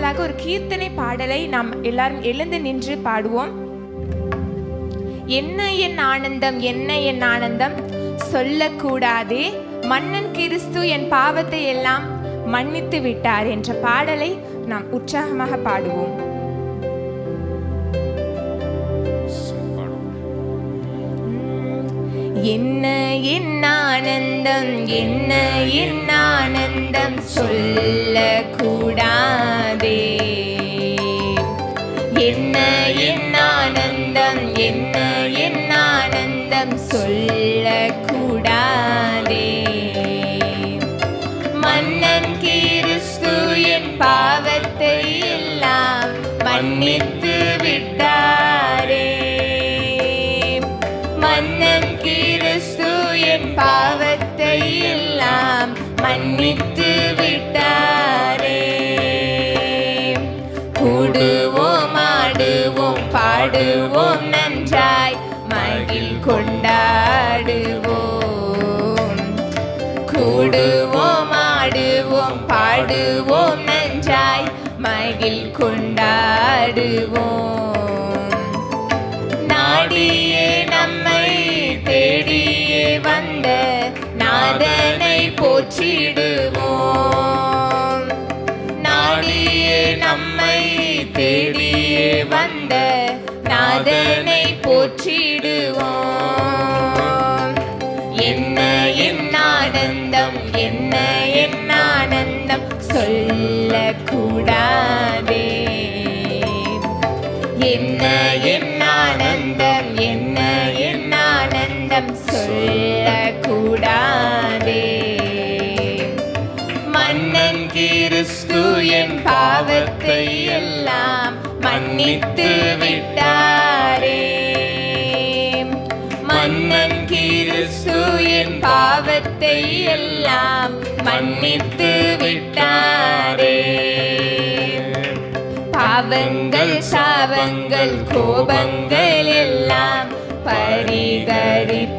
முதலாவதாக ஒரு கீர்த்தனை பாடலை நாம் எல்லாரும் எழுந்து நின்று பாடுவோம். என்ன என் ஆனந்தம், என்ன என் ஆனந்தம், சொல்லக்கூடாதே, மன்னன் கிறிஸ்து என் பாவத்தை எல்லாம் மன்னித்து விட்டார் என்ற பாடலை நாம் உற்சாகமாக பாடுவோம். என்ன என் ஆனந்தம், என்ன என் ஆனந்தம், சொல்லக்கூடாதே. என்ன என் ஆனந்தம், என்ன என் ஆனந்தம், சொல்லக்கூடாதே. மன்னன் கிறிஸ்து என் பாவத்தை எல்லாம் மன்னித்து விட்டாரே. மன்னன் கிறிஸ்து என் பாவத்தை எல்லாம் மன்னித்து விட்டாரே. கூடுவோம், ஆடுவோம், பாடுவோம், நன்றாய் மகிழ் கொண்டாடுவோம். கூடுவோம், ஆடுவோம், பாடுவோம், நன்றாய் மகிழ் கொண்டாடுவோம். நாடியே நம்மை தேடியே வந்த நாதனை போற்றிடுவோம். நாடியே நம்மை தேடியே வந்த நாதனை போற்றிடுவோம். என்ன என் ஆனந்தம், என்ன என் ஆனந்தம், சொல்லக்கூடாதே. என்ன என் ஆனந்தம், என்ன என் ஆனந்தம், சொல்லக்கூடாதே. மன்னன் கிறிஸ்து என் பாவத்தை எல்லாம் மன்னித்து விட்டாரே. மன்னன் கிறிஸ்து என் பாவத்தை எல்லாம் மன்னித்து விட்டாரே. பாவங்கள், சாபங்கள், கோபங்கள் எல்லாம் பரிகரித்தாரே.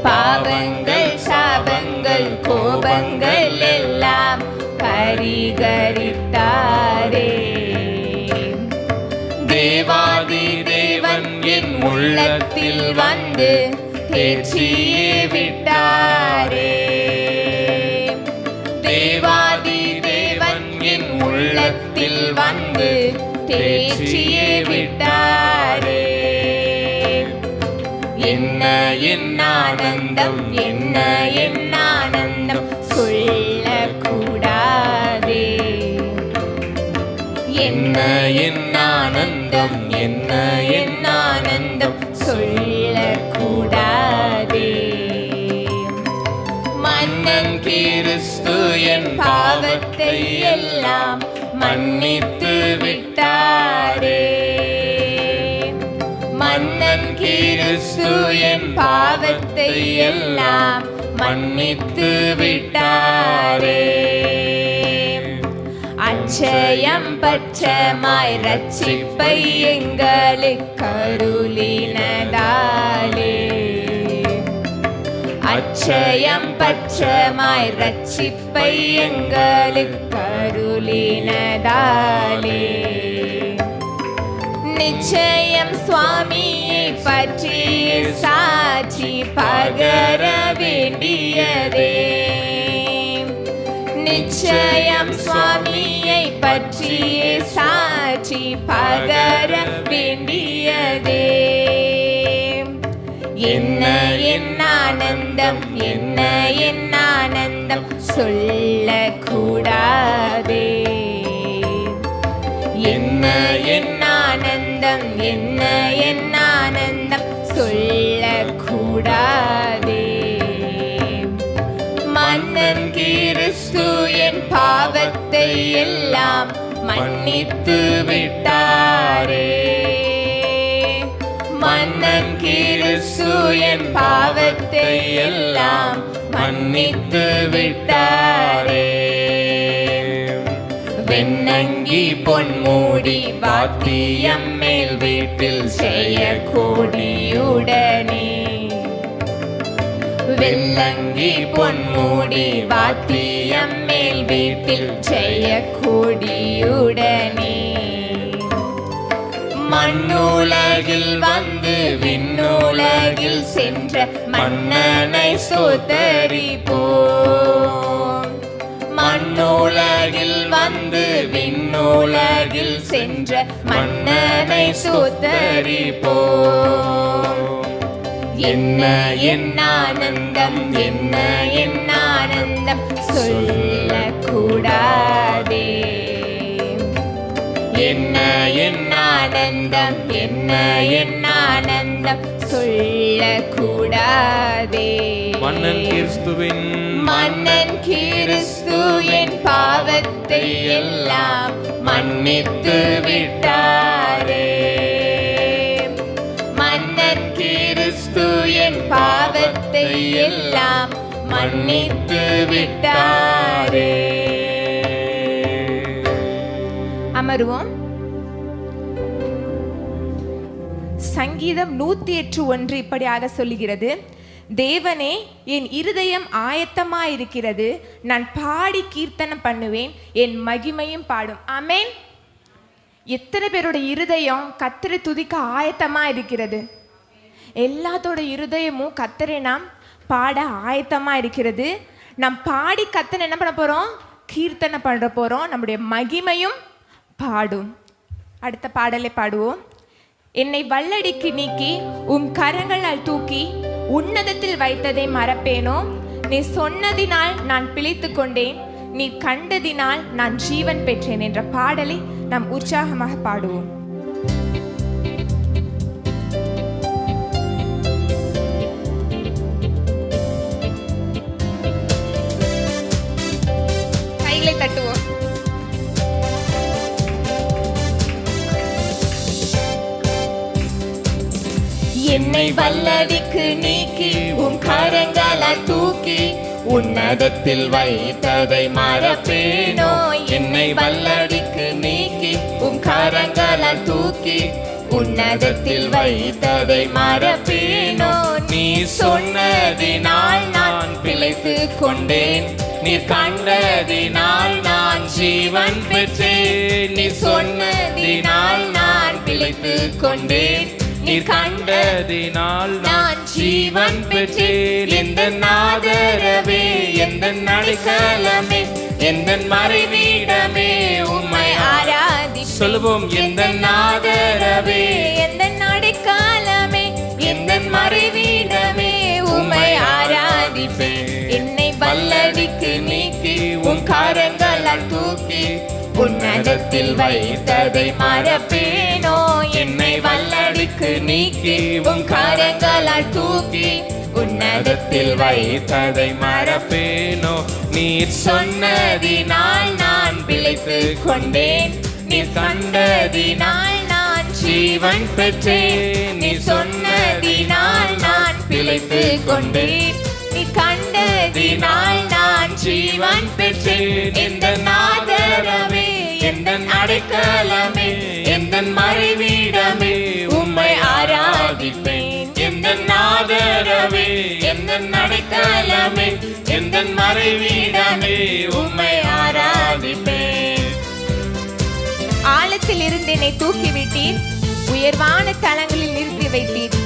பாவங்கள், சாபங்கள், கோபங்கள் எல்லாம் பரிகரித்தாரே. தேவாதி தேவன் என் உள்ளத்தில் வந்து தேற்றியே விட்டாரே. தேவாதி தேவன் என் உள்ளத்தில் வந்து தேற்றியே விட்டாரே. என்ன என் ஆனந்தம், என்ன என் ஆனந்தம், சொல்லக்கூடாதே. என்ன என் ஆனந்தம், என்ன என் ஆனந்தம், சொல்லக்கூடாதே. மன்னன் கிறிஸ்து என் பாவத்தை எல்லாம் மன்னித்து விட்டாரே. மன்னன் கிறிஸ்து என் பாவத்தை எல்லாம் மன்னித்து விட்டாரே. அச்சயம் பட்சமாய் ரட்சிப்பை எங்களுக்கு அருளினதாலே. அச்சயம் பட்சமாய் ரட்சிப்பை எங்களுக்கு அருளினதாலே. நிச்சயம் சுவாமியை பற்றிய சாட்சி பகர வேண்டியதே. நிச்சயம் சுவாமியை பற்றிய சாட்சி பகர வேண்டியதே. என்ன என் ஆனந்தம், என்ன என் ஆனந்தம், சொல்லக்கூடாதே. என்ன என் ஆனந்தம், என்ன என் ஆனந்தம், சொல்லக்கூடாதே. மன்னன் கிறிஸ்து என் பாவத்தை எல்லாம் மன்னித்து விட்டாரே. மன்னன் கிறிஸ்து என் பாவத்தை எல்லாம் மன்னித்து விட்டாரே. வெண்ணங்கி பொன்மூடி வாத்தியம் மேல் வீட்டில் செய்ய கோடியுடனே. வெள்ளங்கி பொன்மூடி வாத்தியம் மேல் வீட்டில் ஜெய கொடியுடனே மண்ணுலகில் வந்து விண்ணுலகில் சென்ற மன்னனை ஸ்தோத்தரிப்போம். மண்ணுலகில் வந்து விண்ணுலகில் சென்ற மன்னனை ஸ்தோத்தரிப்போம். என்ன என் ஆனந்தம், என்ன என் ஆனந்தம் சொல்லக்கூடாதே. என்ன என் ஆனந்தம், என்ன என் ஆனந்தம் சொல்லக்கூடாதே. மன்னன் கிறிஸ்து என் பாவத்தை எல்லாம் மன்னித்து விட்டாரே. மன்னன் கிறிஸ்து என் பாவத்தை எல்லாம் மன்னித்து விட்டாரே. அமருவோம். சங்கீதம் 108:1 இப்படியாக சொல்லுகிறது, தேவனே என் இருதயம் ஆயத்தமாயிருக்கிறது, நான் பாடி கீர்த்தனம் பண்ணுவேன், என் மகிமையும் பாடும். ஆமென். எத்தனை பேரோட இருதயம் கர்த்தரை துதிக்க ஆயத்தமா இருக்கிறது? எல்லாத்தோட இருதயமும் கர்த்தரை நாம் பாட ஆயத்தமா இருக்கிறது. நாம் பாடி கர்த்தரை என்ன பண்ண போறோம்? கீர்த்தனை பண்ண போறோம். நம்முடைய மகிமையும் பாடும். அடுத்த பாடலை பாடுவோம். என்னை வல்லடிக்கு நீக்கி உம் கரங்களால் தூக்கி உன்னதத்தில் வைத்ததை மறப்பேனோ? நீ சொன்னதினால் நான் பிழைத்து கொண்டேன், நீ கண்டதினால் நான் ஜீவன் பெற்றேன் என்ற பாடலை நாம் உற்சாகமாக பாடுவோம். கைகளை தட்டுவோம். என்னை வல்லடிக்கு நீக்கி உம் கரங்களால் தூக்கி உன்னதத்தில் வைத்ததை மறப்பேனோ? என்னை வல்லடிக்கு நீக்கி உம் கரங்களால் தூக்கி உன்னதத்தில் வைத்ததை மறப்பேனோ? நீ சொன்னதினால் நான் பிழைத்து கொண்டேன், நீர் கண்டதினால் நான் ஜீவன் பெற்றேன். நீ சொன்னதினால் நான் பிழைத்து கொண்டேன், நீர் கண்டதினால் நான் ஜீவன் பெற்றேன். எந்த ஆதரவே, எந்த அடைக்கலமே, எந்த மறைவிடமே உம்மை ஆராதி சொல்லுவோம். எந்த ஆதரவே, எந்த அடைக்கலமே, எந்த மறைவிடமே உம்மை ஆராதிப்பேன். என்னை வல்லடிக்கு நீக்கி உம் கரங்களால் தூக்கி உன்னதத்தில் வைத்ததை மறப்பேனோ? என்னை வல்லடிக்கு நீக்கி உம் கரங்களால் தூக்கி உன்னதத்தில் வைத்ததை மறப்பேனோ? நீர் சொன்னதினால் நான் பிழைத்து கொண்டேன், நீர் கண்டதினால் நான் ஜீவன் பெற்றேன். நீ சொன்னதினால் நான் பிழைத்து கொண்டேன், நீ கண்டதினால் நான் ஜீவன் பெற்றேன். எந்த ஆதரவே, எந்த அடைக்கலமே, எந்த மறைவிடமே உம்மை ஆராதிப்பேன். எந்த ஆதரவே, எந்த அடைக்கலமே, எந்த மறைவிடமே உம்மை ஆராதிப்பேன். ஆழத்தில் இருந்து என்னை தூக்கிவிட்டீர், உயர்வான தலங்களில் நிறுத்தி வைத்தீர்.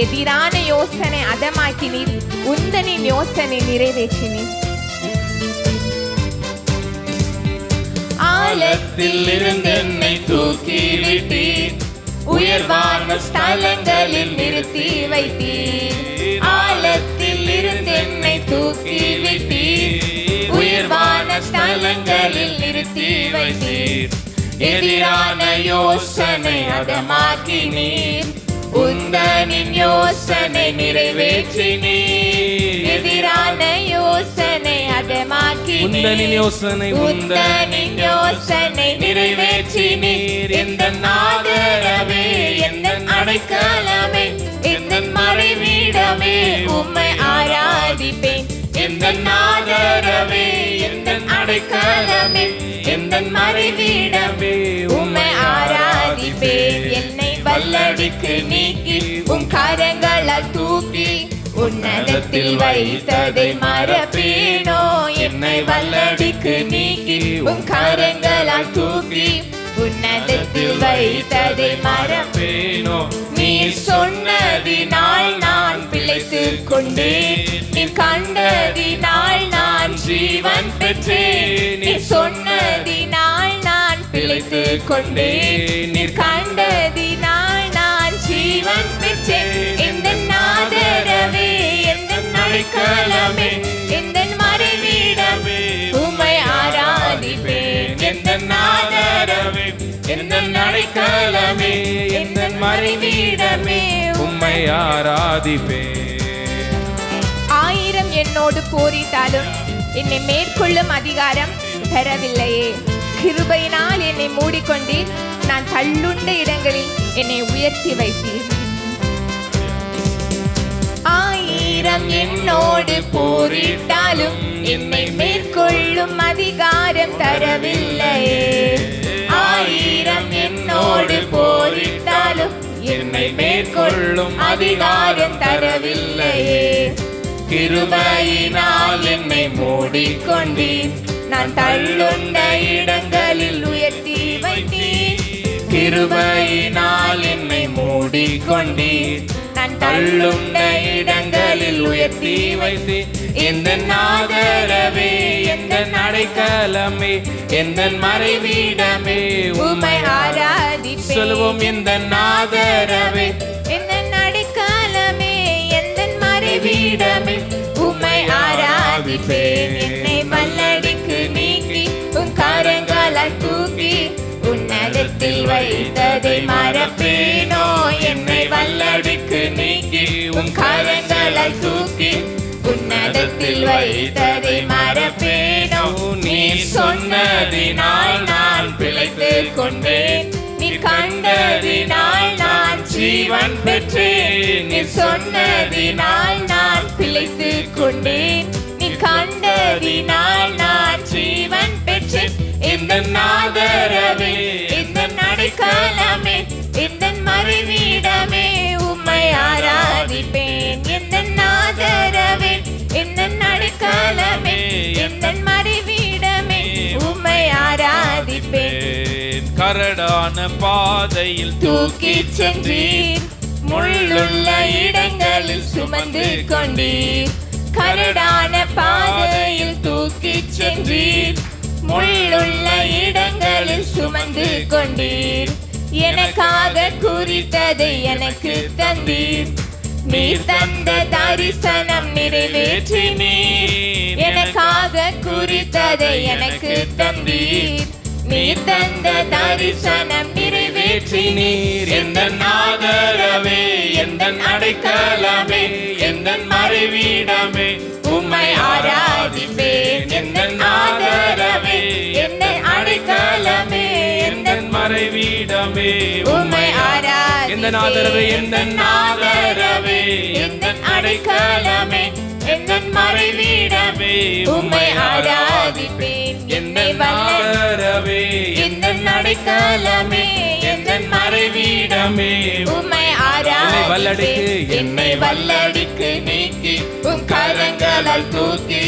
எதிரான யோசனை அதமாக்கினீர், உந்தனின் யோசனை நிறைவேற்றினீர். ஆழத்தில் இருந்து என்னை தூக்கிவிட்டீர், உயர்வான ஸ்தலங்களில் நிறுத்தி வைத்தீர். ஆழத்தில் இருந்து என்னை தூக்கிவிட்டீர், உயர்வான ஸ்தலங்களில் நிறுத்தி வைத்தீர். எதிரான யோசனை அதமாக்கினீர், உந்தனின் யோசனை நிறைவேற்றினீர். எதிரான யோசனை அதமாக்கினீர், உந்தனின் யோசனை நிறைவேற்றினீர். எந்த ஆதரவே, எந்த அடைக்கலமே, எந்த மறைவிடமே உம்மை ஆராதிப்பேன். எந்த ஆதரவே, எந்த அடைக்கலமே, எந்த மறைவிடமே உம்மை ஆராதிப்பேன். என்னை வல்லடிக்கு நீக்கி உம் கரங்களால் தூக்கி உன்னதத்தில் வைத்ததை மறப்பேனோ. என்னை வல்லடிக்கு நீக்கி உன் கரங்களால் தூக்கி உன்னதத்தில் வைத்ததை மறப்பேனோ. நீ சொன்னதினால் நான் பிழைத்துக் கொண்டேன், நீ கண்டதினால் நான் ஜீவன் பெற்றேன். நீ சொன்னதினால் நான் பிழைத்துக் கொண்டேன், நீ கண்டதினால் நான் ஜீவன் பெற்றேன். எந்த ஆதரவே, எந்த அடைக்கலமே, எந்த மறைவிடமே, உம்மை ஆராதிப்பேன். எந்த ஆதரவே, எந்த அடைக்கலமே, எந்த மறைவிடமே, உம்மை ஆராதிப்பேன். 1000 என்னோடு போரிட்டாலும் என்னை மேற்கொள்ளும் அதிகாரம் பெறவில்லையே. கிருபையினால் என்னை மூடிக்கொண்டீர், நான் தள்ளுண்ட இடங்களில் என்னை உயர்த்தி வைத்தீர். 1000 என்னோடு போரிட்டாலும் என்னை மேற்கொள்ளும் அதிகாரம் தரவில்லையே. 1000 என்னோடு போரிட்டாலும் என்னை மேற்கொள்ளும் அதிகாரம் தரவில்லையே. கிருபையினால் என்னை மூடிக்கொண்டீர், நான் தள்ளுண்ட இடங்களில் உயர்த்தி வைத்தீர். கிருபையினால் என்னை மூடிக்கொண்டீர், நான் தள்ளுண்ட இடங்களில் உயர்த்தி வைத்தீர். எந்த ஆதரவே, எந்த அடைக்கலமே, எந்த மறைவிடமே, உம்மை ஆராதிப்பேன். சொல்லுவோம். எந்த ஆதரவே, எந்த அடைக்கலமே, எந்த மறைவிடமே, உம்மை ஆராதிப்பேன். என்னை வல்லடிக்கு நீக்கி உன் கரங்களால் தூக்கி உன்னதத்தில் வைத்ததை மறப்பேனோ. என்னை வல்லடிக்கு நீக்கி உன் கரங்களால் தூக்கி உன்னதத்தில் வைத்ததை மறப்பேனோ. நீ சொன்னதினால் நான் பிழைத்துக் கொண்டேன், நீ கண்டதினால் நான் ஜீவன் பெற்றேன். நீ சொன்னதினால் நான் பிழைத்துக் கொண்டேன், நீ கண்டதினால் நான் ஜீவன் பெற்றேன். எந்த ஆதரவே, எந்த அடைக்கலமே, எந்த மறைவிடமே, உம்மை ஆராதிப்பேன். எந்த ஆதரவே, எந்த அடைக்கலமே, எந்த மறைவிடமே, உம்மை ஆராதிப்பேன். கரடான பாதையில் தூக்கி சென்றீர், முள்ளுள்ள இடங்களில் சுமந்து கொண்டீர். கரடான பாதையில் தூக்கி சென்றீர், முள்ளுள்ள இடங்களில் சுமந்து கொண்டீர். எனக்காக குறித்ததை எனக்கு தந்தீர், நீர் தந்த தரிசனம் நிறைவேற்றினீர். எனக்காக குறித்ததை எனக்கு தந்தீர், நீர் தந்த தரிசனம் நிறைவேற்றினீர். எந்த ஆதரவே, எந்த அடைக்கலமே, எந்த மறைவிடமே, உம்மை ஆராதிப்பேன். எந்த ஆதரவே, எந்த அடைக்கலமே, எந்த மறைவிடமே, உம்மை ஆராதிப்பேன். எந்த ஆதரவே, எந்த ஆதரவே, எந்த அடைக்கலமே, எந்த மறைவிடமே, உம்மை ஆராதிப்பேன். என்னை ஆதரவே, எந்த அடைக்கலமே, எந்த மறைவிடமே, உம்மை ஆராதிப்பேன். என்னை வல்லடிக்கு நீக்கி உன் கரங்களால் தூக்கி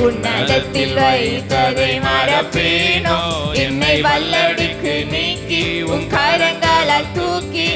உன்னதத்தில் வைத்ததை மறப்பேனோ. என்னை வல்லடிக்கு நீக்கி உன் கரங்களால் தூக்கி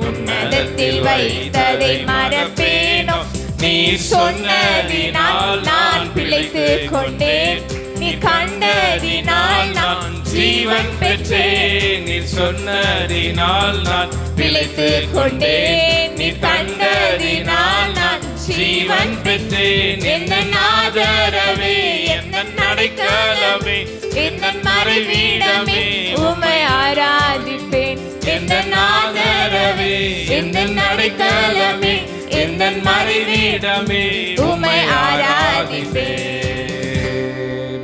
உன்னதத்தில் வைத்ததை மறப்பேனோ. நீ சொன்னதினால் நான் பிழைத்துக் கொண்டேன், நீ கண்டதினால் நான் ஜீவன் பெற்றேன். நீ சொன்னதினால் நான் பிழைத்துக் கொண்டேன், நீ கண்டதினால் நான் ஜீவன் பெற்றேன். எந்த ஆதரவே, எந்த அடைக்கலமே, எந்த மறைவிடமே, உம்மை ஆராதிப்பேன். எந்த ஆதரவே, எந்த அடைக்கலமே, எந்த மறைவிடமே, உம்மை ஆராதிப்பேன்.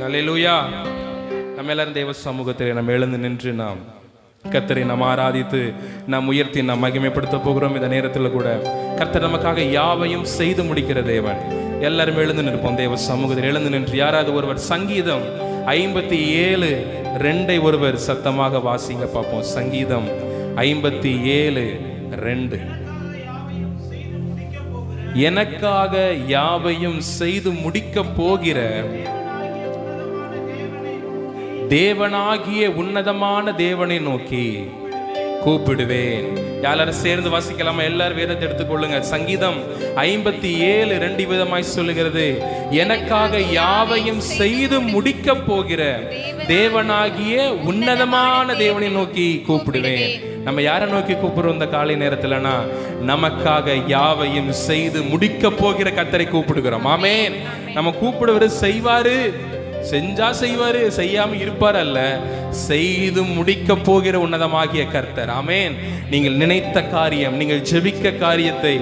அல்லேலூயா. நம்ம எல்லாரும் தேவ சமூகத்திலே நம்ம எழுந்து நின்று நாம் கர்த்தரை நாம் ஆராதித்து நாம் உயர்த்தி நாம் மகிமைப்படுத்த போகிறோம். இந்த நேரத்தில் கூட கர்த்தர் நமக்காக யாவையும் செய்து முடிக்கிற தேவன். எல்லாரும் எழுந்து நிற்போம் தேவ சமூகத்தில். எழுந்து நின்று யாராவது ஒருவர் சங்கீதம் 57:2 ஒருவர் சத்தமாக வாசிங்க பார்ப்போம். சங்கீதம் 57:2. எனக்காக யாவையும் செய்து முடிக்க போகிற தேவனாகிய உன்னதமான தேவனை நோக்கி கூப்பிடுவேன். எல்லாரும் சேர்ந்து வாசிக்கலாமா? எல்லாரும் வேதத்தை எடுத்துக்கொள்ளுங்க. சங்கீதம் 57:2 விதமாய் சொல்லுகிறது, எனக்காக யாவையும் செய்து முடிக்க போகிற தேவனாகிய உன்னதமான தேவனை நோக்கி கூப்பிடுவேன். நம்ம யாரை நோக்கி கூப்பிடுறோம் இந்த காலை நேரத்துலனா? நமக்காக யாவையும் செய்து முடிக்க போகிற கர்த்தரை கூப்பிடுகிறோம். ஆமென். நம்ம கூப்பிடுவது செய்வாரு, செஞ்சா செய்வாரு, செய்யாம இருப்பார் அல்ல, செய்து முடிக்க போகிற உன்னதமாகிய கர்த்தர். ஆமென். நீங்கள் நினைத்த காரியம், நீங்கள் ஜெபிக்க காரியத்தை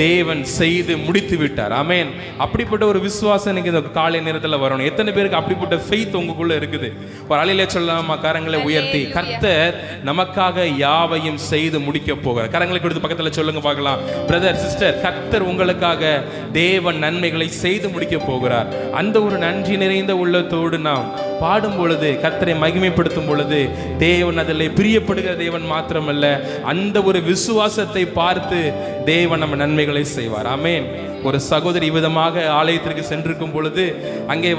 தேவன் செய்து முடித்து விட்டார். ஆமென். அப்படிப்பட்ட ஒரு விசுவாசம் நீங்க இந்த காலை நேரத்தில் வரணும். எத்தனை பேருக்கு அப்படிப்பட்ட ஃபெய்த் உங்களுக்குள்ள இருக்குது? ஒரு அலையிலே சொல்லலாமா? கரங்களை உயர்த்தி, கர்த்தர் நமக்காக யாவையும் செய்து முடிக்க போகிறார். கரங்களை கொடுத்து பக்கத்தில் சொல்லுங்க பார்க்கலாம். பிரதர், சிஸ்டர், கர்த்தர் உங்களுக்காக தேவன் நன்மைகளை செய்து முடிக்க போகிறார். அந்த ஒரு நன்றி நிறைந்த உள்ளத்தோடு நாம் பாடும் பொழுது, கர்த்தரை மகிமைப்படுத்தும் பொழுது, தேவன் அதில் பிரியப்படுகிற தேவன் மாத்திரமல்ல, அந்த ஒரு விசுவாசத்தை பார்த்து தேவன் நம்ம நன்மைகளை செய்வார். ஆமென். ஒரு சகோதரி விதமாக ஆலயத்திற்கு சென்றிருக்கும் பொழுது அங்கே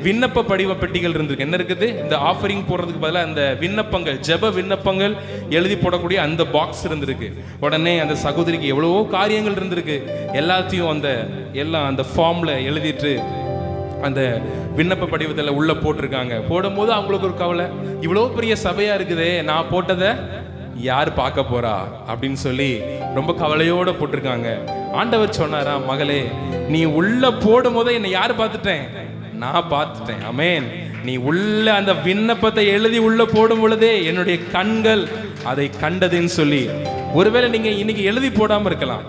விண்ணப்ப படிவ பெட்டிகள் இருந்திருக்கு. என்ன இருக்குது? இந்த ஆஃபரிங் போடுறதுக்கு பதிலாக அந்த விண்ணப்பங்கள், ஜெப விண்ணப்பங்கள் எழுதி போடக்கூடிய அந்த பாக்ஸ் இருந்திருக்கு. உடனே அந்த சகோதரிக்கு எவ்வளவோ காரியங்கள் இருந்திருக்கு. எல்லாத்தையும் அந்த ஃபார்ம்ல எழுதிட்டு அந்த விண்ணப்ப படிவத்தில் உள்ள போட்டிருக்காங்க. போடும்போது அவங்களுக்கு ஒரு கவலை, இவ்வளோ பெரிய சபையா இருக்குதே, நான் போட்டதை யார் பார்க்க போறா அப்படின்னு சொல்லி ரொம்ப கவலையோட போட்டிருக்காங்க. ஆண்டவர் சொன்னாரா, மகளே, நீ உள்ள போடும் போதே என்னை யார் பார்த்துட்டேன்? நான் பார்த்துட்டேன். ஆமென். நீ உள்ள அந்த விண்ணப்பத்தை எழுதி உள்ள போடும் பொழுதே என்னுடைய கண்கள் அதை கண்டதுன்னு சொல்லி. ஒருவேளை நீங்க இன்னைக்கு எழுதி போடாம இருக்கலாம்,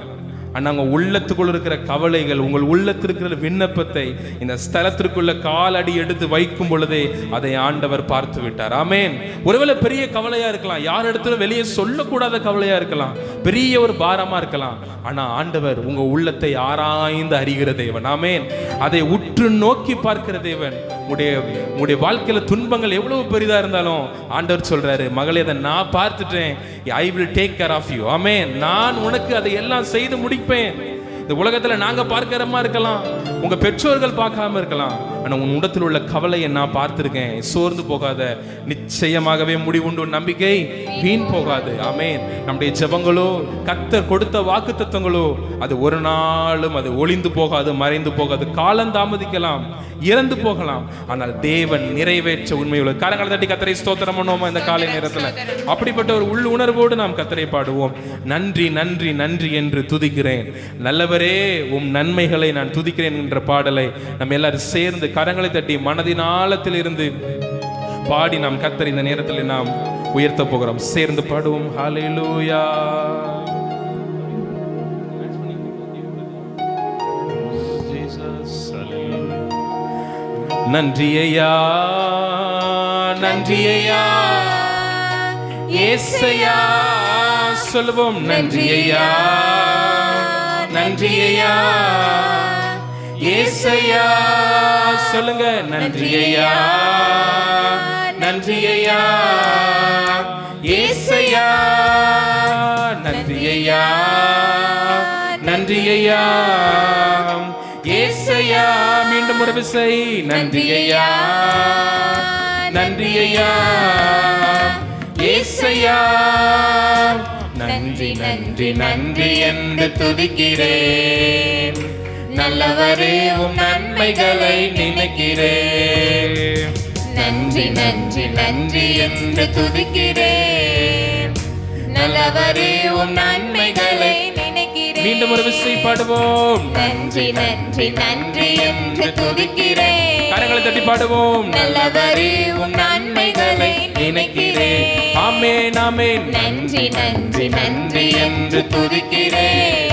ஆனால் உங்கள் உள்ளத்துக்குள்ள இருக்கிற கவலைகள், உங்கள் உள்ளத்திற்கிற விண்ணப்பத்தை இந்த ஸ்தலத்திற்குள்ள காலடி எடுத்து வைக்கும் பொழுதே அதை ஆண்டவர் பார்த்து விட்டார். ஆமென். ஒருவேளை பெரிய கவலையா இருக்கலாம், யார் இடத்துல வெளியே சொல்லக்கூடாத கவலையா இருக்கலாம், பெரிய ஒரு பாரமா இருக்கலாம். ஆனா ஆண்டவர் உங்க உள்ளத்தை ஆராய்ந்து அறிகிற தேவன். ஆமென். அதை உற்று நோக்கி பார்க்கிற தேவன். உங்களுடைய வாழ்க்கையில துன்பங்கள் எவ்வளவு பெரிதா இருந்தாலும் ஆண்டவர் சொல்றாரு, மகளே, அதை நான் பார்த்துட்டேன். I will take care of you. Amen. நான் உனக்கு அதை எல்லாம் செய்து முடிப்பேன். இந்த உலகத்துல நாங்க பார்க்கிறமா இருக்கலாம், உங்க பெற்றோர்கள் பார்க்காம இருக்கலாம், ஆனா உன் உடத்தில் உள்ள கவலையை நான் பார்த்திருக்கேன். சோர்ந்து போகாத, நிச்சயமாகவே முடிவுண்டு நம்பிக்கை வீண் போகாது. ஆமென். நம்முடைய ஜெபங்களோ, கர்த்தர் கொடுத்த வாக்குத்தத்தங்களோ, அது ஒரு நாளும் அது ஒளிந்து போகாது, மறைந்து போகாது. காலம் தாமதிக்கலாம், இறந்து போகலாம், ஆனால் தேவன் நிறைவேற்ற உண்மையுள்ள. கரங்களை தட்டி கர்த்தரை ஸ்தோத்திரம் பண்ணுவோமா இந்த காலை நேரத்தில்? அப்படிப்பட்ட ஒரு உள் உணர்வோடு நாம் கர்த்தரை பாடுவோம். நன்றி நன்றி நன்றி என்று துதிக்கிறேன், நல்லவரே உம் நன்மைகளை நான் துதிக்கிறேன் என்ற பாடலை நம்ம எல்லாரும் சேர்ந்து கரங்களை தட்டி மனதின் ஆழத்தில் இருந்து பாடி நாம் கர்த்தரை இந்த நேரத்தில் நாம் உயர்த்த போகிறோம். சேர்ந்து பாடுவோம். ஹல்லேலூயா. நன்றி ஐயா, நன்றி ஐயா, ஏசையா. சொல்லுவோம். நன்றி ஐயா, நன்றி ஐயா, ஏசையா. சொல்லுங்க. நன்றி ஐயா, நன்றி ஐயா, ஏசையா. நன்றி ஐயா, நன்றி ஐயா, ஏசையா. மீண்டும் ஒரு விசை. நன்றி ஐயா, நன்றி ஐயா, ஏசையா. நன்றி நன்றி நன்றி என்று துதிக்கிறேன், நல்லவரே உம் நன்மைகளை நினைக்கிறேன். நன்றி நன்றி நன்றி என்று துதிக்கிறேன், நல்லவரே உம் நன்மைகளை நினைக்கிறேன். மீண்டும் ஒரு விசை பாடுவோம். நன்றி நன்றி நன்றி என்று துதிக்கிறேன். கரங்களை தட்டி பாடுவோம். நல்லவரே உம் நன்மைகளை நினைக்கிறேன். ஆமென் ஆமென். நன்றி நன்றி நன்றி என்று துதிக்கிறேன்.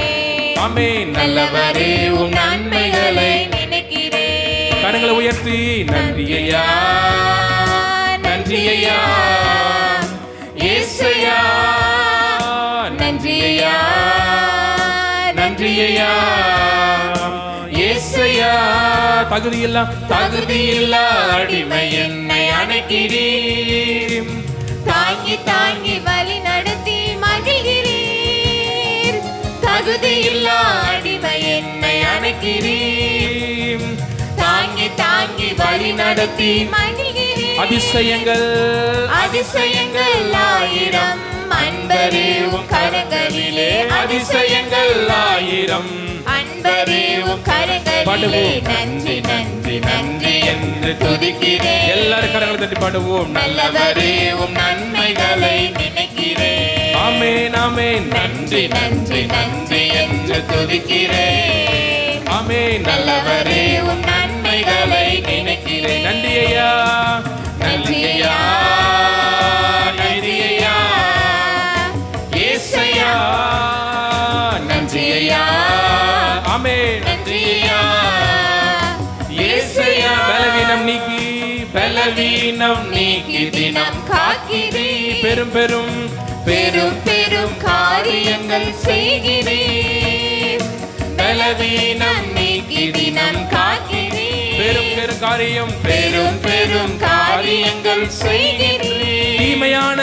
ஆமென். நல்லவரே உம் நன்மைகளை நினைக்கிறேன். கரங்களை உயர்த்தி. நன்றி ஐயா, நன்றி ஐயா, ஏசையா. நன்றி ஐயா, நன்றி ஐயா, ஏசையா. தகுதியில்லா அடிமை என்னை அணைக்கிறீர், தாங்கி தாங்கி வழி நடத்தி மகிழ்கிறீர். உறுதியில்லா அடிமை என்னை அணைக்கிறீர். தாங்கி தாங்கி வழி நடத்தி மகிழ்கிறீர். அதிசயங்கள் அதிசயங்கள் ஆயிரம் அன்பரே உம் கரங்களிலே. அதிசயங்கள் ஆயிரம் அன்பரே உம் கரங்களிலே. நன்றி நன்றி நன்றி என்று துதிக்கிறேன். எல்லாரும் கரங்களை தட்டி பாடுவோம். நல்லவரே உம் நன்மைகளை நினைக்கிறேன். ஆமென் ஆமென். நன்றி நன்றி நன்றி என்று துதிக்கிறேன். ஆமென். நல்லவரே உம் நன்மைகளை நினைக்கிறேன். நன்றி ஐயா நன்றி ஐயா நன்றி ஐயா இயேசையா நன்றி ஐயா. ஆமென். நன்றி ஐயா இயேசையா. பலவீனம் நீக்கி பலவீனம் நீக்கி தினம் காக்கிறீர். பெரும் பெரும் பெரும் பெரும் காரியங்கள் செய்கிறீர். பலவீனம் நீக்கி தினம் காக்கிறீர். பெரும் பெரும் காரியம் பெரும் பெரும் காரியங்கள் செய்கிறீர். தீமையான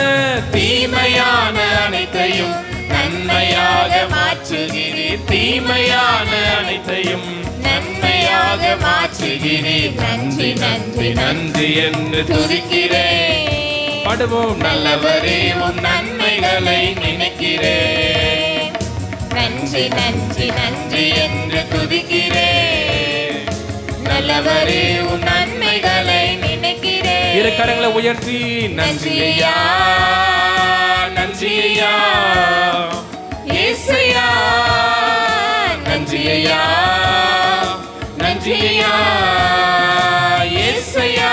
தீமையான அனைத்தையும் நன்மையாக மாற்றுகிறீர். தீமையான அனைத்தையும் நன்மையாக மாற்றுகிறீர். நன்றி நன்றி நன்றி என்று துதிக்கிறேன். பாடுவோம். நல்லவரே உம் நன்மைகளை நினைக்கிறேன். நன்றி நன்றி நன்றி என்று துதிக்கிறேன். நல்லவரே உம் நன்மைகளை நினைக்கிறேன். இரு கரங்களை உயர்த்தி நன்றி ஐயா நன்றி ஐயா இயேசையா நன்றி ஐயா நன்றி ஐயா இயேசையா.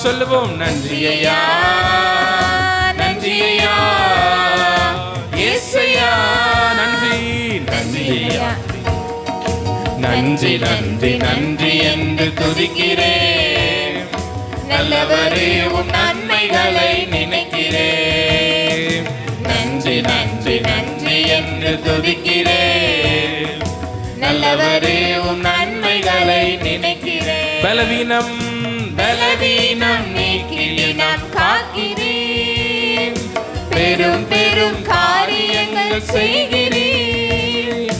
சொல்லுவோம். நன்றி ஐயா நன்றி ஐயா இயேசையா. நன்றி நன்றி ஐயா நன்றி நன்றி நன்றி என்று துதிக்கிறேன். நல்லவரே உம் நன்மைகளை நினைக்கிறேன். நன்றி நன்றி நன்றி என்று துதிக்கிறேன். நல்லவரே உம் நன்மைகளை நினைக்கிறேன். பலவீனம் பலவீனம் நீக்கி நாம் காக்கிறீர். பெரும் பெரும் காரியங்கள் செய்கிறீர்.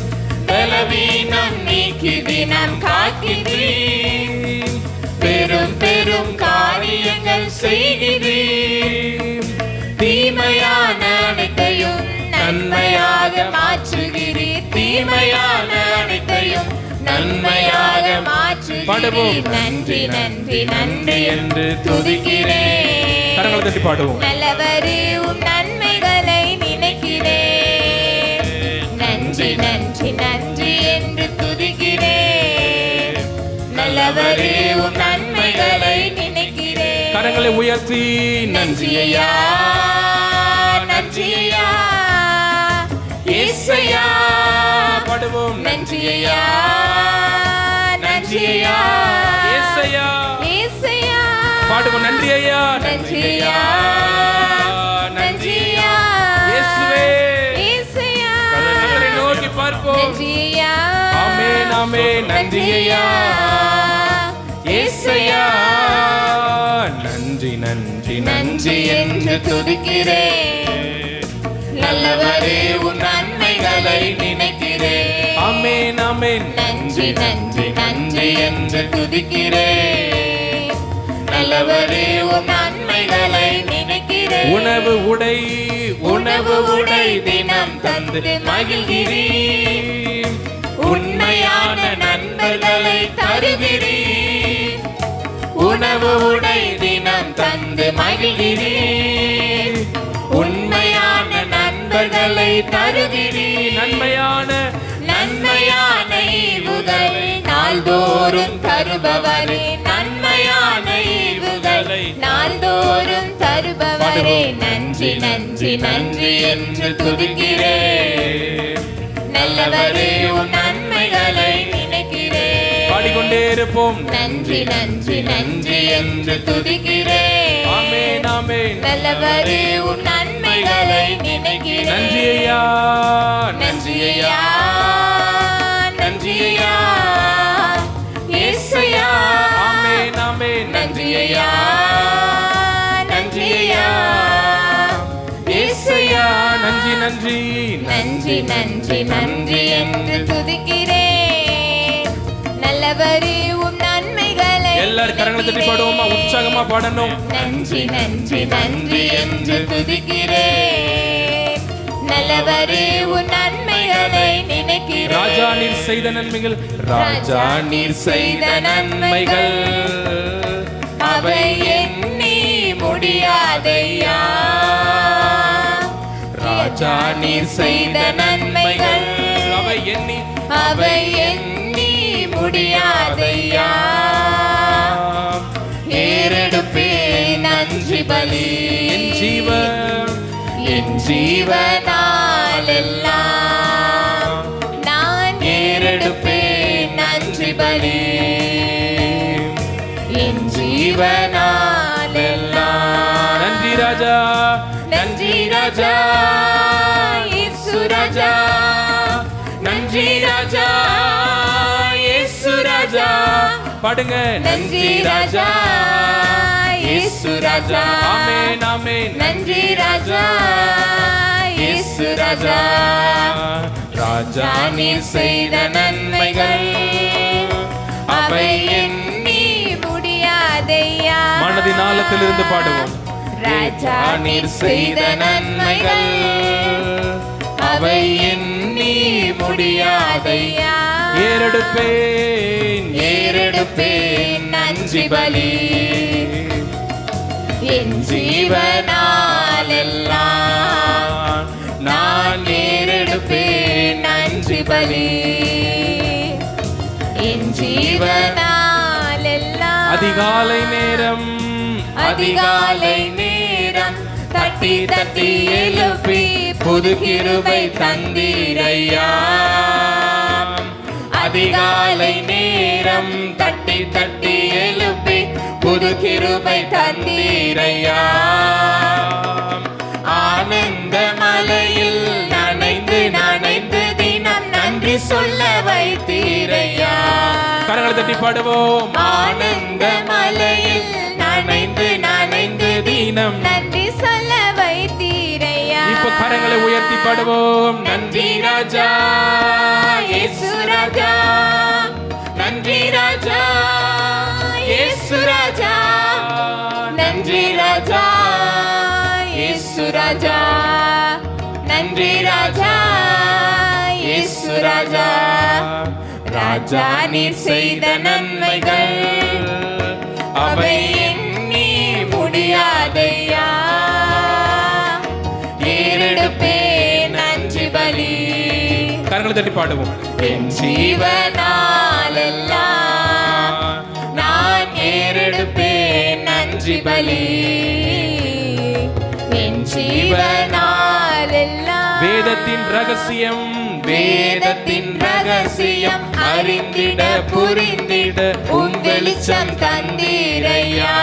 பலவீனம் நீக்கி தினம் காக்கிறீர். பெரும் பெரும் காரியங்கள் செய்கிறீர். தீமையான அனைத்தையும் நன்மையாக மாற்றுகிறீர். தீமையான அனைத்தையும் நன்மையாக மாற்றுகிறீர். நன்றி நன்றி நன்றி என்று துதிக்கிறேன். கரங்களை தட்டி பாடுவோம். நல்லவரே உம் நன்மைகளை நினைக்கிறேன். நன்றி நன்றி நன்றி என்று துதிக்கிறேன். நல்லவரே உம் நன்மைகளை நினைக்கிறேன். கரங்களை உயர்த்தி நன்றி ஐயா நன்றி ஐயா இயேசையா. பாடுவோம். நன்றி ஐயா நன்றி ஐயா இயேசையா இயேசையா. பாடுவோம். நன்றி ஐயா நன்றி ஐயா நன்றி ஐயா இயேசுவே இயேசையா. கரங்களை நோக்கி பார்ப்போம். நன்றி ஐயா ஆமென் ஆமென். நன்றி ஐயா இயேசையா. நன்றி நன்றி நன்றி என்று துதிக்கிறேன். நல்லவரே உம் நன்மைகளை நினைக்கிறேன். ஆமென் ஆமென். நன்றி நன்றி நன்றி என்று துதிக்கிறேன். நல்லவரே உம் நன்மைகளை நினைக்கிறேன். உணவு உடை உணவு உடை தினம் தந்து மகிழ்கிறீர். உண்மையான நண்பர்களை தருகிறீர். உணவு உடை தினம் தந்து மகிழ்கிறீர். உண்மையான நண்பர்களை தருகிறீர். நன்மையான நன்மையான ஈவுகளை நாள்தோறும் தருபவரே. நன்மையான ஈவுகளை நாள்தோறும் தருபவரே. நன்றி நன்றி நன்றி என்று துதிக்கிறேன். நல்லவரே உம் நன்மைகளை நினைக்கிறேன். பாடிக்கொண்டே இருப்போம். நன்றி நன்றி நன்றி என்று துதிக்கிறேன். ஆமென் ஆமென். நல்லவரே உம் நன்மைகளை நினைக்கிறேன். நன்றி ஐயா நன்றி ஐயா நன்றி ஐயா இயேசையா. ஆமென் ஆமென். நன்றி ஐயா நன்றி ஐயா இயேசையா. நன்றி நன்றி நன்றி நன்றி நன்றி நன்றி என்று துதிக்கிறேன். நல்லவரே உம் நன்மைகளை எல்லாரும் கரங்களை தட்டி பாடுவோமா? உற்சாகமா பாடணும். நன்றி நன்றி நன்றி என்று துதிக்கிறேன். நல்லவரே உன் நன்மைகளை நினைக்கிறேன். ராஜா நீர் செய்த நன்மைகள், ராஜா நீர் செய்த நன்மைகள் அவை எண்ணி முடியாதையா. ராஜா நீர் செய்த நன்மைகள் அவை எண்ணி முடியாதையா. ஏறெடுப்பேன் நன்றி பலி என் ஜீவனாலெல்லாம் நான் ஏறெடுப்பேன் நன்றி பலி என் ஜீவனாலெல்லாம். நன்றி ராஜா, நன்றி ராஜா இயேசு ராஜா. நன்றி ராஜா இயேசு ராஜா. பாடுங்க. நன்றி ராஜா இயேசு ராஜா. ஆமென் ஆமென். நன்றி ராஜா இயேசு ராஜா. ராஜா நீர் செய்த நன்மைகள் அவை எண்ணி முடியாதையா. மனதின் ஆழத்திலிருந்து பாடுவோம். ராஜா நீர் செய்த நன்மைகள் அவை எண்ணி முடியாதையா. ஏறெடுப்பேன் ஏறெடுப்பேன் நன்றி பலி என் ஜீவனாலெல்லாம் நான் ஏறெடுப்பேன் நன்றி பலி என் ஜீவனாலெல்லாம். அதிகாலை நேரம் அதிகாலை நேரம் தட்டி தட்டி எழுப்பி புது கிருபை தந்தீரையா. அதிகாலை நேரம் தட்டி தட்டி எழுப்பி புது கிருபை தந்தீரையா. ஆனந்த மலையில் நனைந்து நனைந்து தினம் நன்றி சொல்ல வைத்தீரையா. கரங்களை தட்டி பாடுவோம். ஆனந்த மலையில் நனைந்து நனைந்து தினம் நன்றி சொல்ல வைத்தீரையா. இப்ப கரங்களை உயர்த்தி பாடுவோம். நன்றி ராஜா இயேசு ராஜா. நன்றி ராஜா இயேசு ராஜா. நன்றி ராஜா இயேசு ராஜா. நன்றி ராஜா இயேசு ராஜா. ராஜா நீர் செய்த நன்மைகள் அவை எண்ணி முடியாதையா. ஏறெடுப்பேன் நன்றி பலி. கரங்களை தட்டி பாடுவோம். என் ஜீவனாலெல்லாம் நான் ஏறெடுப்பேன் நன்றி பலி என் ஜீவனாலெல்லாம். வேதத்தின் ரகசியம் வேதத்தின் ரகசியம் அறிந்திட புரிந்திட உன் வெளிச்சம் தந்தீரையா.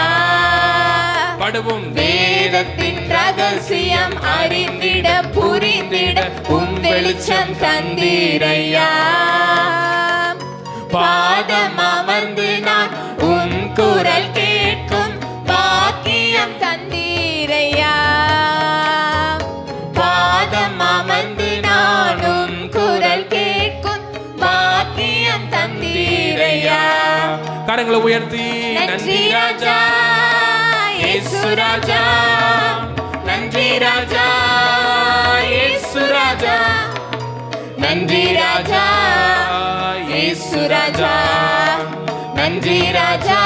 பாடுவோம். வேதத்தின் ரகசியம் அறிந்திட புரிந்திட உன் வெளிச்சம் தந்தீரையா. பாதம் அமர்ந்து நான் உன் குரல் கேட்கும் பாக்கியம் தந்தீரையா. பாதம் அமர்ந்து நான் உன் குரல் கேட்கும் பாக்கியம் தந்தீரையா. கரங்களை உயர்த்தி. நன்றி ராஜா இயேசு ராஜா. நன்றி ராஜா இயேசு ராஜா. நன்றி ராஜா இயேசு ராஜா. நன்றி ராஜா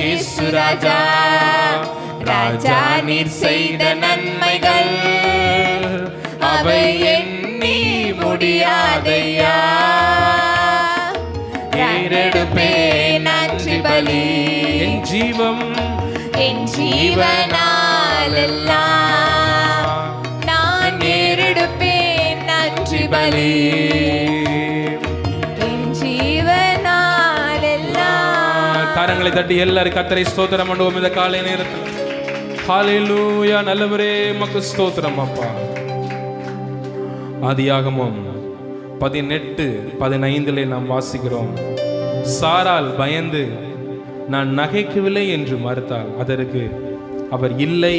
இயேசு ராஜா. ராஜா நீர் செய்த நன்மைகள் அவை எண்ணி முடியாதையா. ஏறெடுப்பேன் நன்றி பலி என் ஜீவம் என் ஜீவனாலெல்லாம் நான் ஏறெடுப்பேன் நன்றி பலி என் ஜீவனாலெல்லாம். கரங்களை தட்டி எல்லாரும் கர்த்தரை ஸ்தோத்திரம் பண்ணுவோம் இந்த காலை நேரத்தில். ஹல்லேலூயா. நல்லவரே உமக்கு ஸ்தோத்திரம் அப்பா. ஆதியாகமம் 18:15 நாம் வாசிக்கிறோம். சாராள் பயந்து நான் நகைக்கவில்லை என்று மறுத்தாள். அதற்கு அவர் இல்லை,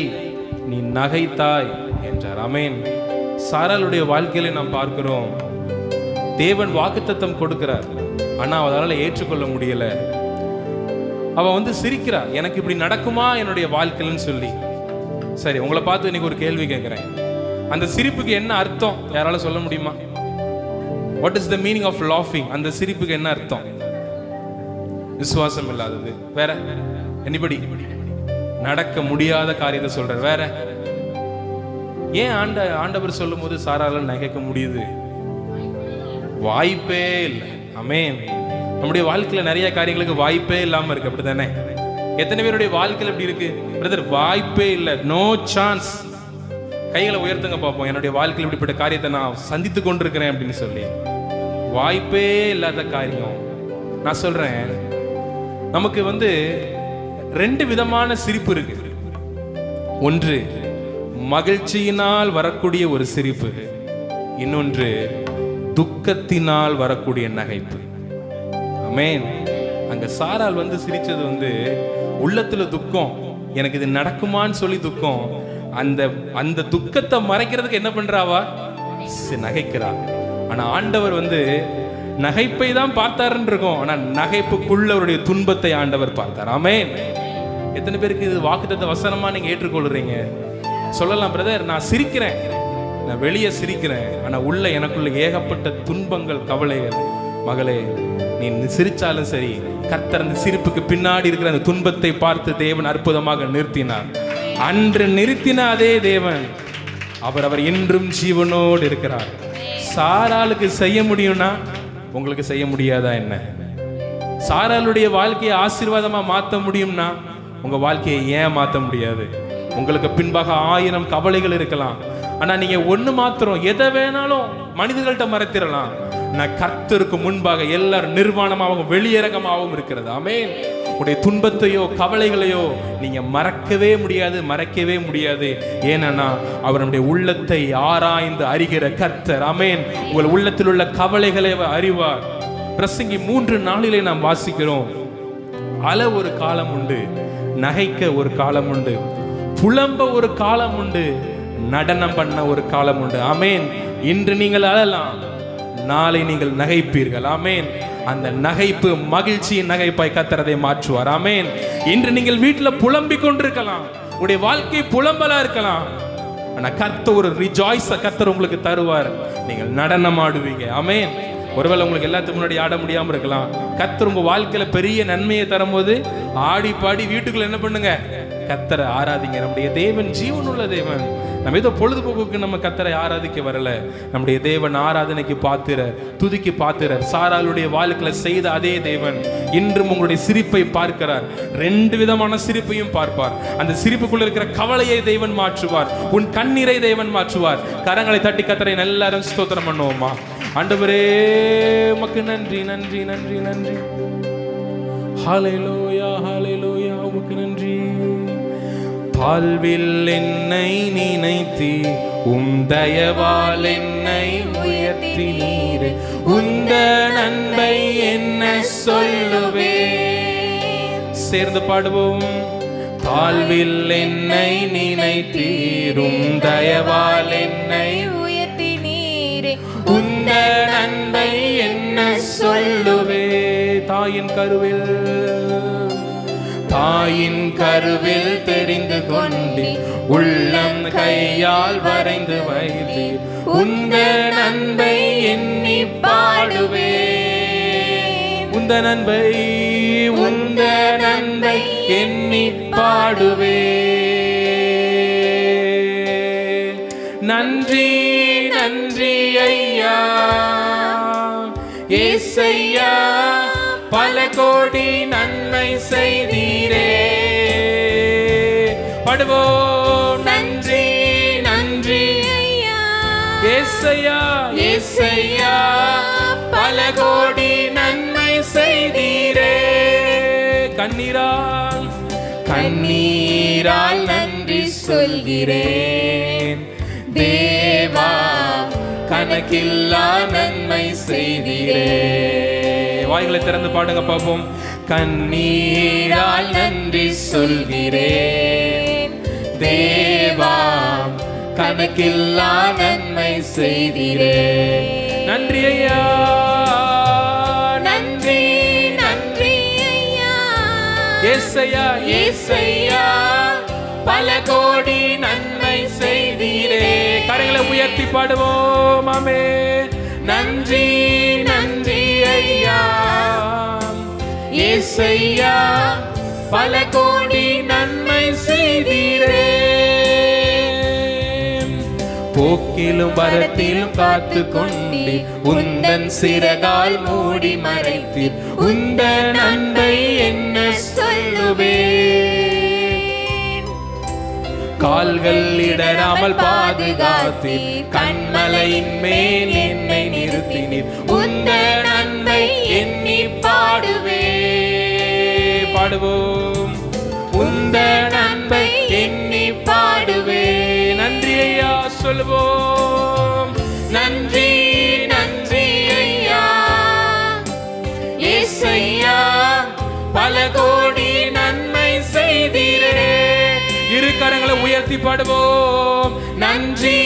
நீ நகைத்தாய் என்றார். ஆமென். சாராளுடைய வாழ்க்கையில நாம் பார்க்கிறோம், தேவன் வாக்குத்தத்தம் கொடுக்கிறார், ஆனா அவளால ஏற்றுக்கொள்ள முடியல. அவ வந்து சிரிக்கிறா, எனக்கு இப்படி நடக்குமா என்னுடைய வாழ்க்கைன்னு சொல்லி. சரி, உங்களை பார்த்து இன்னைக்கு ஒரு கேள்வி கேட்கிறேன். அந்த சிரிப்புக்கு என்ன அர்த்தம் யாரால சொல்ல முடியுமா? What is the meaning of லாஃபிங்? அந்த சிரிப்புக்கு என்ன அர்த்தம்? விசுவாசம் இல்லாதது. வேற எனிபடி? நடக்க முடியாத காரியத்தை சொல்ற. வேற ஏன் ஆண்டவர் சொல்லும் போது சாரால நகைக்க முடியுது? வாய்ப்பே இல்லை. ஆமென். நம்முடைய வாழ்க்கையில நிறைய காரியங்களுக்கு வாய்ப்பே இல்லாம இருக்கு, அப்படித்தானே? எத்தனை பேருடைய வாழ்க்கையில் எப்படி இருக்கு? பிரதர், வாய்ப்பே இல்லை, நோ சான்ஸ். கைகளை உயர்த்துங்க பார்ப்போம். என்னுடைய வாழ்க்கையில் இப்படிப்பட்ட காரியத்தை நான் சந்தித்து கொண்டிருக்கிறேன் அப்படின்னு சொல்லி. வாய்ப்பே இல்லாத காரியம். நான் சொல்றேன், நமக்கு வந்து 2 விதமான சிரிப்பு இருக்கு. ஒன்று மகிழ்ச்சியினால் வரக்கூடிய ஒரு சிரிப்பு, இன்னொன்று துக்கத்தினால் வரக்கூடிய நகைப்பு. ஆமென். அங்க சாராள் வந்து சிரிச்சது வந்து உள்ளத்துல துக்கம், எனக்கு இது நடக்குமான்னு சொல்லி துக்கம். அந்த துக்கத்தை மறைக்கிறதுக்கு என்ன பண்றாவா? நகைக்கிறா. ஆனா ஆண்டவர் வந்து நகைப்பை தான் பார்த்தாருன்னு இருக்கும், ஆனா நகைப்புக்குள்ள அவருடைய துன்பத்தை ஆண்டவர் பார்த்தார். ஆமென். எத்தனை பேருக்கு இது வாக்குத்தத்த வசனமா நீங்க ஏற்றுக்கொள்றீங்க? சொல்லலாம், பிரதர் நான் சிரிக்கிறேன், நான் வெளியே சிரிக்கிறேன், ஆனா உள்ள எனக்குள்ள ஏகப்பட்ட துன்பங்கள், கவலைகள். மகளே, நீ சிரிச்சாலும் சரி, கர்த்தர் அந்த சிரிப்புக்கு பின்னாடி இருக்கிற அந்த துன்பத்தை பார்த்து தேவன் அற்புதமாக நிறுத்தினார். அன்று நிறுத்தின அதே தேவன் அவர் இன்றும் ஜீவனோடு இருக்கிறார். சாராளுக்கு செய்ய முடியும்னா உங்களுக்கு செய்ய முடியாதா என்ன? சாராளுடைய வாழ்க்கையை ஆசீர்வாதமா மாற்ற முடியும்னா உங்க வாழ்க்கையை ஏன் மாற்ற முடியாது? உங்களுக்கு பின்பாக 1000 கவலைகள் இருக்கலாம், ஆனா நீங்க ஒண்ணு மாத்திரம், எதை வேணாலும் மனிதர்கள்ட்ட மறைத்திடலாம். நான் கர்த்தருக்கு முன்பாக எல்லாரும் நிர்வாணமாகவும் வெளியரங்கமாகவும் இருக்கிறது. ஆமென். உடைய துன்பத்தையோ கவலைகளையோ நீங்க மறக்கவே முடியாது. ஏன்னா அவர் நம்முடைய உள்ளத்தை ஆராய்ந்து அறிகிற கர்த்தர். ஆமென். உங்கள் உள்ளத்தில் உள்ள கவலைகளை அறிவார். பிரசங்கி 3:4 நாம் வாசிக்கிறோம், அழ ஒரு காலம் உண்டு, நகைக்க ஒரு காலம் உண்டு, புலம்ப ஒரு காலம் உண்டு, நடனம் பண்ண ஒரு காலம் உண்டு. ஆமென். இன்று நீங்கள் அழலாம், நாளை நீங்கள் நகைப்பீர்கள். ஆமென். அந்த நகைப்பு மகிழ்ச்சியின் நகைப்பாய் கர்த்தரை மாற்றுவார். ஆமென். இன்று நீங்கள் வீட்டில் புலம்பிக் கொண்டிருக்கலாம், உடைய வாழ்க்கை புலம்பலா இருக்கலாம், ஆனா கர்த்தர் ஒரு ரிஜாய்ஸ கர்த்தர் உங்களுக்கு தருவார். நீங்கள் நடனம் ஆடுவீங்க. ஆமென். ஒருவேளை உங்களுக்கு எல்லாத்துக்கு முன்னாடி ஆட முடியாம இருக்கலாம், கர்த்தர் உங்க வாழ்க்கையில பெரிய நன்மையை தரும்போது ஆடி பாடி வீட்டுக்குள்ள என்ன பண்ணுங்க? கர்த்தரை ஆராதிங்க. நம்முடைய தேவன் ஜீவனுள்ள தேவன். நம்ம ஏதோ பொழுதுபோக்குக்கு நம்ம கர்த்தரை ஆராதிக்க வரல. நம்முடைய தேவன் ஆராதனைக்கு பாத்திரர், துதிக்கு பாத்திரர். சாராளுடைய வாழ்க்கையில செய்த அதே தேவன் இன்றும் உங்களுடைய சிரிப்பை பார்க்கிறார். 2 விதமான சிரிப்பையும் பார்ப்பார். அந்த சிரிப்புக்குள்ள இருக்கிற கவலையை தேவன் மாற்றுவார், உன் கண்ணீரை தேவன் மாற்றுவார். கரங்களை தட்டி கர்த்தரை எல்லாரும் ஸ்தோத்திரம் பண்ணுவோமா? ஆண்டவரே உமக்கு நன்றி, நன்றி, நன்றி, நன்றி. ஹல்லேலூயா, ஹல்லேலூயா, உமக்கு நன்றி. தாழ்வில் என்னை நினைத்தி தயவால் என்னை உயர்த்தினீரே, உந்த நன்மை என்ன சொல்லுவே. சேர்ந்து பாடுவோம். தாழ்வில் என்னை நினைத்தீரும், தயவால் என்னை உயர்த்தினீரே, உந்த நன்மை என்ன சொல்லுவே. தாயின் கருவில் தெரிந்து கொண்டு உள்ளம் கையால் வரைந்து வைத்து உந்த நன்மை எண்ணி பாடுவே. உந்த நன்மை எண்ணி பாடுவே. நன்றி, நன்றி ஐயா ஏசையா, பல கோடி நன்மை செய்தீரே. பாடுவோம். நன்றி, நன்றி ஏசையா, ஏசையா, பல கோடி நன்மை செய்தீரே. கண்ணீரால் நன்றி சொல்கிறேன் தேவா, கணக்கில்லா நன்மை செய்தீரே. வாய்களை திறந்து பாடுங்க பார்ப்போம். கண்ணீரால் நன்றி சொல்கிறேன் தேவா, கணக்கில்லா நன்மை செய்தீரே. நன்றி ஐயா, நன்றி நன்றி ஐயா. ஏசையா ஏசையா பல கோடி நன்மை செய்தீரே. கரங்களை உயர்த்தி பாடுவோம். ஆமே. நன்றி நன்றி ஐயா ஏசையா பல கோடி நன்மை செய்தீரே. போக்கிலும் வரத்திலும் காத்து கொண்டே உந்தன் சிறகால் மூடி மறைத்தீர். உந்தன் அன்பை என்ன சொல்லுவேன். கால்கள் இடராமல் பாதுகாத்தீர். கண்மலையின் மேல் என்னை நிறுத்தினீர். உந்தன் அன்பை எண்ணி பாடுவோம். உந்தன் அன்பை எண்ணி பாடுவே. நன்றி ஐயா சொல்வோம். நன்றி நன்றி ஐயா ஏசையா பல கோடி நன்மை செய்தீரே. இரு கரங்களை உயர்த்தி பாடுவோம். நன்றி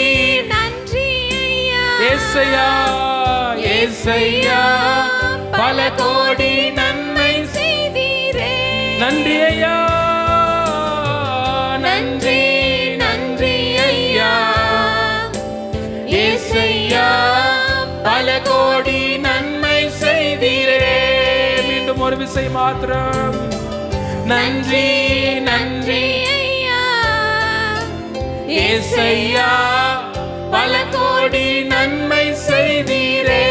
நன்றி ஐயா ஏசையா ஏசையா பல கோடி நன்மை செய்தீரே. நன்றி ஐயா, நன்றி நன்றி ஐயா ஏசையா பல கோடி நன்மை செய்தீரே. மீண்டும் ஒரு விசை மாத்திரம். நன்றி நன்றி ஐயா ஏசையா பல கோடி நன்மை செய்தீரே.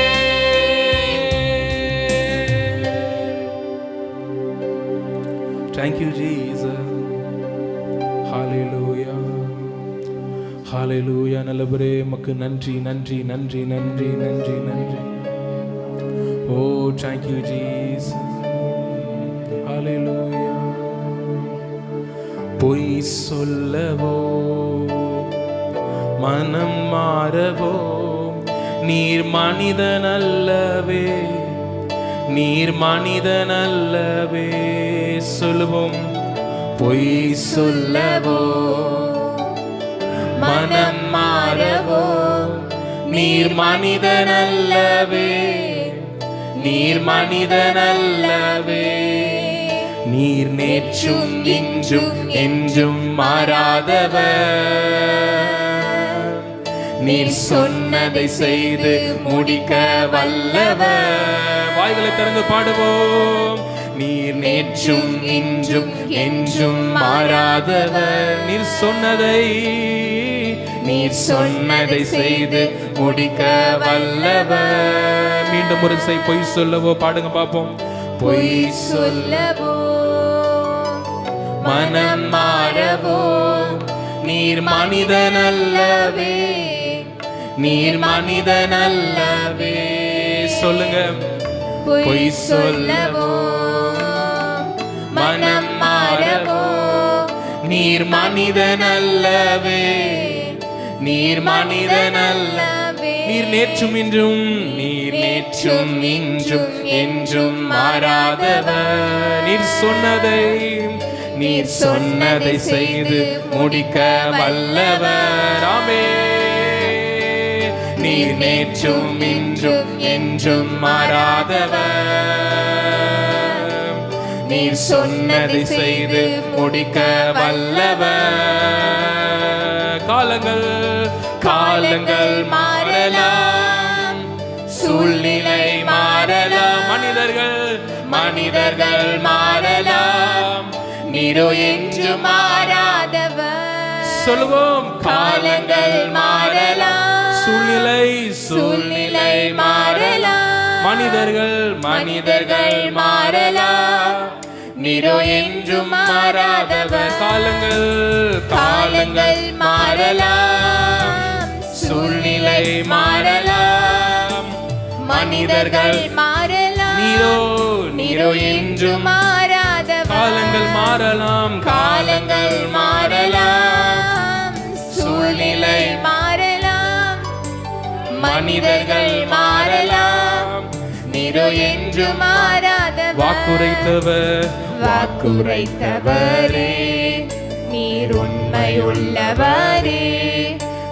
Thank you Jesus. Hallelujah. Hallelujah. நல்லவரே உமக்கு நன்றி நன்றி நன்றி நன்றி நன்றி நன்றி. Oh, thank you Jesus. Hallelujah. பொய் சொல்லவோ மனம் மாறவோ நீர் மனிதன் அல்லவே. நீர் மனிதன் அல்லவே. சொல்லுவோம். பொய் சொல்லவோ மனம் மாறவோ நீர் மனிதன் அல்லவே. நீர் மனிதன் அல்லவே. நீர் நேற்றும் இன்றும் என்றும் மாறாதவர். நீர் சொன்னதை செய்து முடிக்க வல்லவர். வாய்களை திறந்து பாடுவோம். நீர் நேற்றும் இன்றும் என்றும் மாறாதவர். நீர் சொன்னதை செய்து முடிக்க வல்லவர். மீண்டும் ஒரு செய். பொய் சொல்லவோ பாடுங்க பாப்போம். பொய் சொல்லவோ மனம் மாறவோ நீர் மனிதன் அல்லவே. நீர் மனிதன் அல்லவே. சொல்லுங்க. பொய் சொல்லவோ மனம் மாறவோ நீர் மனிதன் அல்லவே. நீர் மனிதன் அல்லவே. நீர் நேற்றும் இன்றும் என்றும் மாறாதவர். நீர் சொன்னதை செய்து முடிக்க வல்லவர். ஆமென். நீர் நேற்றும் இன்றும் என்றும் மாறாதவர். நீர் சொன்னதை செய்து முடிக்க வல்லவர். காலங்கள் மாறலாம். சூழ்நிலை மாறலாம். மனிதர்கள் மாறலாம். நீரோ என்று மாறாதவர். சொல்லுவோம். காலங்கள் மாறலாம். சூழ்நிலை மாறலாம். மனிதர்கள் மாறலாம். நீரோ என்றும் மாறாதவர். காலங்கள் மாறலாம். சூழ்நிலை மாறலாம். மனிதர்கள் மாறலாம். நீரோ என்றும் மாறாதவர். காலங்கள் மாறலாம். சூழ்நிலை மாறலாம். மனிதர்கள் மாறலாம். நீரோ என்று மாறாதவர். வாக்குரைத்தவரே நீர் உண்மையுள்ளவரே.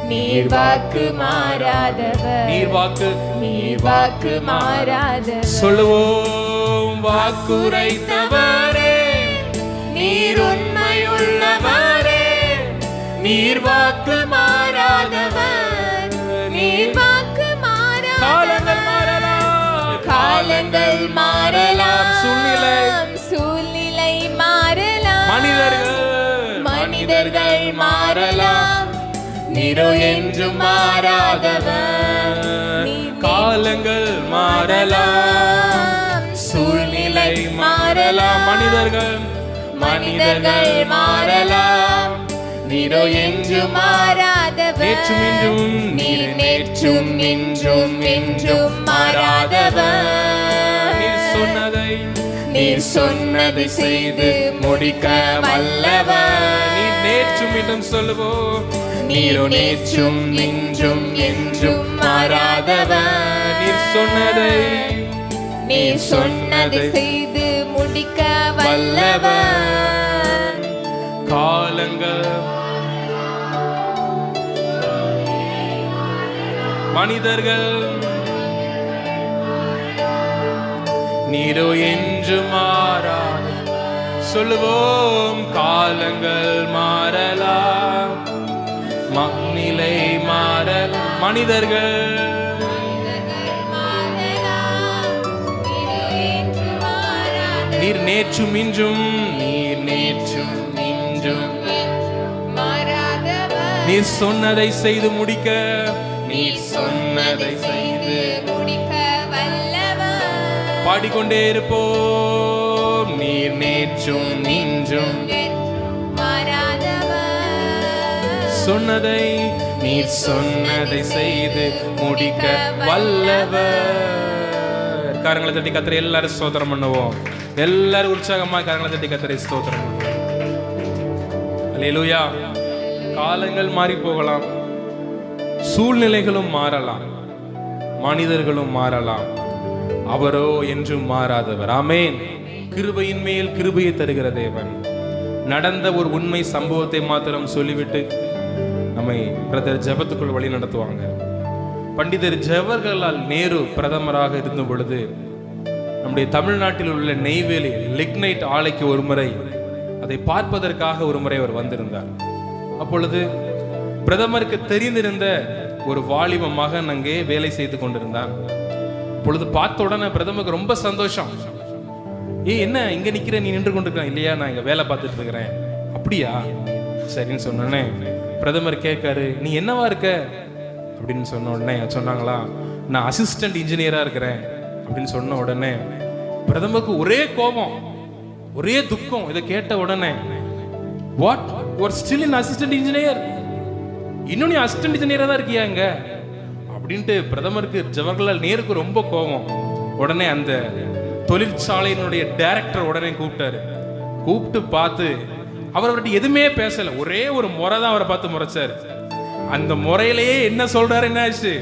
நீர் வாக்கு மாறாதவர், நீர் வாக்கு நீர் வாக்கு மாறாதவர். சொல்லுவோம் வாக்குரைத்தவரே, நீர் உண்மையுள்ளவரே, நீர் வாக்கு மாறாதவர், நீர் வாக்கு காலங்கள் மாறாதவர். மாறலாம், காலங்கள் மாறலாம், சூழ்நிலை சூழ்நிலை மாறலாம், மனிதர்கள் மாறலாம், நீரோ என்றும் மாறாதவர். காலங்கள் மாறலாம், சூழ்நிலை மாறலாம், மனிதர்கள் மாறலாம், நீரோ என்றும் மாறாதவர். நேற்றும் இன்றும் நீர் நேற்றும் இன்றும் என்றும் மாறாதவர். நீர் சொன்னதை செய்து முடிக்க வல்லவர். நீர் நேற்றும் இன்றும் சொல்லுவோம், நீரோ நேற்றும் இன்றும் என்றும் மாறாதவர். நீர் சொன்னதை செய்து முடிக்க வல்லவர். காலங்கள் மனிதர்கள் நீரோ என்று மாறா சொல்லுவோம். காலங்கள் மாறலாம், நிலை மாறலாம், மனிதர்கள் நீர் நேற்றும் இன்றும், நீர் நேற்றும் இன்றும் நீர் சொன்னதை செய்து முடிக்க, நீர் சொன்னதை செய்து முடிக்க வல்லவர். பாடிக்கொண்டே இருப்போம். நீர் நேற்றும் இன்றும் சொன்னதை, நீர் சொன்னதை செய்து முடிக்க வல்லவர். கரங்களை தட்டி கர்த்தரை எல்லாரும் ஸ்தோத்திரம் பண்ணுவோம். எல்லாரும் உற்சாகமா கரங்களை தட்டி கர்த்தரை ஸ்தோத்திரம் பண்ணுவோம். அல்லேலூயா. காலங்கள் மாறி போகலாம், சூழ்நிலைகளும் மாறலாம், மனிதர்களும் மாறலாம், அவரோ என்றும் மாறாதவர். ஆமென். கிருபையின் மேல் கிருபையை தருகிற தேவன். நடந்த ஒரு உண்மை சம்பவத்தை மாத்திரம் சொல்லிவிட்டு நம்மை பிரதர் ஜெபத்துக்குள் வழி நடத்துவாங்க. பண்டிதர் ஜவஹர்லால் நேரு பிரதமராக இருந்த பொழுது நம்முடைய தமிழ்நாட்டில் உள்ள நெய்வேலி லிக்னைட் ஆலைக்கு ஒரு முறை அதை பார்ப்பதற்காக ஒரு முறை அவர் வந்திருந்தார். அப்பொழுது பிரதமருக்கு தெரிந்திருந்த ஒரு வாலிப மகன் அங்கே வேலை செய்து கொண்டிருந்தான். அப்பொழுது பார்த்த உடனே பிரதமருக்கு ரொம்ப சந்தோஷம். என்ன இங்க நிக்கிற, நீ நின்று கொண்டிருக்க? இல்லையா, நான் இங்க வேலை பார்த்துட்டு இருக்கிறேன். அப்படியா, சரின்னு சொன்னோடனே பிரதமர் கேட்காரு, நீ என்னவா இருக்க அப்படின்னு சொன்ன உடனே சொன்னாங்களா, நான் அசிஸ்டன்ட் இன்ஜினியரா இருக்கிறேன் அப்படின்னு சொன்ன உடனே பிரதமருக்கு ஒரே கோபம், ஒரே துக்கம். இதை கேட்ட உடனே, what, you are still in assistant engineer, இன்னும் நீ அசிஸ்டன்ட் இன்ஜினியரா தான் இருக்கியா இங்க அப்படின்ட்டு பிரதமருக்கு ஜவஹர்லால் நேருக்கு ரொம்ப கோபம். உடனே அந்த தொழிற்சாலையினுடைய டைரக்டர் உடனே கூப்பிட்டாரு. கூப்பிட்டு பார்த்து அவர்கிட்ட எதுவுமே பேசல, ஒரே ஒரு முறை தான் அவரை பார்த்து முறைச்சாரு. அந்த முறையிலேயே என்ன சொல்றாரு, என்ன ஆச்சு,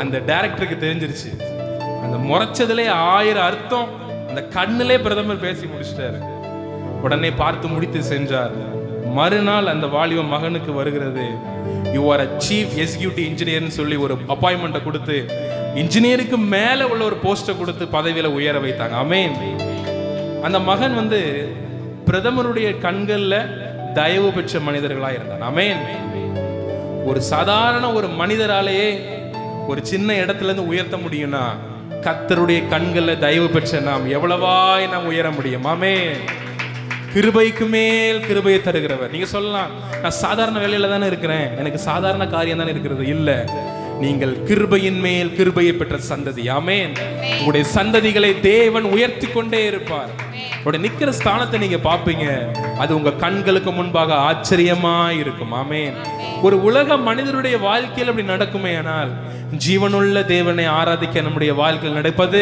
அந்த டைரக்டருக்கு தெரிஞ்சிருச்சு. அந்த முறைச்சதுலே 1000 அர்த்தம் அந்த கண்ணிலே பிரதமர் பேசி முடிச்சிட்டாரு. உடனே பார்த்து முடித்து சென்றார். மறுநாள் அந்த வாலிப மகனுக்கு வருகிறது, you are a chief executive இன்ஜினியர்னு சொல்லி ஒரு அப்பாயின்மெண்ட்டை கொடுத்து, இன்ஜினியருக்கு மேல உள்ள ஒரு போஸ்டை கொடுத்து பதவியில உயர வைத்தாங்க. ஆமென். அந்த மகன் பிரதமருடைய கண்கள்ல தயவு பெற்ற மனிதர்களா இருந்தார். ஆமென். ஒரு சாதாரண ஒரு மனிதராலேயே ஒரு சின்ன இடத்துல இருந்து உயர்த்த முடியும்னா, கர்த்தருடைய கண்கள்ல தயவு பெற்ற நாம் எவ்வளவாய் நாம் உயர முடியும். ஆமென். கிருபைக்கு மேல் கிருபையை தருகிறவர். நீங்க சொல்லலாம், நான் சாதாரண வேலையில தானே இருக்கிறேன், எனக்கு சாதாரண காரியம் தானே இருக்கிறது. இல்ல, நீங்கள் கிருபையின் மேல் கிருபையை பெற்ற சந்ததி. ஆமென். உங்களுடைய சந்ததிகளை தேவன் உயர்த்தி கொண்டே இருப்பார். உங்களுடைய நிக்கிற ஸ்தானத்தை நீங்க பாப்பீங்க, அது உங்க கண்களுக்கு முன்பாக ஆச்சரியமா இருக்கும். ஆமென். ஒரு உலக மனிதருடைய வாழ்க்கையில் அப்படி நடக்குமே ஆனால், ஜீவனுள்ள தேவனை ஆராதிக்க நம்முடைய வாழ்க்கையில் நடப்பது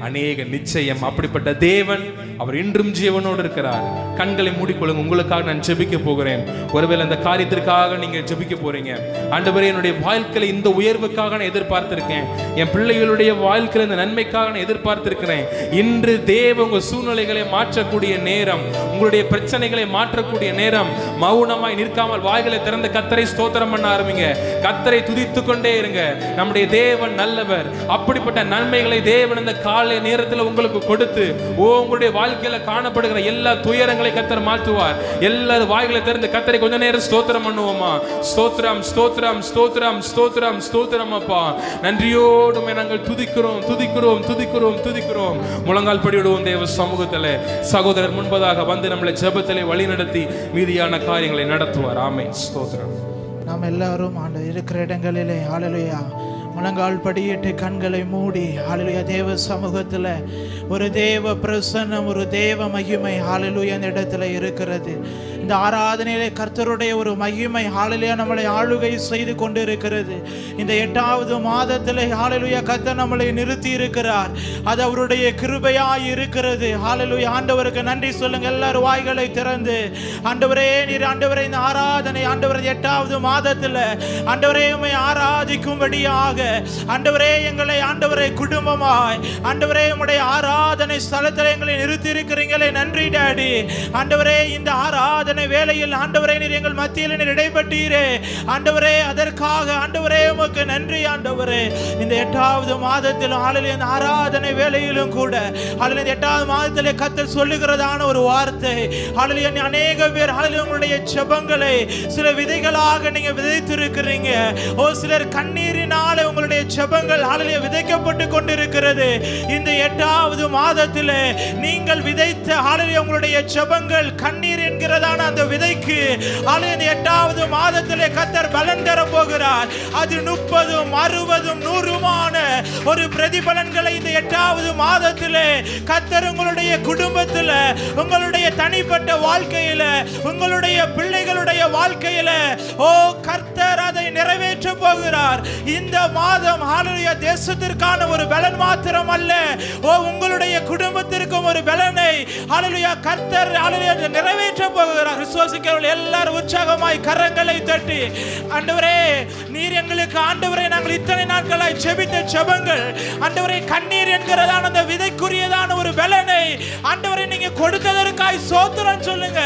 அநேக நிச்சயம். அப்படிப்பட்ட தேவன் அவர் இன்றும் ஜீவனோடு இருக்கிறார். கண்களை மூடிக்கொள்ளுங்க. உங்களுக்காக நான் ஜெபிக்க போகிறேன். ஒருவேளை அந்த காரியத்திற்காக நீங்க ஜெபிக்க போறீங்க. ஆண்டவரே, என்னுடைய வாழ்க்கையில இந்த உயர்வுக்காக நான் எதிர்பார்த்திருக்கேன், என் பிள்ளைகளுடைய வாழ்க்கையில இந்த நன்மைக்காக நான் எதிர்பார்த்திருக்கிறேன். இன்று தேவ உங்க சூழ்நிலைகளை மாற்றக்கூடிய நேரம், உங்களுடைய பிரச்சனைகளை மாற்றக்கூடிய நேரம். மௌனமாய் நிற்காமல் வாய்களை திறந்து கர்த்தரை ஸ்தோத்திரம் பண்ண ஆரம்பிங்க. கர்த்தரை துதித்து கொண்டே இருங்க. நம்முடைய தேவன் நல்லவர். அப்படிப்பட்ட நன்மைகளை தேவன் இந்த காலை நேரத்தில் உங்களுக்கு கொடுத்து உங்களுடைய வாழ்க்கையில காணப்படுகிற எல்லா துயரங்களை கர்த்தர் மாற்றுவார். எல்லாரும் வாய்களை திறந்து கர்த்தரை கொஞ்ச நேரம் ஸ்தோத்திரம் பண்ணுவோமா? ஸ்தோத்திரம், ஸ்தோத்திரம், ஸ்தோத்திரம், ஸ்தோத்திரம், ஸ்தோத்திரம். அப்பா, நன்றியோடு நாங்கள் துதிக்கிறோம், துதிக்கிறோம், துதிக்கிறோம், துதிக்கிறோம். முழங்கால் படியிடுவோம் தேவ சமூகத்தில். சகோதரர் முன்பதாக வந்து நம்மளை ஜெபத்திலே வழி நடத்தி மீதியான காரியங்களை நடத்துவார். ஆமென். ஸ்தோத்திரம். நாம் எல்லாரும் ஆண்டு இருக்கிற இடங்களிலே ஹல்லேலூயா முழங்கால் படியிட்டு கண்களை மூடி ஹல்லேலூயா தேவ சமூகத்தில் ஒரு தேவ பிரசன்னம், ஒரு தேவ மகிமை ஹல்லேலூயா இந்த இடத்துல இருக்கிறது. இந்த ஆராதனையிலே கர்த்தருடைய ஒரு மகிமை ஹல்லேலூயா நம்மளை ஆளுகை செய்து கொண்டு இருக்கிறது. இந்த 8வது மாதத்தில் ஹல்லேலூயா கர்த்தர் நம்மளை நிறுத்தி இருக்கிறார். அது அவருடைய கிருபையாய் இருக்கிறது. ஹல்லேலூயா. ஆண்டவருக்கு நன்றி சொல்லுங்க. எல்லாரும் வாய்களை திறந்து ஆண்டவரே, நீர் ஆண்டவரே இந்த ஆராதனை ஆண்டவரே 8வது மாதத்தில் ஆண்டவரே உம்மை ஆராதிக்கும்படியாக ஆண்டவரே எங்களை ஆண்டவரே குடும்பமாய் ஆண்டவரே உம்முடைய ஆராதனை ஸ்தலத்தில் எங்களை நிறுத்தி இருக்கிறீங்களே, நன்றி டாடி. ஆண்டவரே இந்த ஆராதனை வேளையில் ஆண்டவரே நீர் எங்கள் மத்தியில் நீர் இடைப்பட்டீரே ஆண்டவரே, அதற்காக ஆண்டவரே உமக்கு நன்றி ஆண்டவரே. இந்த 8வது மாதத்தில் ஹல்லேலூயா இந்த ஆராதனை வேளையிலும் கூட ஹல்லேலூயா இந்த 8வது மாதத்திலே கர்த்தர் சொல்லுகிறதான ஒரு வார்த்தை ஹல்லேலூயா, அநேக பேர் ஹல்லேலூயா உங்களுடைய ஜெபங்களை சில விதைகளாக நீங்க விதைத்திருக்கிறீங்க. சிலர் கண்ணீரினாலே உங்களுடைய ஜெபங்கள் ஹல்லேலூயா விதைக்கப்பட்டு கொண்டிருக்கிறது. இந்த 8வது மாதத்திலே நீங்கள் விதைத்த ஹல்லேலூயா உங்களுடைய ஜெபங்கள் கண்ணீர் என்கிறதான அந்த விதைக்கு ஹல்லேலூயா இந்த 8வது மாதத்திலே கர்த்தர் பலன் தர போகிறார். அது 30, 60, 100மான ஒரு பிரதிபலன்களை இந்த 8வது மாதத்திலே கர்த்தர் உங்களுடைய குடும்பத்தில், உங்களுடைய தனிப்பட்ட வாழ்க்கையில, உங்களுடைய பிள்ளைகளுடைய வாழ்க்கையில கர்த்தர் அதை நிறைவேற்ற போகிறார். இந்த மாதம் ஹல்லேலூயா தேசத்திற்கான ஒரு பலன் மாத்திரம் அல்ல, உங்களுடைய குடும்பத்திற்கும் ஒரு பலனை ஹல்லேலூயா கர்த்தர் ஹல்லேலூயா நிறைவேற்ற போகிறார். விசுவாசிக்கிறவர்கள் எல்லாரும் உற்சாகமாய் கரங்களை தட்டி ஆண்டவரே நீர் எங்களுக்கு ஆண்டவரே நாங்கள் இத்தனை நாட்களாய் ஜெபித்த ஜெபங்கள் ஆண்டவரே கண்ணீர் என்கிறதான அந்த விதைக்குரியதான ஒரு பலனை ஆண்டவரே நீங்க கொடுத்ததற்காய் ஸ்தோத்திரம் சொல்லுங்க.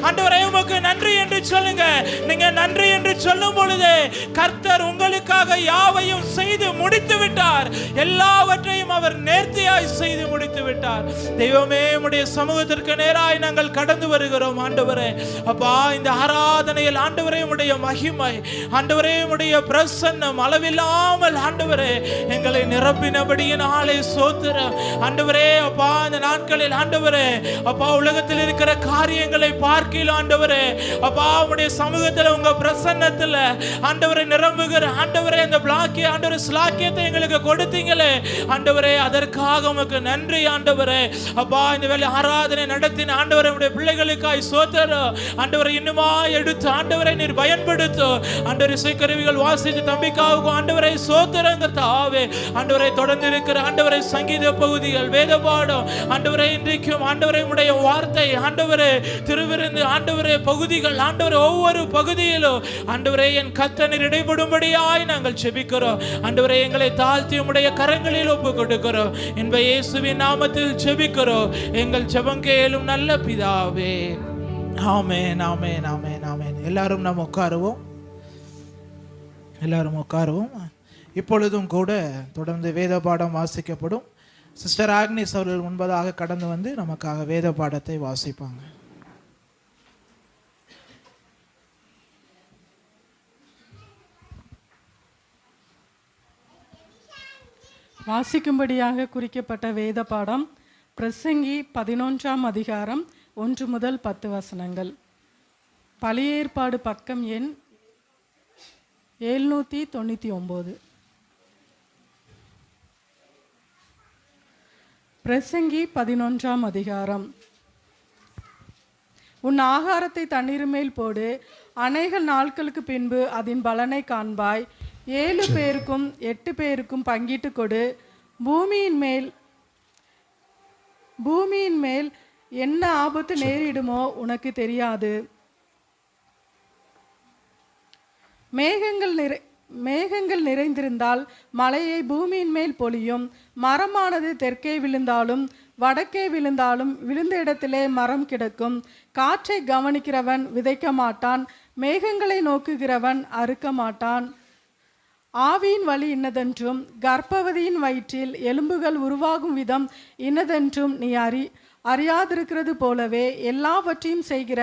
ஆண்டவரே உமக்கு நன்றி என்று சொல்லுங்க. நீங்க நன்றி என்று சொல்லும் பொழுது கர்த்தர் உங்களுக்காக யாவையும் செய்து முடித்து விட்டார். எல்லாவற்றையும் அவர் நேர்த்தியாய் செய்து முடித்து விட்டார். தெய்வமே, உம்முடைய சமூகத்திற்கு நேராய் நாங்கள் கடந்து வருகிறோம் ஆண்டவரே. அப்பா, இந்த ஆராதனையில் ஆண்டவரே உம்முடைய மகிமை ஆண்டவரே உம்முடைய பிரசன்னம் அளவில்லாமல் ஆண்டவரே எங்களை நிரப்பினபடியினாலே ஸ்தோத்திரம் ஆண்டவரே. அப்பா, இந்த நாட்களில் ஆண்டவரே அப்பா உலகத்தில் இருக்கிற காரியங்களை பார்க்கலாம் ஆண்டவரே. அப்பா, உம்முடைய சமூகத்தில் உங்க பிரசன்னத்தில் ஆண்டவரே நிரம்புகிற ஆண்டவரே அந்த பிளாக்கிய ஆண்டவரே ஸ்லாக்கியத்தை எங்களுக்கு கொடுத்தீங்களே ஆண்டவரே, அதற்காக உமக்கு நன்றி ஆண்டவரே. அப்பா, இந்த வேளை ஆராதனை நடத்தின ஆண்டவரே உம்முடைய பிள்ளைகளுக்காய் ஸ்தோத்திரம் ஆண்டவரே. இன்னுமா எடுத்து ஆண்டவரை நீர் பயன்படுத்து ஆண்டவரே. இசைக்கருவிகள் வாசித்து தம்பிக்காக ஆண்டவரை ஸ்தோத்திரங்கத்தாவே ஆண்டவரை. தொடர்ந்து இருக்கிற ஆண்டவரை சங்கீத பகுதிகள், வேத பாடம் ஆண்டவரை, இன்றைக்கும் ஆண்டவரை உடைய வார்த்தை ஆண்டவரே, திருவிருந்து ஆண்டவரே பகுதிகள் ஆண்டவரே, ஒவ்வொரு பகுதியிலும் ஆண்டவரே என் கர்த்தர் இடைபடும்படியாய் நாங்கள் ஜெபிக்கிறோம் ஆண்டவரே. எங்களை தாழ்த்தி உம்முடைய கரங்களில் ஒப்பு கொடுக்கிறோம். என்ப இயேசுவின் நாமத்தில் ஜெபிக்கிறோம் எங்கள் ஜெபம் கேளும் நல்ல பிதாவே. ஆமென், ஆமென், ஆமென், ஆமென். எல்லாரும் நாம் உட்காருவோம், எல்லாரும் உட்காருவோம். இப்பொழுதும் கூட தொடர்ந்து வேத பாடம் வாசிக்கப்படும். சிஸ்டர் ஆக்னிஸ் அவர்கள் முன்பதாக கடந்து வந்து நமக்காக வேத பாடத்தை வாசிப்பாங்க. வாசிக்கும்படியாக குறிக்கப்பட்ட வேத பாடம் பிரசங்கி 11ஆம் அதிகாரம் 1 முதல் 10 வசனங்கள். பழைய ஏற்பாடு பக்கம் எண் 799. பிரசங்கி 11ஆம் அதிகாரம். உன் ஆகாரத்தை தண்ணீர் மேல் போடு, அநேக நாட்களுக்கு பின்பு அதன் பலனை காண்பாய். 7 பேருக்கும் 8 பேருக்கும் பங்கிட்டு கொடு. பூமியின் மேல் என்ன ஆபத்து நேரிடுமோ உனக்கு தெரியாது. மேகங்கள் நிறைந்திருந்தால் மழையை பூமியின் மேல் பொழியும். மரமானது தெற்கே விழுந்தாலும் வடக்கே விழுந்தாலும் விழுந்த இடத்திலே மரம் கிடக்கும். காற்றை கவனிக்கிறவன் விதைக்க மாட்டான், மேகங்களை நோக்குகிறவன் அறுக்க மாட்டான். ஆவியின் வழி இன்னதென்றும் கர்ப்பவதியின் வயிற்றில் எலும்புகள் உருவாகும் விதம் இன்னதென்றும் நீ அறியாதிருக்கிறது போலவே எல்லாவற்றையும் செய்கிற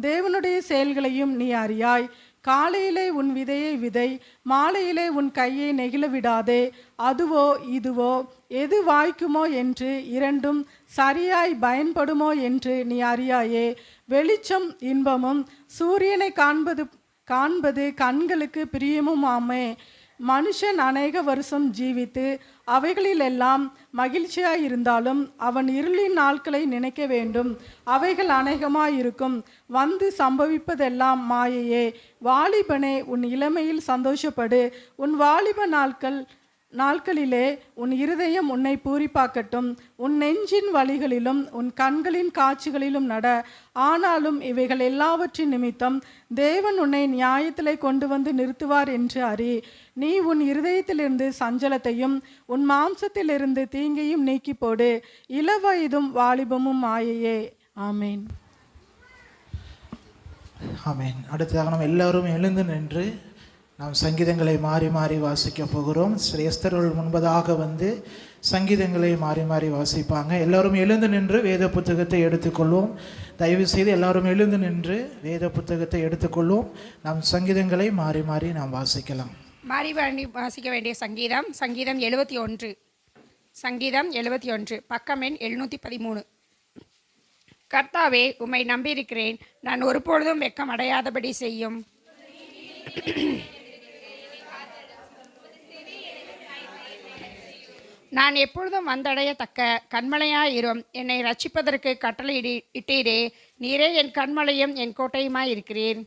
தேவனுடைய செயல்களையும் நீ அறியாய். காலையிலே உன் விதையை விதை, மாலையிலே உன் கையை நெகிழ விடாதே. அதுவோ இதுவோ எது வாய்க்குமோ என்று இரண்டும் சரியாய் பயன்படுமோ என்று நீ அறியாயே. வெளிச்சம் இன்பமும் சூரியனை காண்பது கண்களுக்கு பிரியமுமாமே. மனுஷன் அநேக வருஷம் ஜீவித்து அவைகளிலெல்லாம் மகிழ்ச்சியாயிருந்தாலும் அவன் இருளின் நாட்களை நினைக்க வேண்டும். அவைகள் அநேகமாயிருக்கும், வந்து சம்பவிப்பதெல்லாம் மாயையே. வாலிபனே, உன் இளமையில் சந்தோஷப்படு, உன் வாலிப நாட்களிலே உன் இருதயம் உன்னை பூரிப்பாக்கட்டும். உன் நெஞ்சின் வழிகளிலும் உன் கண்களின் காட்சிகளிலும் நட. ஆனாலும் இவைகள் எல்லாவற்றின் நிமித்தம் தேவன் உன்னை நியாயத்திலே கொண்டு வந்து நிறுத்துவார் என்று அறி. நீ உன் இருதயத்திலிருந்து சஞ்சலத்தையும் உன் மாம்சத்திலிருந்து தீங்கையும் நீக்கி போடு. இளவயதும் வாலிபமும் மாயையே. ஆமேன். ஆமேன். அடுத்ததாக நாம் எல்லாரும் எழுந்து நின்று நாம் சங்கீதங்களை மாறி மாறி வாசிக்க போகிறோம். சிரேஷ்டர்கள் முன்பதாக வந்து சங்கீதங்களை மாறி மாறி வாசிப்பாங்க. எல்லோரும் எழுந்து நின்று வேத புத்தகத்தை எடுத்துக்கொள்வோம். தயவு செய்து எல்லாரும் எழுந்து நின்று வேத புத்தகத்தை எடுத்துக்கொள்வோம். நாம் சங்கீதங்களை மாறி மாறி நாம் வாசிக்கலாம். மாறி வாசிக்க வேண்டிய சங்கீதம் 71. சங்கீதம் 71, பக்கம் எண் 713. கர்த்தாவே, உம்மை நம்பியிருக்கிறேன், நான் ஒருபொழுதும் வெட்கம் அடையாதபடி செய்யும். நான் எப்பொழுதும் வந்தடையத்தக்க கண்மலையாயிரும். என்னை ரட்சிப்பதற்கு கட்டளை இட்டீரே. நீரே என் கண்மலையும் என் கோட்டையுமாய் இருக்கிறேன்.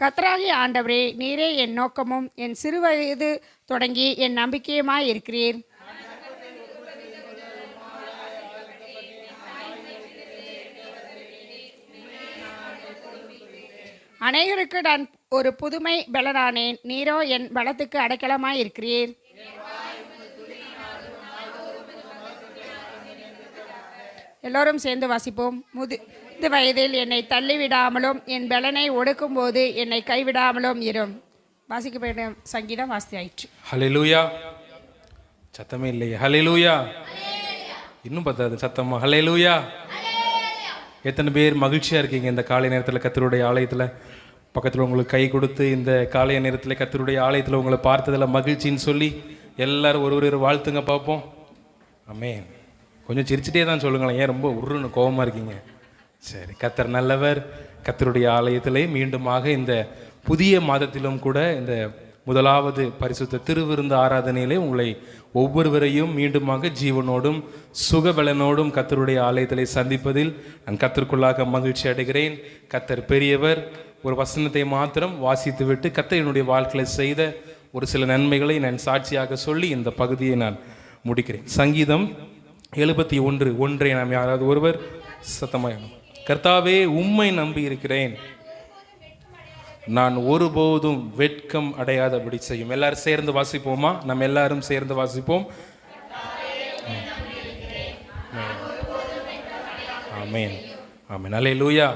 கர்த்தராகிய ஆண்டவரே, நீரே என் நோக்கமும் என் சிறுவயது தொடங்கி என் நம்பிக்கையுமாய் இருக்கிறீர். அநேகருக்கு நான் ஒரு புதுமை பலனானேன். நீரோ என் பலத்துக்கு அடைக்கலமாய் இருக்கிறீர். எல்லோரும் சேர்ந்து வாசிப்போம். முதிர்ந்த வயதில் என்னை தள்ளிவிடாமலும் என் பலனை ஒடுக்கும் போது என்னை கைவிடாமலும் இரும். வாசிக்கப்பட்ட சங்கீதம் வாசி ஆயிற்று. ஹல்லேலூயா. சத்தமே இல்லையே. ஹல்லேலூயா. இன்னும் பத்தாது சத்தமா. ஹல்லேலூயா. எத்தனை பேர் மகிழ்ச்சியாக இருக்கீங்க இந்த காலை நேரத்தில் கர்த்தருடைய ஆலயத்தில்? பக்கத்தில் உங்களுக்கு கை கொடுத்து இந்த காலை நேரத்தில் கர்த்தருடைய ஆலயத்தில் உங்களை பார்த்ததில் மகிழ்ச்சின்னு சொல்லி எல்லாரும் ஒரு வாழ்த்துங்க பார்ப்போம். ஆமென். கொஞ்சம் சிரிச்சிட்டே தான் சொல்லுங்களேன். ஏன் ரொம்ப உருன்னு கோபமாக இருக்கீங்க? சரி, கர்த்தர் நல்லவர். கர்த்தருடைய ஆலயத்திலே மீண்டுமாக இந்த புதிய மாதத்திலும் கூட இந்த முதலாவது பரிசுத்த திருவிருந்து ஆராதனையிலே உங்களை ஒவ்வொருவரையும் மீண்டுமாக ஜீவனோடும் சுகபலனோடும் கர்த்தருடைய ஆலயத்திலே சந்திப்பதில் நான் கர்த்தருக்குள்ளாக மகிழ்ச்சி அடைகிறேன். கர்த்தர் பெரியவர். ஒரு வசனத்தை மாத்திரம் வாசித்துவிட்டு கர்த்தர் என்னுடைய வாழ்க்கையில் செய்த ஒரு சில நன்மைகளை நான் சாட்சியாக சொல்லி இந்த பகுதியை நான் முடிக்கிறேன். சங்கீதம் 71:1 நாம் யாராவது ஒருவர் சத்தமாக, கர்த்தாவே உம்மை நம்பி இருக்கிறேன், நான் ஒருபோதும் வெட்கம் அடையாதபடி செய்யும். எல்லாரும் சேர்ந்து வாசிப்போமா? நம்ம எல்லாரும் சேர்ந்து வாசிப்போம். ஆமென், ஆமென், அல்லேலூயா.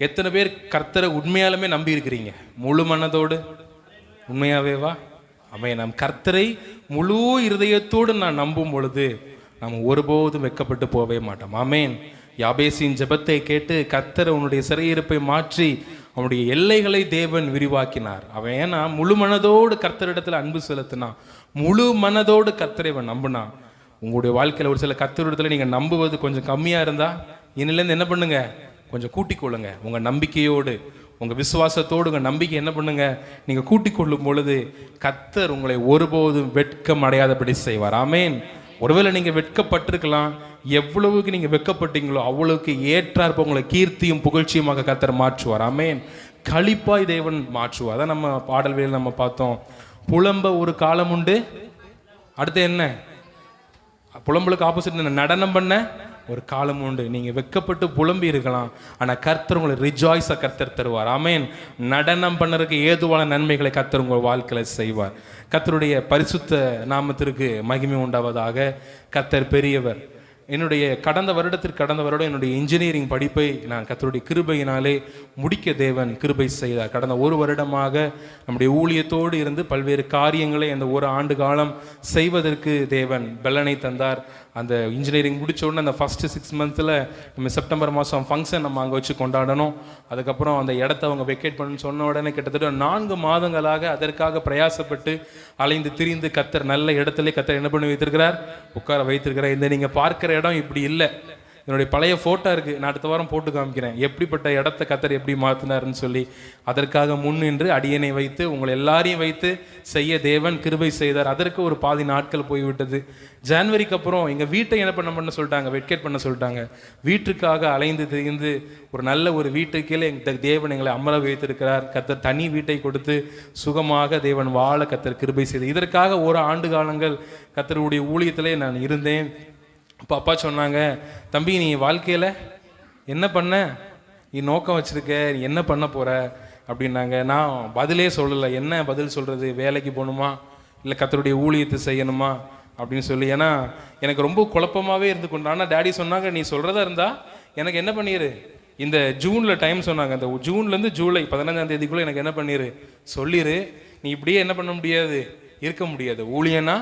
எத்தனை பேர் கர்த்தரை உண்மையாலுமே நம்பி இருக்கிறீங்க? முழு மனதோடு, உண்மையாவேவா? ஆமென். நாம் கர்த்தரை முழு இருதயத்தோடு நான் நம்பும் பொழுது நாம் ஒருபோதும் வெட்கப்பட்டு போகவே மாட்டோம். ஆமென். யாபேசின் ஜெபத்தை கேட்டு கர்த்தர் அவனுடைய சிறையிருப்பை மாற்றி அவனுடைய எல்லைகளை தேவன் விரிவாக்கினார். அவன் ஏன்னா முழு மனதோடு கர்த்தரிடத்தில் அன்பு செலுத்தினான், முழு மனதோடு கர்த்தரை அவன் நம்பினான். உங்களுடைய வாழ்க்கையில் ஒரு சில கர்த்தரிடத்தில் நீங்கள் நம்புவது கொஞ்சம் கம்மியாக இருந்தால் இன்னிலேருந்து என்ன பண்ணுங்க, கொஞ்சம் கூட்டிக் கொள்ளுங்க. உங்கள் நம்பிக்கையோடு, உங்கள் விசுவாசத்தோடு உங்கள் நம்பிக்கை என்ன பண்ணுங்க, நீங்கள் கூட்டிக் கொள்ளும் பொழுது கர்த்தர் உங்களை ஒருபோதும் வெட்கம் அடையாதபடி செய்வார். ஆமென். ஒருவேளை நீங்கள் வெட்கப்பட்டிருக்கலாம், எவ்வளவுக்கு நீங்கள் வெக்கப்பட்டீங்களோ அவ்வளவுக்கு ஏற்றாற்ப உங்களை கீர்த்தியும் புகழ்ச்சியுமாக கர்த்தர் மாற்றுவார். ஆமென். களிப்பாய் தேவன் மாற்றுவார். அதான் நம்ம பாடல் வேளையில் நம்ம பார்த்தோம். புலம்ப ஒரு காலம் உண்டு, அடுத்து என்ன? புலம்பலுக்கு ஆப்போசிட் என்ன? நடனம் பண்ண ஒரு காலம் உண்டு. நீங்க வெக்கப்பட்டு புலம்பி இருக்கலாம், ஆனா கர்த்தர் உங்களை ரிஜாய்ஸா கர்த்தர் தருவார். ஆமென். நடனம் பண்ணறதுக்கு ஏதுவான நன்மைகளை கர்த்தர் உங்கள் வாழ்க்கையில செய்வார். கர்த்தருடைய பரிசுத்த நாமத்திற்கு மகிமை உண்டாவதாக. கர்த்தர் பெரியவர். என்னுடைய கடந்த வருடம் என்னுடைய இன்ஜினியரிங் படிப்பை நான் கர்த்தருடைய கிருபையினாலே முடிக்க தேவன் கிருபை செய்தார். கடந்த ஒரு வருடமாக நம்முடைய ஊழியத்தோடு இருந்து பல்வேறு காரியங்களை அந்த ஒரு ஆண்டு காலம் செய்வதற்கு தேவன் பலனை தந்தார். அந்த இன்ஜினியரிங் முடிச்ச உடனே அந்த ஃபஸ்ட்டு 6 மந்த்தில் நம்ம செப்டம்பர் மாதம் ஃபங்க்ஷன் நம்ம அங்கே வச்சு கொண்டாடணும். அதுக்கப்புறம் அந்த இடத்த அவங்க வெக்கேட் பண்ணணும்னு சொன்ன உடனே கிட்டத்தட்ட 4 மாதங்களாக அதற்காக பிரயாசப்பட்டு அலைந்து திரிந்து கர்த்தர் நல்ல இடத்துல கர்த்தர் என்ன பண்ணி வைத்திருக்கிறார்? உட்கார வைத்திருக்கிறார். இந்த நீங்கள் பார்க்குற இடம் இப்படி இல்லை. என்னுடைய பழைய ஃபோட்டோ இருக்குது, நான் அடுத்த வாரம் போட்டு காமிக்கிறேன் எப்படிப்பட்ட இடத்த கர்த்தர் எப்படி மாற்றினாருன்னு சொல்லி. அதற்காக முன்னின்று அடியனை வைத்து உங்களை எல்லாரையும் வைத்து செய்ய தேவன் கிருபை செய்தார். அதற்கு ஒரு பாதி நாட்கள் போய்விட்டது. ஜனவரிக்கு அப்புறம் எங்கள் வீட்டை என்ன பண்ண சொல்லிட்டாங்க, வெக்கேட் பண்ண சொல்லிட்டாங்க. வீட்டுக்காக அலைந்து திரிந்து ஒரு நல்ல ஒரு வீட்டுக்கே தேவன் எங்களை அமர வைத்திருக்கிறார். கர்த்தர் தனி வீட்டை கொடுத்து சுகமாக தேவன் வாழ கர்த்தர் கிருபை செய்தார். இதற்காக ஒரு ஆண்டு காலங்கள் கர்த்தருடைய ஊழியத்திலே நான் இருந்தேன். அப்போ அப்பா சொன்னாங்க, தம்பி நீ வாழ்க்கையில் என்ன பண்ண, நீ நோக்கம் வச்சுருக்க, நீ என்ன பண்ண போகிற அப்படின்னாங்க. நான் பதிலே சொல்லலை. என்ன பதில் சொல்கிறது? வேலைக்கு போகணுமா இல்லை கர்த்தருடைய ஊழியத்தை செய்யணுமா அப்படின்னு சொல்லி. ஏன்னா எனக்கு ரொம்ப குழப்பமாகவே இருந்து கொண்டு. ஆனால் டேடி சொன்னாங்க, நீ சொல்கிறதா இருந்தால் எனக்கு என்ன பண்ணிடு, இந்த ஜூனில் டைம் சொன்னாங்க, அந்த ஜூன்லேருந்து ஜூலை 15ஆம் தேதிக்குள்ளே எனக்கு என்ன பண்ணிடு சொல்லிடு. நீ இப்படியே என்ன பண்ண முடியாது, இருக்க முடியாது. ஊழியனா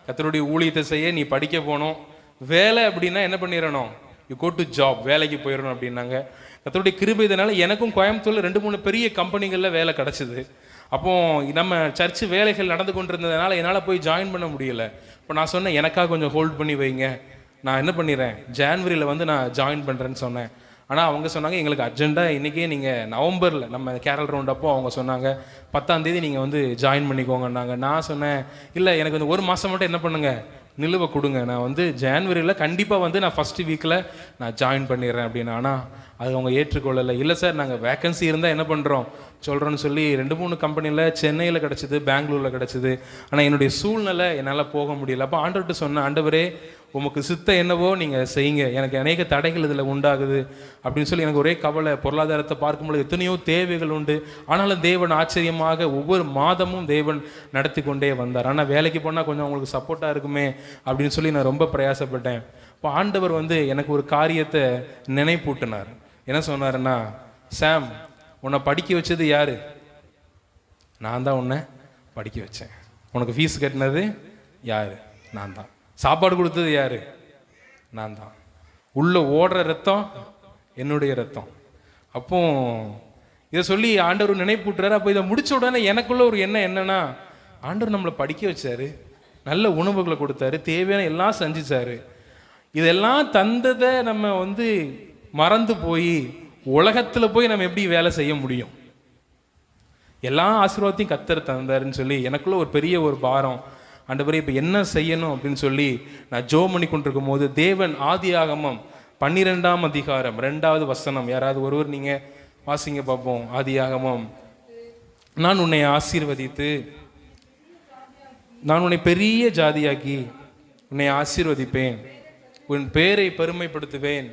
கர்த்தருடைய ஊழியத்தை செய்ய நீ படிக்க போகணும். வேலை அப்படின்னா என்ன பண்ணிடணும், யூ கோ டு ஜாப், வேலைக்கு போயிடணும் அப்படின்னாங்க. கர்த்தருடைய கிருபை இதனால எனக்கும் கோயம்புத்தூரில் 2-3 பெரிய கம்பெனிகளில் வேலை கிடச்சிது. அப்போ நம்ம சர்ச்சு வேலைகள் நடந்து கொண்டிருந்ததுனால என்னால் போய் ஜாயின் பண்ண முடியல. இப்போ நான் சொன்னேன், எனக்காக கொஞ்சம் ஹோல்ட் பண்ணி வைங்க, நான் என்ன பண்ணிடுறேன் ஜான்வரியில் வந்து நான் ஜாயின் பண்ணுறேன்னு சொன்னேன். ஆனால் அவங்க சொன்னாங்க, எங்களுக்கு அர்ஜெண்ட்டாக இன்றைக்கே நீங்கள் நவம்பரில் நம்ம கேரல் ரவுண்ட் அப்போ அவங்க சொன்னாங்க 10ஆம் தேதி நீங்கள் வந்து ஜாயின் பண்ணிக்கோங்கன்னாங்க. நான் சொன்னேன், இல்லை எனக்கு வந்து ஒரு மாதம் மட்டும் என்ன பண்ணுங்கள் நிலுவை கொடுங்க, நான் வந்து ஜான்வரியில் கண்டிப்பாக வந்து நான் ஃபஸ்ட்டு வீக்கில் நான் ஜாயின் பண்ணிடுறேன் அப்படின்னு. ஆனால் அது அவங்க ஏற்றுக்கொள்ளலை. இல்லை சார் நாங்கள் வேக்கன்சி இருந்தால் என்ன பண்ணுறோம் சொல்கிறோன்னு சொல்லி 2-3 கம்பெனியில் சென்னையில் கிடச்சிது, பெங்களூரில் கிடச்சிது. ஆனால் என்னுடைய சூழ்நிலை என்னால் போக முடியல. அப்போ ஆண்டவர்கிட்ட சொன்னேன், ஆண்டவரே உமக்கு சித்தம் என்னவோ நீங்கள் செய்யுங்க, எனக்கு அநேக தடைகள் இதில் உண்டாகுது அப்படின்னு சொல்லி. எனக்கு ஒரே கவலை, பொருளாதாரத்தை பார்க்கும்போது எத்தனையோ தேவைகள் உண்டு. ஆனாலும் தேவன் ஆச்சரியமாக ஒவ்வொரு மாதமும் தேவன் நடத்தி கொண்டே வந்தார். ஆனால் வேலைக்கு போனால் கொஞ்சம் அவங்களுக்கு சப்போர்ட்டாக இருக்குமே அப்படின்னு சொல்லி நான் ரொம்ப பிரயாசப்பட்டேன். இப்போ ஆண்டவர் வந்து எனக்கு ஒரு காரியத்தை நினைப்பூட்டினார். என்ன சொன்னாருன்னா, சாம் உன்னை படிக்க வச்சது யாரு? நான் தான் உன்னை படிக்க வச்சேன். உனக்கு ஃபீஸ் கட்டினது யாரு? நான் தான். சாப்பாடு கொடுத்தது யாரு? நான் தான். உள்ள ஓடுற ரத்தம் என்னுடைய ரத்தம். அப்போ இதை சொல்லி ஆண்டவர் நினைப்பூட்டுறாரு. அப்போ இதை முடிச்ச உடனே எனக்குள்ள ஒரு எண்ணம் என்னன்னா, ஆண்டவர் நம்மளை படிக்க வச்சாரு, நல்ல உணவுகளை கொடுத்தாரு, தேவையான எல்லாம் செஞ்சுச்சாரு. இதெல்லாம் தந்ததை நம்ம வந்து மறந்து போய் உலகத்தில் போய் நம்ம எப்படி வேலை செய்ய முடியும்? எல்லா ஆசீர்வாதத்தையும் கர்த்தர் தந்தாருன்னு சொல்லி எனக்குள்ள ஒரு பெரிய ஒரு பாரம். ஆண்டவரே இப்போ என்ன செய்யணும் அப்படின்னு சொல்லி நான் ஜெபம் பண்ணி கொண்டிருக்கும் போது தேவன் ஆதியாகமம் 12ஆம் அதிகாரம் 2வது வசனம், யாராவது ஒருவர் நீங்கள் வாசிங்க பார்ப்போம். ஆதியாகமம், நான் உன்னை ஆசீர்வதித்து நான் உன்னை பெரிய ஜாதியாக்கி உன்னை ஆசீர்வதிப்பேன், உன் பேரை பெருமைப்படுத்துவேன்,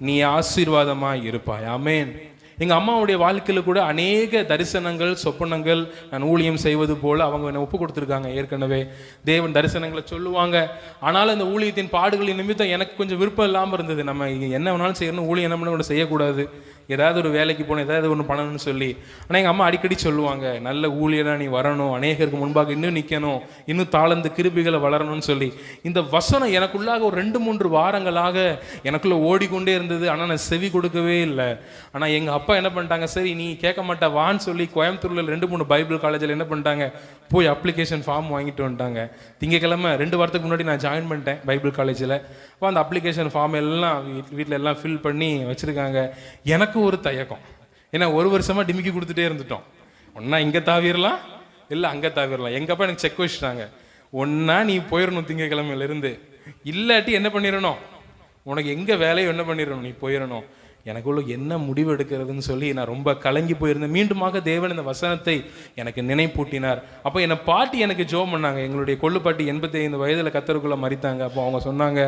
நீ ஆசீர்வாதமாய் இருப்பாய். ஆமென். எங்கள் அம்மாவுடைய வாழ்க்கையில் கூட அநேக தரிசனங்கள் சொப்பனங்கள் நான் ஊழியம் செய்வது போல் அவங்க என்னை ஒப்பு கொடுத்துருக்காங்க. ஏற்கனவே தேவன் தரிசனங்களை சொல்லுவாங்க. ஆனாலும் இந்த ஊழியத்தின் பாடுகளின் நிமித்தம் எனக்கு கொஞ்சம் விருப்பம் இல்லாமல் இருந்தது. நம்ம என்ன வேணாலும் செய்யணும், ஊழியம் என்ன பண்ண கூட செய்யக்கூடாது, ஏதாவது ஒரு வேலைக்கு போகணும், ஏதாவது ஒன்று பண்ணணும்னு சொல்லி. ஆனால் எங்கள் அம்மா அடிக்கடி சொல்லுவாங்க, நல்ல ஊழியராக நீ வரணும், அநேகருக்கு முன்பாக இன்னும் நிற்கணும், இன்னும் தாளந்து கிருபிகளை வளரணும்னு சொல்லி. இந்த வசனம் எனக்குள்ளாக ஒரு 2-3 வாரங்களாக எனக்குள்ளே ஓடிக்கொண்டே இருந்தது. ஆனால் நான் செவி கொடுக்கவே இல்லை. ஆனால் எங்கள் அப்பா என்ன பண்ணிட்டாங்க, சரி நீ கேட்க மாட்டா வான்னு சொல்லி கோயம்புத்தூரில் 2-3 பைபிள் காலேஜில் என்ன பண்ணிட்டாங்க, போய் அப்ளிகேஷன் ஃபார்ம் வாங்கிட்டு வந்துட்டாங்க. திங்கக்கிழமை 2 வாரத்துக்கு முன்னாடி நான் ஜாயின் பண்ணிட்டேன் பைபிள் காலேஜில். அப்போ அந்த அப்ளிகேஷன் ஃபார்ம் எல்லாம் வீட்டில் எல்லாம் ஃபில் பண்ணி வச்சுருக்காங்க. எனக்கு ஒரு தயக்கம், ஏன்னா 1 வருஷமாக டிமிக்கி கொடுத்துட்டே இருந்துட்டோம். ஒன்றா இங்கே தாவிரலாம், இல்லை அங்கே தாவிரலாம். எங்கள் அப்பா எனக்கு செக் வச்சுட்டாங்க, ஒன்றா நீ போயிடணும் திங்கக்கிழமையிலேருந்து, இல்லாட்டி என்ன பண்ணிடணும் உனக்கு எங்கே வேலையை என்ன பண்ணிடணும், நீ போயிடணும். எனக்குள்ள என்ன முடிவு எடுக்கிறதுன்னு சொல்லி நான் ரொம்ப கலங்கி போயிருந்தேன். மீண்டுமாக தேவன் இந்த வசனத்தை எனக்கு நினைப்பூட்டினார். அப்போ என்னை பாட்டி எனக்கு ஜெபம் பண்ணாங்க. எங்களுடைய கொள்ளு பாட்டி 85 வயதில் கர்த்தருக்குள்ள மரித்தாங்க. அப்போ அவங்க சொன்னாங்க,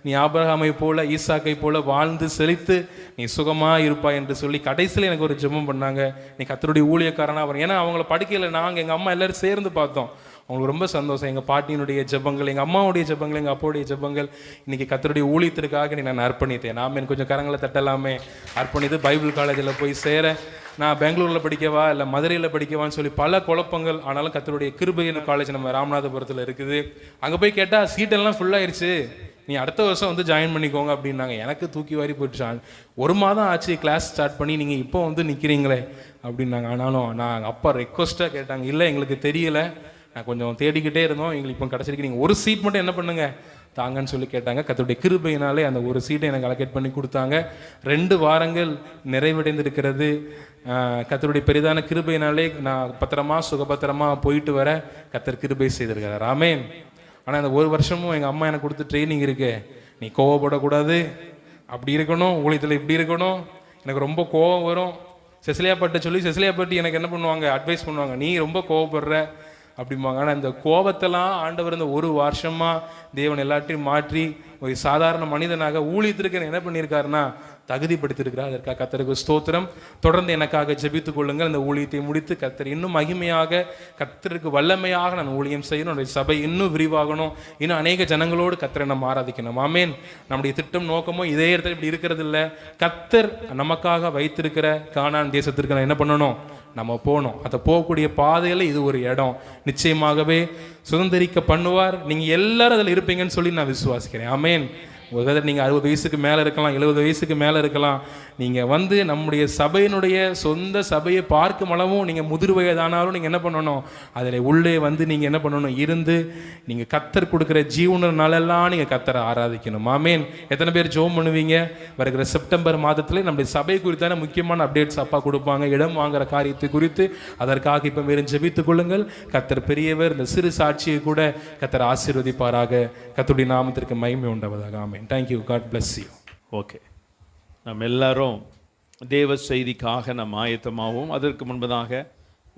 நீ ஆபிரகாமை போல ஈசாக்கை போல வாழ்ந்து செழித்து நீ சுகமாக இருப்பாய் என்று சொல்லி கடைசியில் எனக்கு ஒரு ஜெபம் பண்ணாங்க. நீ கர்த்தருடைய ஊழியக்காரனா வரும். ஏன்னா அவங்கள படுக்கையில் நாங்கள் எங்கள் அம்மா எல்லோரும் சேர்ந்து பார்த்தோம். அவங்களுக்கு ரொம்ப சந்தோஷம். எங்கள் பாட்டியினுடைய ஜெபங்கள், எங்கள் அம்மாவுடைய ஜெபங்கள், எங்கள் அப்பாவுடைய ஜெபங்கள் இன்றைக்கி கர்த்தருடைய ஊழியத்திற்காக நான் அர்ப்பணித்தேன். நாம் எனக்கு கொஞ்சம் கரங்களை தட்டலாமே அர்ப்பணித்து பைபிள் காலேஜில் போய் சேர, நான் பெங்களூரில் படிக்கவா இல்லை மதுரையில் படிக்கவான்னு சொல்லி பல குழப்பங்கள். ஆனாலும் கர்த்தருடைய கிருபையின் காலேஜ் நம்ம ராமநாதபுரத்தில் இருக்குது. அங்கே போய் கேட்டால் சீட்டெல்லாம் ஃபுல்லாகிடுச்சு, நீ அடுத்த வருஷம் வந்து ஜாயின் பண்ணிக்கோங்க அப்படின்னாங்க. எனக்கு தூக்கி வாரி போயிடுச்சான். 1 மாதம் ஆச்சு கிளாஸ் ஸ்டார்ட் பண்ணி, நீங்கள் இப்போ வந்து நிற்கிறீங்களே அப்படின்னாங்க. ஆனாலும் நான் அப்பா ரெக்வஸ்ட்டாக கேட்டாங்க, இல்லை எங்களுக்கு தெரியலை, நான் கொஞ்சம் தேடிக்கிட்டே இருந்தோம், எங்களுக்கு இப்போ கிடச்சிருக்கு, நீங்கள் ஒரு சீட் மட்டும் என்ன பண்ணுங்க தாங்கன்னு சொல்லி கேட்டாங்க. கர்த்தருடைய கிருபையினாலே அந்த ஒரு சீட்டை எனக்கு அலோகேட் பண்ணி கொடுத்தாங்க. 2 வாரங்கள் நிறைவடைந்திருக்கிறது. கர்த்தருடைய பெரிதான கிருபையினாலே நான் பத்திரமா சுகபத்திரமா போயிட்டு வர கர்த்தர் கிருபை செய்திருக்கிறார். ஆமென். ஆனால் இந்த 1 வருஷமும் எங்கள் அம்மா எனக்கு கொடுத்த ட்ரைனிங் இருக்கு. நீ கோவப்படக்கூடாது, அப்படி இருக்கணும், ஊழியத்தில் இப்படி இருக்கணும். எனக்கு ரொம்ப கோவம் வரும். செசிலியா பாட்டை சொல்லி செசிலியா பாட்டி எனக்கு என்ன பண்ணுவாங்க, அட்வைஸ் பண்ணுவாங்க, நீ ரொம்ப கோவப்படுற அப்படிம்பாங்க. ஆனால் இந்த கோபத்தெல்லாம் ஆண்டவர் இந்த 1 வருஷமாக தேவன் எல்லாத்தையும் மாற்றி ஒரு சாதாரண மனிதனாக ஊழியத்திற்கு என்ன பண்ணியிருக்காருன்னா தகுதிப்படுத்தியிருக்கிறார். அதற்காக கர்த்தருக்கு ஸ்தோத்திரம். தொடர்ந்து எனக்காக ஜெபித்துக் கொள்ளுங்கள். இந்த ஊழியத்தை முடித்து கர்த்தர் இன்னும் மகிமையாக, கர்த்தருக்கு வல்லமையாக நான் ஊழியம் செய்யணும். என்னுடைய சபை இன்னும் விரிவாகணும். இன்னும் அநேக ஜனங்களோடு கர்த்தரை நம்ம ஆராதிக்கணும். ஆமென். நம்முடைய திட்டம் நோக்கமோ இதே இடத்துல இப்படி இருக்கிறது இல்லை. கர்த்தர் நமக்காக வைத்திருக்கிற கானான் தேசத்திற்கு நான் என்ன பண்ணணும், நம்ம போகணும். அதை போகக்கூடிய பாதையில் இது ஒரு இடம். நிச்சயமாகவே சுதந்திரிக்க பண்ணுவார். நீங்கள் எல்லாரும் அதில் இருப்பீங்கன்னு சொல்லி நான் விசுவாசிக்கிறேன். ஆமென். ஒரு நீங்கள் 60 வயசுக்கு மேலே இருக்கலாம், 70 வயசுக்கு மேலே இருக்கலாம். நீங்கள் வந்து நம்முடைய சபையினுடைய சொந்த சபையை பார்க்கும் அளவும் நீங்கள் முதிர் வயதானாலும் நீங்கள் என்ன பண்ணணும், அதில் உள்ளே வந்து நீங்கள் என்ன பண்ணணும், இருந்து நீங்கள் கர்த்தர் கொடுக்குற ஜீவனனாலெல்லாம் நீங்கள் கர்த்தரை ஆராதிக்கணும். ஆமென். எத்தனை பேர் ஜெபம் பண்ணுவீங்க? வருகிற செப்டம்பர் மாதத்தில் நம்முடைய சபை குறித்தான முக்கியமான அப்டேட்ஸ் அப்பா கொடுப்பாங்க, இடம் வாங்குற காரியத்தை குறித்து. அதற்காக இப்போ மேலும் ஜெபித்துக் கொள்ளுங்கள். கர்த்தர் பெரியவர். இந்த சிறு சாட்சியை கூட கர்த்தர் ஆசீர்வதிப்பாராக. கர்த்தருடைய நாமத்திற்கு மகிமை உண்டாவதாக. ஆமென். Thank you. God bless you. Okay, நம்ம எல்லாரும் தேவ செய்திக்காக நாம் ஆயத்தமாகவும், அதற்கு முன்பதாக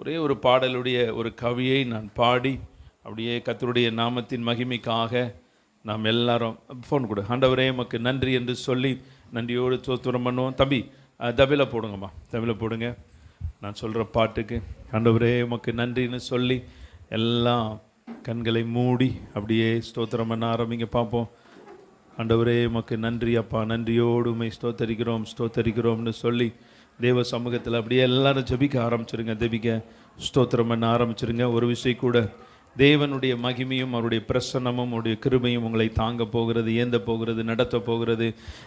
ஒரே ஒரு பாடலுடைய ஒரு கவியை நான் பாடி அப்படியே கர்த்தருடைய நாமத்தின் மகிமைக்காக நாம் எல்லாரும் ஃபோன் கொடு. ஆண்டவரே உமக்கு நன்றி என்று சொல்லி நன்றியோடு ஸ்தோத்திரம் பண்ணுவோம். தம்பி தபில போடுங்கம்மா, தபில போடுங்க. நான் சொல்கிற பாட்டுக்கு ஆண்டவரே உமக்கு நன்றின்னு சொல்லி எல்லாம் கண்களை மூடி அப்படியே ஸ்தோத்திரம் பண்ண ஆரம்பிங்க பார்ப்போம். ஆண்டவரே உமக்கு நன்றி அப்பா, நன்றியோடு உம்மை ஸ்தோத்தரிக்கிறோம்னு சொல்லி தேவ சமூகத்தில் அப்படியே எல்லாரும் ஜெபிக்க ஆரம்பிச்சிருங்க. ஜெபிக்க ஸ்தோத்திரம் பண்ண ஆரம்பிச்சிருங்க. ஒரு விஷயம் கூட, தேவனுடைய மகிமையும் அவருடைய பிரசன்னமும் அவருடைய கிருபையும் உங்களை தாங்க போகிறது, ஏந்த போகிறது, நடத்த போகிறது.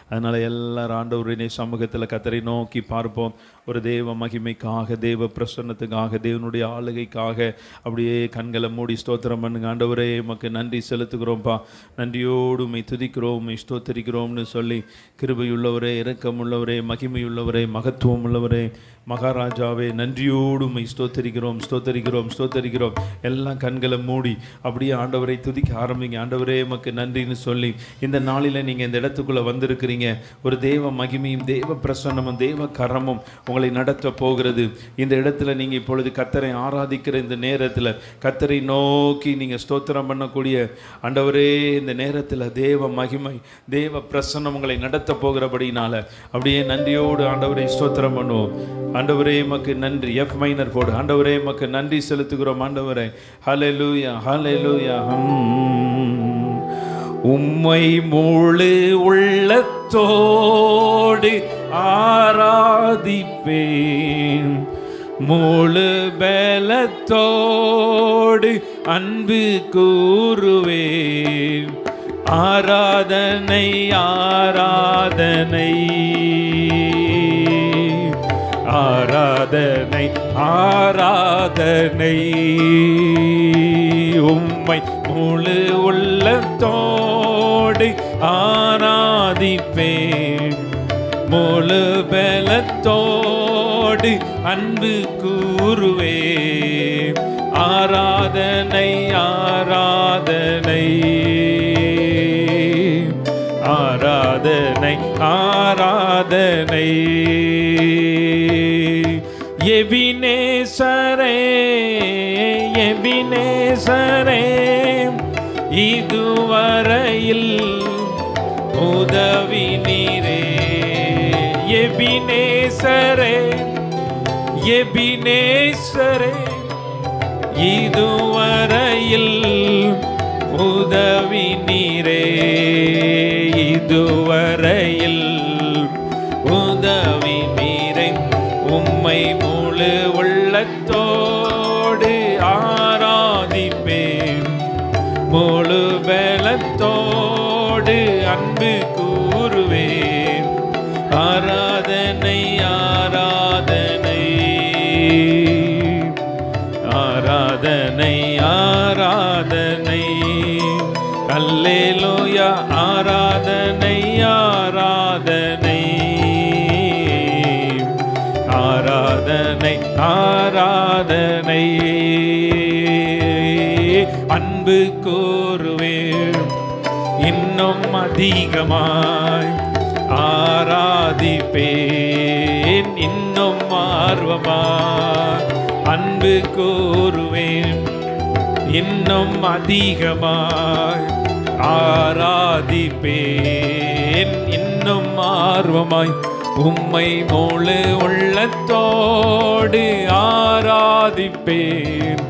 அதனால் எல்லாரும் ஆண்டவருடைய சமூகத்தில் கர்த்தரை நோக்கி பார்ப்போம். ஒரு தேவ மகிமைக்காக, தேவ பிரசன்னத்துக்காக, தேவனுடைய ஆளுகைக்காக அப்படியே கண்களை மூடி ஸ்தோத்திரம் பண்ணுங்க. ஆண்டவரே உமக்கு நன்றி செலுத்துகிறோம்ப்பா, நன்றியோடு உம்மை துதிக்கிறோம், உம்மை ஸ்தோத்தரிக்கிறோம்னு சொல்லி கிருபையுள்ளவரே, இரக்கமுள்ளவரே, மகிமையுள்ளவரே, மகத்துவம் உள்ளவரே, மகாராஜாவே, நன்றியோடு உம்மை ஸ்தோத்தரிக்கிறோம். எல்லாம் கண்களை மூடி அப்படியே ஆண்டவரை துதிக்க ஆரம்பிங்க. ஆண்டவரே உமக்கு நன்றின்னு சொல்லி இந்த நாளில் நீங்கள் இந்த இடத்துக்குள்ளே வந்திருக்கிறீங்க. ஒரு தேவ மகிமையும் தேவ பிரசன்னமும் தேவ கரமும் உங்களை நடத்த போகிறது. இந்த இடத்துல நீங்கள் இப்பொழுது கர்த்தரை ஆராதிக்கிற இந்த நேரத்தில் கர்த்தரை நோக்கி நீங்கள் ஸ்தோத்திரம் பண்ணக்கூடிய ஆண்டவரே, இந்த நேரத்தில் தேவ மகிமை தேவ பிரசன்னம் உங்களை நடத்த போகிறபடினால அப்படியே நன்றியோடு ஆண்டவரை ஸ்தோத்திரம் பண்ணுவோம். ஆண்டவரே உமக்கு நன்றி. எஃப் மைனர் போடு. ஆண்டவரே உமக்கு நன்றி செலுத்துகிறோம். ஆண்டவரே ஹல்லேலூயா, ஹல்லேலூயா. உம்மை முழு உள்ளத்தோடு ஆராதிப்பேன், முழு பலத்தோடு அன்பு கூறுவேன். ஆராதனை ஆராதனை ஆராதனை ஆராதனை, உம்மை முழு உள்ளத்தோடு ஆராதிப்பேன், முழு பலத்தோடு அன்பு கூறுவேன். ஆராதனை ஆராதனை ஆராதனை ஆராதனை. எபினேசரே எபினேசரே இதுவரையில் உதவி நீரே. எபினேசரே எபினேசரே இதுவரையில் உதவி நீரே. இதுவரையில் உதவி நீரே. உம்மை முழு உள்ளத்தோடு ஆராதிப்பேன். முழு பலத்தோடு அன்பு கூறுவேன். ஆராதனை ஆராதனை ஆராதனை ஆராதனை. அல்லேலூயா ஆராதனை ஆராதனை ஆராதனை ஆராதனை. அன்பு கூறுவேன் இன்னும் அதிகமாய். ஆராதிப்பேன் இன்னும் ஆர்வமாய். அன்பு கூறுவேன் இன்னும் அதிகமாய். ஆராதிப்பேன் இன்னும் ஆர்வமாய். உம்மை முழு உள்ளத்தோடு ஆராதிப்பேன்.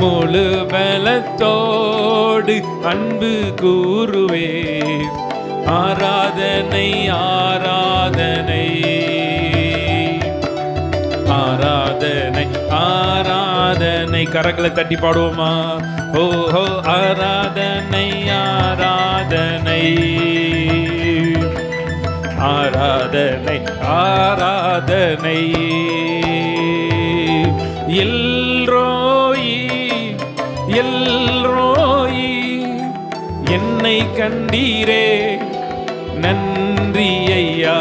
முழு பலத்தோடு அன்பு கூறுவேன். ஆராதனை ஆராதனை ஆராதனை ஆராதனை. கரங்களை தட்டி பாடுவோமா? ஓஹோ ஆராதனை ஆராதனை ஆராதனை ஆராதனை. எல்ரோயி எல்ரோயி என்னை கண்டீரே நன்றி ஐயா.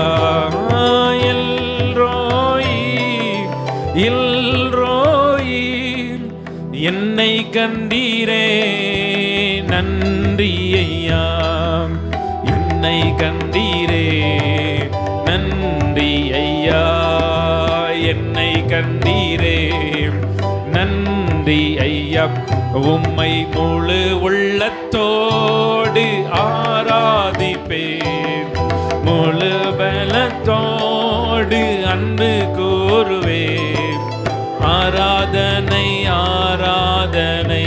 எல்ரோயி எல்ரோயி என்னை கண்டீரே நன்றி ஐயா. என்னை கண்டீரே நன்றி ஐயா. என்னை கண்டீரே நன்றி ஐயா. உம்மை முழு உள்ளத்தோடு ஆராதிப்பேன். முழு பலத்தோடு அன்பு கூறுவேன். ஆராதனை ஆராதனை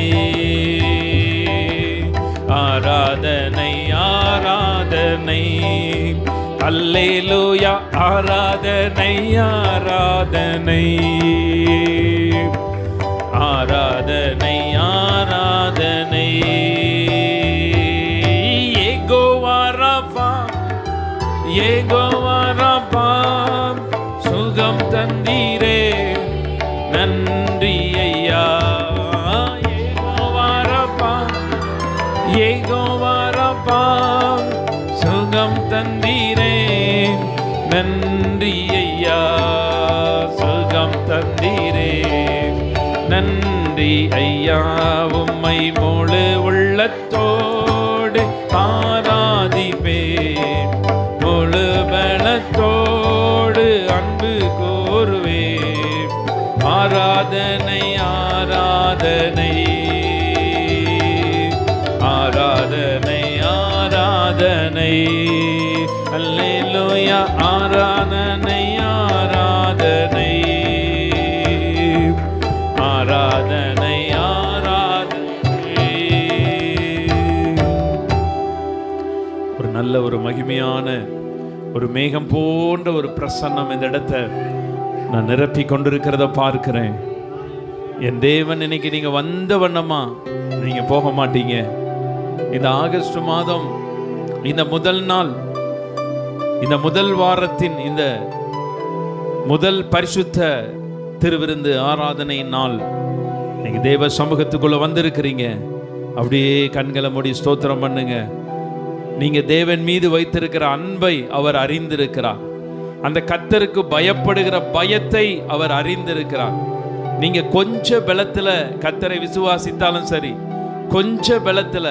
ஆராதனை ஆராதனை. அல்லேலூயா ஆராதனை ஆராதனை ஆராதனை ஆராதனை. யெகோவா ரஃபா யெகோவா ரஃபா சுகம் தந்தீரே நன்றி ஐயா. யெகோவா ரஃபா யெகோவா ரஃபா சுகம் தந்தீரே நன்றி ஐயா. சுகம் தந்தீரே நன்றி ஐயா. உம்மை முழு உள்ளத்தோடு ஆராதிப்பேன். முழு பலத்தோடு அன்பு கூறுவேன். ஆராதனை ஆராதனை ஆராதனை ஆராதனை. அல்லேலூயா ஆராதனை ஆராதனை ஆராதனை ஆராதனை. ஒரு நல்ல ஒரு மகிமையான ஒரு மேகம் போன்ற ஒரு பிரசன்னம் இந்த இடத்தை நான் நிரப்பி கொண்டிருக்கிறத பார்க்கிறேன். என் தேவன் இன்னைக்கு நீங்க வந்த வண்ணமா நீங்க போக மாட்டீங்க. இந்த ஆகஸ்ட் மாதம் இந்த முதல் நாள், இந்த முதல் வாரத்தின் இந்த முதல் பரிசுத்த திருவிருந்து ஆராதனை நாள் நீங்க தேவ சமூகத்துக்குள்ள வந்திருக்கிறீங்க. அப்படியே கண்களை மூடி ஸ்தோத்திரம் பண்ணுங்க. நீங்க தேவன் மீது வைத்திருக்கிற அன்பை அவர் அறிந்திருக்கிறார். அந்த கர்த்தருக்கு பயப்படுகிற பயத்தை அவர் அறிந்திருக்கிறார். நீங்க கொஞ்ச பலத்துல கர்த்தரை விசுவாசித்தாலும் சரி, கொஞ்ச பலத்துல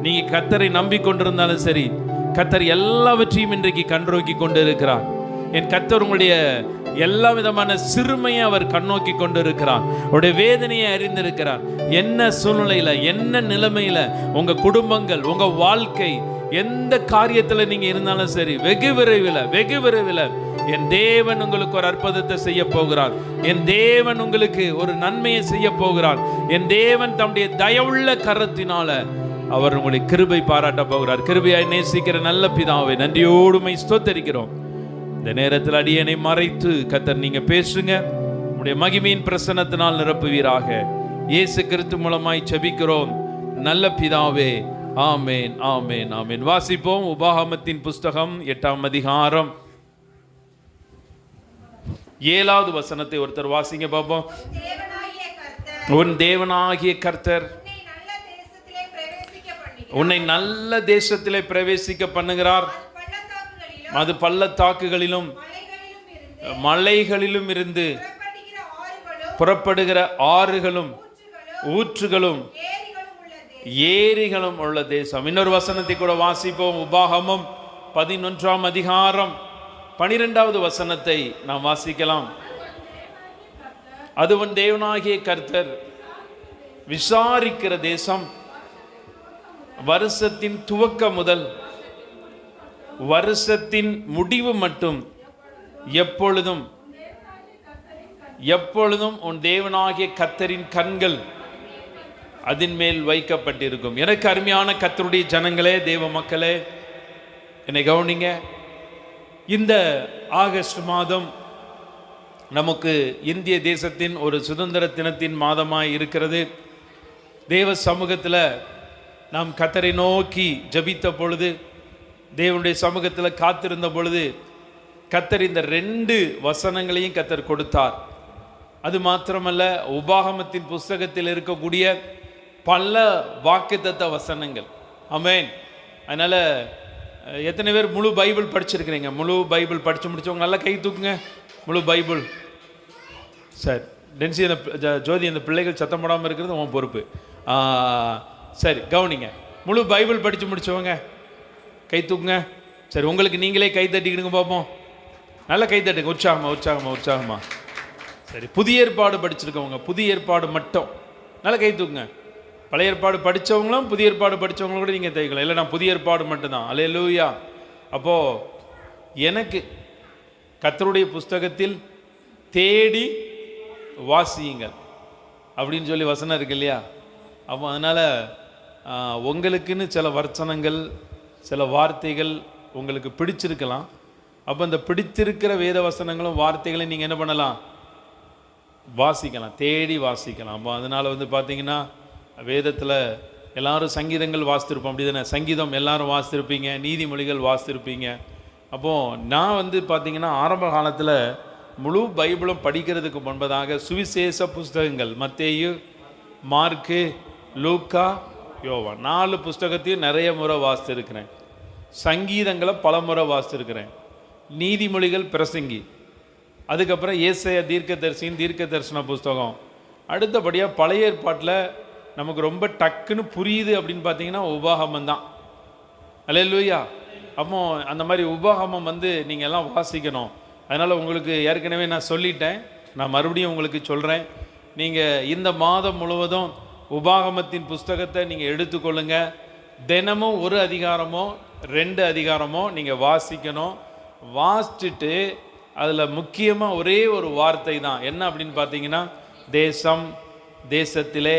நீங்க கர்த்தரை நம்பிக்கொண்டிருந்தாலும் சரி, கர்த்தர் எல்லாவற்றையும் இன்றைக்கு கண்ணோக்கி கொண்டு இருக்கிறார். என் கர்த்தர் உங்களுடைய எல்லா விதமான சிறுமையை அவர் கண்ணோக்கி கொண்டு இருக்கிறார். உங்களுடைய வேதனையை அறிந்திருக்கிறார். என்ன சூழ்நிலையில, என்ன நிலைமையில உங்க குடும்பங்கள், உங்க வாழ்க்கை, எந்த காரியத்துல நீங்க இருந்தாலும் சரி, வெகு விரைவில் என் தேவன் உங்களுக்கு ஒரு அற்புதத்தை செய்ய போகிறார். என் தேவன் உங்களுக்கு ஒரு நன்மையை செய்ய போகிறார். என் தேவன் தம்முடைய தயவுள்ள கரத்தினால அவர் உங்களை கிருபை பாராட்ட போகிறார். கிருபையாய் நேசிக்கிற நல்ல பிதாவை நன்றியோடு உம்மை ஸ்தோத்தரிக்கிறோம். இந்த நேரத்தில் அடியனை மறைத்து கர்த்தர் நீங்க பேசுங்க. உம்முடைய மகிமையின் பிரசன்னத்தினால் நிரப்புவீராக. இயேசு கிறிஸ்து மூலமாய் ஜெபிக்கிறோம் நல்ல பிதாவே. ஆமேன், ஆமேன், ஆமேன். வாசிப்போம் உபாகமத்தின் புஸ்தகம் 8ஆம் அதிகாரம் 7வது வசனத்தை ஒருத்தர் வாசிங்க பாப்போம். உன் தேவனாகிய கர்த்தர் உன்னை நல்ல தேசத்திலே பிரவேசிக்க பண்ணுகிறார். அது பள்ளத்தாக்குகளிலும் மலைகளிலும் இருந்து புறப்படுகிற ஆறுகளும் ஊற்றுகளும் ஏரிகளும் உள்ள தேசம். இன்னொரு வசனத்தை கூட வாசிப்போம். உபாகமம் 11ஆம் அதிகாரம் 12வது வசனத்தை நாம் வாசிக்கலாம். அது உன் தேவனாகிய கர்த்தர் விசாரிக்கிற தேசம், வருஷத்தின் துவக்கம் முதல் வருஷத்தின் முடிவு மட்டும் எப்பொழுதும் உன் தேவனாகிய கர்த்தரின் கண்கள் அதன் மேல் வைக்கப்பட்டிருக்கும். எனக்கு அருமையான கர்த்தருடைய ஜனங்களே, தேவ மக்களே, என்னை கவனிங்க. இந்த ஆகஸ்ட் மாதம் நமக்கு இந்திய தேசத்தின் ஒரு சுதந்திர தினத்தின் மாதமாய் இருக்கிறது. தேவ சமூகத்தில் நாம் கர்த்தரை நோக்கி ஜபித்த பொழுது, தேவனுடைய சமூகத்தில் காத்திருந்த பொழுது, கர்த்தர் இந்த 2 வசனங்களையும் கர்த்தர் கொடுத்தார். அது மாத்திரமல்ல, உபாகமத்தின் புஸ்தகத்தில் இருக்கக்கூடிய பல வாக்குத்தத்த வசனங்கள். ஆமென். அதனால எத்தனை பேர் முழு பைபிள் படிச்சிருக்கிறீங்க? முழு பைபிள் படிச்சு முடிச்சவங்க நல்லா கை தூக்குங்க. முழு பைபிள். சரி, டென்சி அந்த ஜோதி, அந்த பிள்ளைகள் சத்தம் போடாமல் இருக்கிறது உன் பொறுப்பு. சரி, கவனிங்க. முழு பைபிள் படித்து முடிச்சவங்க கை தூக்குங்க. சரி, உங்களுக்கு நீங்களே கை தட்டிக்கிடுங்க பார்ப்போம். நல்லா கை தட்டுங்க, உற்சாகமா. சரி, புதிய ஏற்பாடு படிச்சிருக்கவங்க, புதிய ஏற்பாடு மட்டும் நல்லா கை தூக்குங்க. பழைய ஏற்பாடு படித்தவங்களும் புதிய ஏற்பாடு படித்தவங்களும் கூட நீங்கள் தைக்கலாம். இல்லை, நான் புதிய ஏற்பாடு மட்டும்தான். அல்லேலூயா. அப்போது எனக்கு கர்த்தருடைய புஸ்தகத்தில் தேடி வாசியுங்கள் அப்படின்னு சொல்லி வசனம் இருக்கு இல்லையா? அப்போ அதனால் உங்களுக்குன்னு சில வசனங்கள், சில வார்த்தைகள் உங்களுக்கு பிடிச்சிருக்கலாம். அப்போ அந்த பிடித்திருக்கிற வேத வசனங்களும் வார்த்தைகளையும் நீங்கள் என்ன பண்ணலாம்? வாசிக்கலாம், தேடி வாசிக்கலாம். அப்போ அதனால் பார்த்தீங்கன்னா, வேதத்தில் எல்லாரும் சங்கீதங்கள் வாசித்திருப்போம், அப்படி தானே? சங்கீதம் எல்லாரும் வாசித்திருப்பீங்க, நீதிமொழிகள் வாசித்திருப்பீங்க. அப்போது நான் பார்த்தீங்கன்னா ஆரம்ப காலத்தில் முழு பைபிளும் படிக்கிறதுக்கு முன்பதாக சுவிசேஷ புஸ்தகங்கள் மத்தேயு, மார்க்கு, லூக்கா, யோவான் 4 புஸ்தகத்தையும் நிறைய முறை வாசித்திருக்கிறேன். சங்கீதங்களை பல முறை வாசித்திருக்கிறேன். நீதிமொழிகள், பிரசங்கி, அதுக்கப்புறம் ஏசாயா தீர்க்க தரிசன புஸ்தகம். அடுத்தபடியாக பழைய ஏற்பாட்டில் நமக்கு ரொம்ப டக்குன்னு புரியுது அப்படின்னு பார்த்தீங்கன்னா உபாகமம் தான். அல்லேலூயா. அப்போ அந்த மாதிரி உபாகமம் நீங்கள் எல்லாம் வாசிக்கணும். அதனால் உங்களுக்கு ஏற்கனவே நான் சொல்லிட்டேன், நான் மறுபடியும் உங்களுக்கு சொல்கிறேன். நீங்கள் இந்த மாதம் முழுவதும் உபாகமத்தின் புஸ்தகத்தை நீங்கள் எடுத்துக்கொள்ளுங்க. தினமும் 1 அதிகாரமோ 2 அதிகாரமோ நீங்கள் வாசிக்கணும். வாசிச்சுட்டு அதில் முக்கியமாக ஒரே ஒரு வார்த்தை தான் என்ன அப்படின்னு பார்த்தீங்கன்னா, தேசம், தேசத்திலே,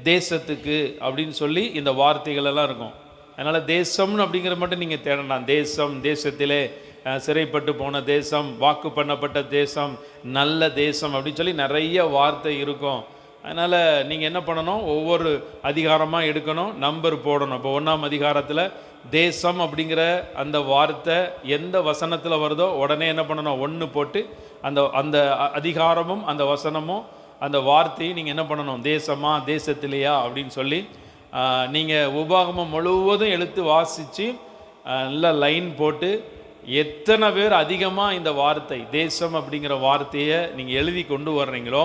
தேசத்துக்கு அப்படின்னு சொல்லி இந்த வார்த்தைகள் எல்லாம் இருக்கும். அதனால் தேசம்னு அப்படிங்கிற மட்டும் நீங்கள் தேடலாம். தேசம், தேசத்திலே, சிறைப்பட்டு போன தேசம், வாக்கு பண்ணப்பட்ட தேசம், நல்ல தேசம் அப்படின்னு சொல்லி நிறைய வார்த்தை இருக்கும். அதனால் நீங்கள் என்ன பண்ணணும், ஒவ்வொரு அதிகாரமாக எடுக்கணும், நம்பர் போடணும். இப்போ 1ஆம் அதிகாரத்தில் தேசம் அப்படிங்கிற அந்த வார்த்தை எந்த வசனத்தில் வருதோ உடனே என்ன பண்ணணும், 1 போட்டு அந்த அந்த அதிகாரமும் அந்த வசனமும் அந்த வார்த்தையும் நீங்கள் என்ன பண்ணணும், தேசமா தேசத்திலேயா அப்படின்னு சொல்லி நீங்கள் உபாகமம் முழுவதும் எடுத்து வாசித்து நல்லா லைன் போட்டு எத்தனை பேர் அதிகமாக இந்த வார்த்தை தேசம் அப்படிங்கிற வார்த்தையை நீங்கள் எழுதி கொண்டு வர்றீங்களோ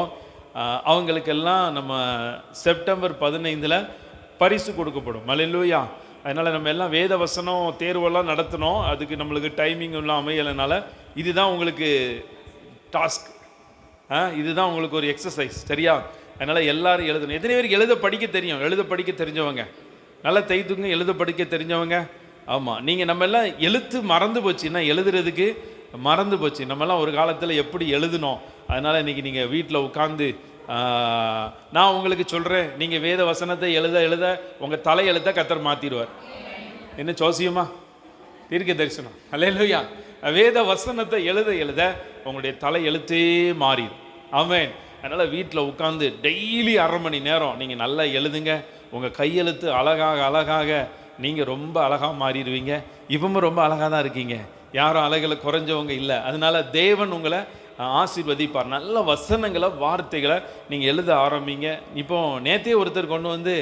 அவங்களுக்கெல்லாம் நம்ம செப்டம்பர் 15 பரிசு கொடுக்கப்படும். அல்லேலூயா. அதனால் நம்ம எல்லாம் வேத வசனம் தேர்வெல்லாம் நடத்தினோம். அதுக்கு நம்மளுக்கு டைமிங் எல்லாம் அமையலைனால இதுதான் உங்களுக்கு டாஸ்க், இதுதான் உங்களுக்கு ஒரு எக்ஸசைஸ், சரியா? அதனால் எல்லாரும் எழுதணும். எத்தனை பேருக்கு எழுத படிக்க தெரியும்? எழுத படிக்க தெரிஞ்சவங்க நல்லா தைத்துங்க. எழுத படிக்க தெரிஞ்சவங்க, ஆமாம். நீங்கள் நம்ம எல்லாம் எழுத்து மறந்து போச்சுன்னா, எழுதுறதுக்கு மறந்து போச்சு. நம்மெல்லாம் ஒரு காலத்தில் எப்படி எழுதுனோம். அதனால் இன்றைக்கி நீங்கள் வீட்டில் உட்காந்து நான் உங்களுக்கு சொல்கிறேன், நீங்கள் வேத வசனத்தை எழுத எழுத உங்கள் தலை எழுத்த கர்த்தர் மாற்றிடுவார். என்ன ஜோசியமா? தீர்க்க தரிசனம். அல்லேலூயா. வேத வசனத்தை எழுத எழுத உங்களுடைய தலை எழுத்தே மாறிடும். ஆமென். அதனால் வீட்டில் உட்காந்து டெய்லி 1/2 மணி நேரம் நீங்கள் நல்லா எழுதுங்க. உங்கள் கையெழுத்து அழகாக அழகாக நீங்கள் ரொம்ப அழகாக மாறிடுவீங்க. இப்பவும் ரொம்ப அழகாக தான் இருக்கீங்க, யாரும் அழகில் குறைஞ்சவங்க இல்லை. அதனால தேவன் உங்களை ஆசீர்வதிப்பார். நல்ல வசனங்களை வார்த்தைகளை நீங்கள் எழுத ஆரம்பிங்க. இப்போ நேற்றே ஒருத்தர் கொண்டு வந்து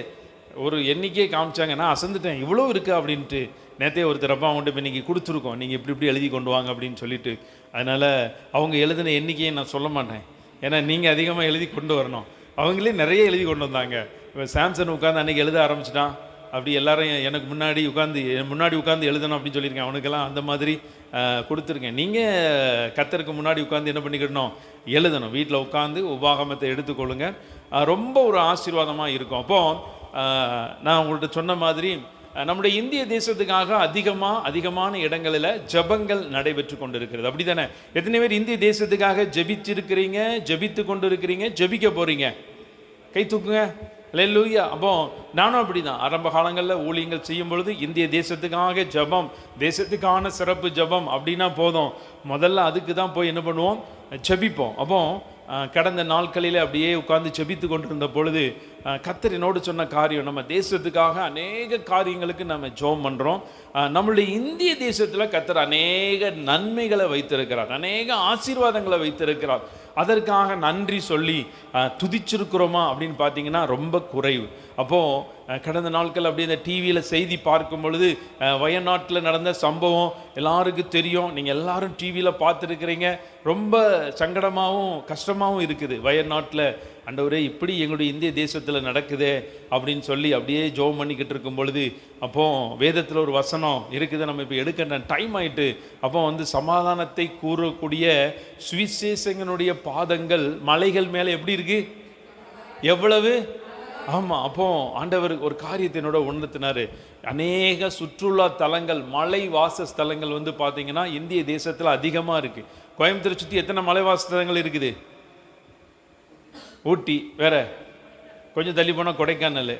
ஒரு எண்ணிக்கையை காமிச்சாங்க, நான் அசந்துட்டேன், இவ்வளோ இருக்கு அப்படின்ட்டு. நேற்றே ஒருத்தர் அப்பா கொண்டு இப்போ இன்றைக்கி கொடுத்துருக்கோம், நீங்கள் இப்படி எழுதி கொண்டு வாங்க அப்படின்னு சொல்லிட்டு. அதனால் அவங்க எழுதின எண்ணிக்கையை நான் சொல்ல மாட்டேன், ஏன்னா நீங்கள் அதிகமாக எழுதி கொண்டு வரணும். அவங்களே நிறைய எழுதி கொண்டு வந்தாங்க. இப்போ சாம்சன் உட்காந்து அன்றைக்கி எழுத ஆரம்பிச்சிட்டான். அப்படி எல்லாரும் எனக்கு முன்னாடி உட்காந்து எழுதணும் அப்படின்னு சொல்லியிருக்கேன். அவனுக்கெல்லாம் அந்த மாதிரி கொடுத்துருக்கேன். நீங்கள் கர்த்தருக்கு முன்னாடி உட்காந்து என்ன பண்ணிக்கிடணும்? எழுதணும். வீட்டில் உட்காந்து உபாகமத்தை எடுத்துக்கொள்ளுங்க, ரொம்ப ஒரு ஆசீர்வாதமாக இருக்கும். அப்போது நான் உங்கள்கிட்ட சொன்ன மாதிரி நம்முடைய இந்திய தேசத்துக்காக அதிகமான இடங்களில் ஜபங்கள் நடைபெற்று கொண்டு இருக்கிறது. அப்படி தானே? எத்தனை பேர் இந்திய தேசத்துக்காக ஜபிச்சிருக்கிறீங்க, ஜபித்து கொண்டு இருக்கிறீங்க, ஜபிக்க போகிறீங்க? கை தூக்குங்க. அல்லேலூயா. அப்போ நானும் அப்படி தான் ஆரம்ப காலங்களில் ஊழியங்கள் செய்யும் பொழுது இந்திய தேசத்துக்காக ஜபம், தேசத்துக்கான சிறப்பு ஜபம் அப்படின்னா போதும், முதல்ல அதுக்கு தான் போய் என்ன பண்ணுவோம்? ஜபிப்போம். அப்போ கடந்த நாட்களில் அப்படியே உட்கார்ந்து ஜெபித்து கொண்டிருந்த பொழுது கர்த்தர் என்னோடு சொன்ன காரியம், நம்ம தேசத்துக்காக அநேக காரியங்களுக்கு நம்ம ஜெபம் பண்ணுறோம். நம்மளுடைய இந்திய தேசத்தில் கர்த்தர் அநேக நன்மைகளை வைத்திருக்கிறார், அநேக ஆசீர்வாதங்களை வைத்திருக்கிறார். அதற்காக நன்றி சொல்லி துதிச்சிருக்கிறோமா அப்படின்னு பார்த்தீங்கன்னா ரொம்ப குறைவு. அப்போது கடந்த நாட்கள் அப்படியே இந்த டிவியில் செய்தி பார்க்கும் பொழுது வயநாட்டில் நடந்த சம்பவம் எல்லாருக்கும் தெரியும். நீங்கள் எல்லாரும் டிவியில் பார்த்துருக்கிறீங்க. ரொம்ப சங்கடமாகவும் கஷ்டமாகவும் இருக்குது. வயநாட்டில் ஆண்டவரே இப்படி எங்களுடைய இந்திய தேசத்தில் நடக்குதே அப்படின்னு சொல்லி அப்படியே ஜெபம் பண்ணிக்கிட்டு இருக்கும் பொழுது அப்போது வேதத்தில் ஒரு வசனம் இருக்குது, நம்ம இப்போ எடுக்கிற டைம் ஆயிட்டு. அப்போ சமாதானத்தை கூறக்கூடிய சுவிசேஷகனுடைய பாதங்கள் மலைகள் மேலே எப்படி இருக்கு, எவ்வளவு? ஆமாம். அப்போ ஆண்டவர் ஒரு காரியத்தை என்னோட உணர்த்தினார். அநேக சுற்றுலா தலங்கள், மலை வாசஸ்தலங்கள் பார்த்தீங்கன்னா இந்திய தேசத்தில் அதிகமாக இருக்குது. கோயம்புத்தூரை சுற்றி எத்தனை மலை வாசஸ்தலங்கள் இருக்குது? ஊட்டி, வேற கொஞ்சம் தள்ளி போனால் கொடைக்கானல்,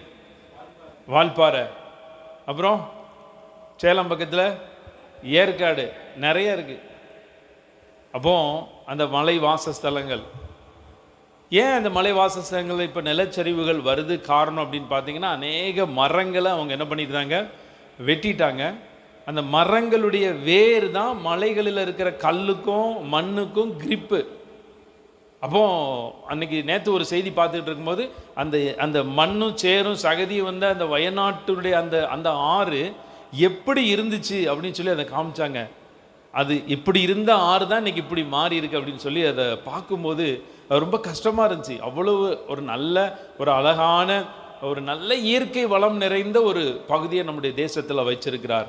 வால்பாறை, அப்புறம் சேலம் பக்கத்தில் ஏற்காடு, நிறைய இருக்குது. அப்போ அந்த மலை வாசஸ்தலங்கள், ஏன் அந்த மலை வாசஸ்தலங்கள் இப்போ நிலச்சரிவுகள் வருது காரணம் அப்படின்னு பார்த்தீங்கன்னா அநேக மரங்களை அவங்க என்ன பண்ணிட்டாங்க, வெட்டிட்டாங்க. அந்த மரங்களுடைய வேர் தான் மலைகளில் இருக்கிற கல்லுக்கும் மண்ணுக்கும் கிரிப்பு. அப்போ அன்னைக்கு நேற்று ஒரு செய்தி பார்த்துக்கிட்டு இருக்கும்போது அந்த மண்ணும் சேரும் சகதியும் அந்த வயநாட்டுடைய அந்த ஆறு எப்படி இருந்துச்சு அப்படின்னு சொல்லி அதை காமிச்சாங்க. அது இப்படி இருந்த ஆறு தான் இன்னைக்கு இப்படி மாறி இருக்கு அப்படின்னு சொல்லி அதை பார்க்கும்போது ரொம்ப கஷ்டமாக இருந்துச்சு. அவ்வளவு ஒரு நல்ல ஒரு அழகான ஒரு நல்ல இயற்கை வளம் நிறைந்த ஒரு பகுதியை நம்முடைய தேசத்தில் வச்சிருக்கிறார்.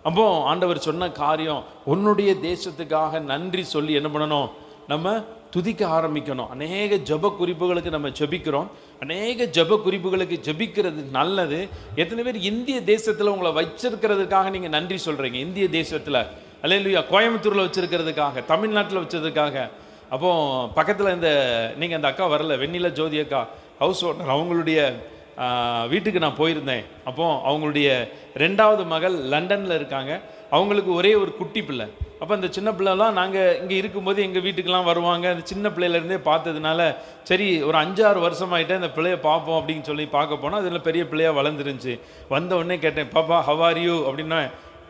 அப்போ ஆண்டவர் சொன்ன காரியம், உன்னுடைய தேசத்துக்காக நன்றி சொல்லி என்ன பண்ணணும், நம்ம துதிக்க ஆரம்பிக்கணும். அநேக ஜப குறிப்புகளுக்கு நம்ம ஜபிக்கிறோம், அநேக ஜப குறிப்புகளுக்கு ஜபிக்கிறது நல்லது. எத்தனை பேர் இந்திய தேசத்தில் உங்களை வச்சிருக்கிறதுக்காக நீங்கள் நன்றி சொல்கிறீங்க? இந்திய தேசத்தில், அல்லேலூயா, கோயம்புத்தூரில் வச்சிருக்கிறதுக்காக, தமிழ்நாட்டில் வச்சதுக்காக. அப்போ பக்கத்தில் நீங்கள் அந்த அக்கா வரல, வெண்ணில ஜோதி அக்கா, ஹவுஸ் ஓனர், அவங்களுடைய வீட்டுக்கு நான் போயிருந்தேன். அப்போ அவங்களுடைய 2வது மகள் லண்டனில் இருக்காங்க. அவங்களுக்கு ஒரே ஒரு குட்டி பிள்ளை. அப்போ அந்த சின்ன பிள்ளைலாம் நாங்கள் இங்கே இருக்கும்போது எங்கள் வீட்டுக்கெலாம் வருவாங்க. அந்த சின்ன பிள்ளையிலேருந்தே பார்த்ததுனால சரி ஒரு 5-6 வருஷமாயிட்டே அந்த பிள்ளையை பார்ப்போம் அப்படின்னு சொல்லி பார்க்க போனால் அதில் பெரிய பிள்ளையாக வளர்ந்துருந்துச்சு. வந்த உடனே கேட்டேன், பாப்பா ஹவ் ஆர் யூ அப்படின்னா,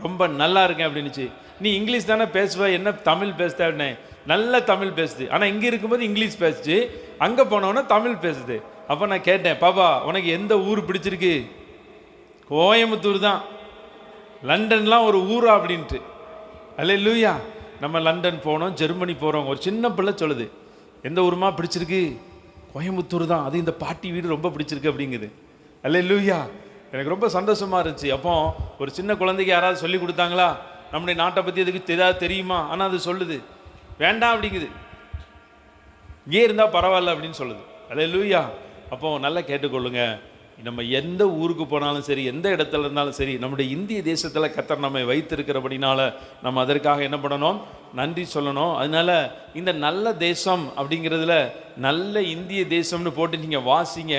ரொம்ப நல்லா இருக்கேன் அப்படின்னுச்சு. நீ இங்கிலீஷ் தானே பேசுவ, என்ன தமிழ் பேசுதே? நல்ல தமிழ் பேசுது, ஆனால் இங்கே இருக்கும்போது இங்கிலீஷ் பேசுச்சு, அங்கே போனோன்னா தமிழ் பேசுது. அப்போ நான் கேட்டேன், பாப்பா உனக்கு எந்த ஊர் பிடிச்சிருக்கு? கோயம்புத்தூர் தான், லண்டன்லாம் ஒரு ஊரா அப்படின்ட்டு. அல்லேலூயா. நம்ம லண்டன் போனோம், ஜெர்மனி போகிறோம். ஒரு சின்ன பிள்ளை சொல்லுது, எந்த ஊருமா பிடிச்சிருக்கு? கோயம்புத்தூர் தான், அது இந்த பாட்டி வீடு ரொம்ப பிடிச்சிருக்கு அப்படிங்குது. அல்லேலூயா. எனக்கு ரொம்ப சந்தோஷமாக இருந்துச்சு. அப்போ ஒரு சின்ன குழந்தைக்கு யாராவது சொல்லி கொடுத்தாங்களா, நம்முடைய நாட்டை பற்றி எதுக்கு ஏதாவது தெரியுமா? ஆனால் அது சொல்லுது வேண்டாம் அப்படிங்குது, இங்கே இருந்தால் பரவாயில்ல அப்படின்னு சொல்லுது. அல்லேலூயா. அப்போ நல்லா கேட்டுக்கொள்ளுங்க, நம்ம எந்த ஊருக்கு போனாலும் சரி, எந்த இடத்துல இருந்தாலும் சரி, நம்முடைய இந்திய தேசத்தில் கர்த்தர் நம்மை வைத்திருக்கிறபடினால நம்ம அதற்காக என்ன பண்ணணும்? நன்றி சொல்லணும். அதனால இந்த நல்ல தேசம் அப்படிங்கிறதுல நல்ல இந்திய தேசம்னு போட்டு நீங்கள் வாசிங்க.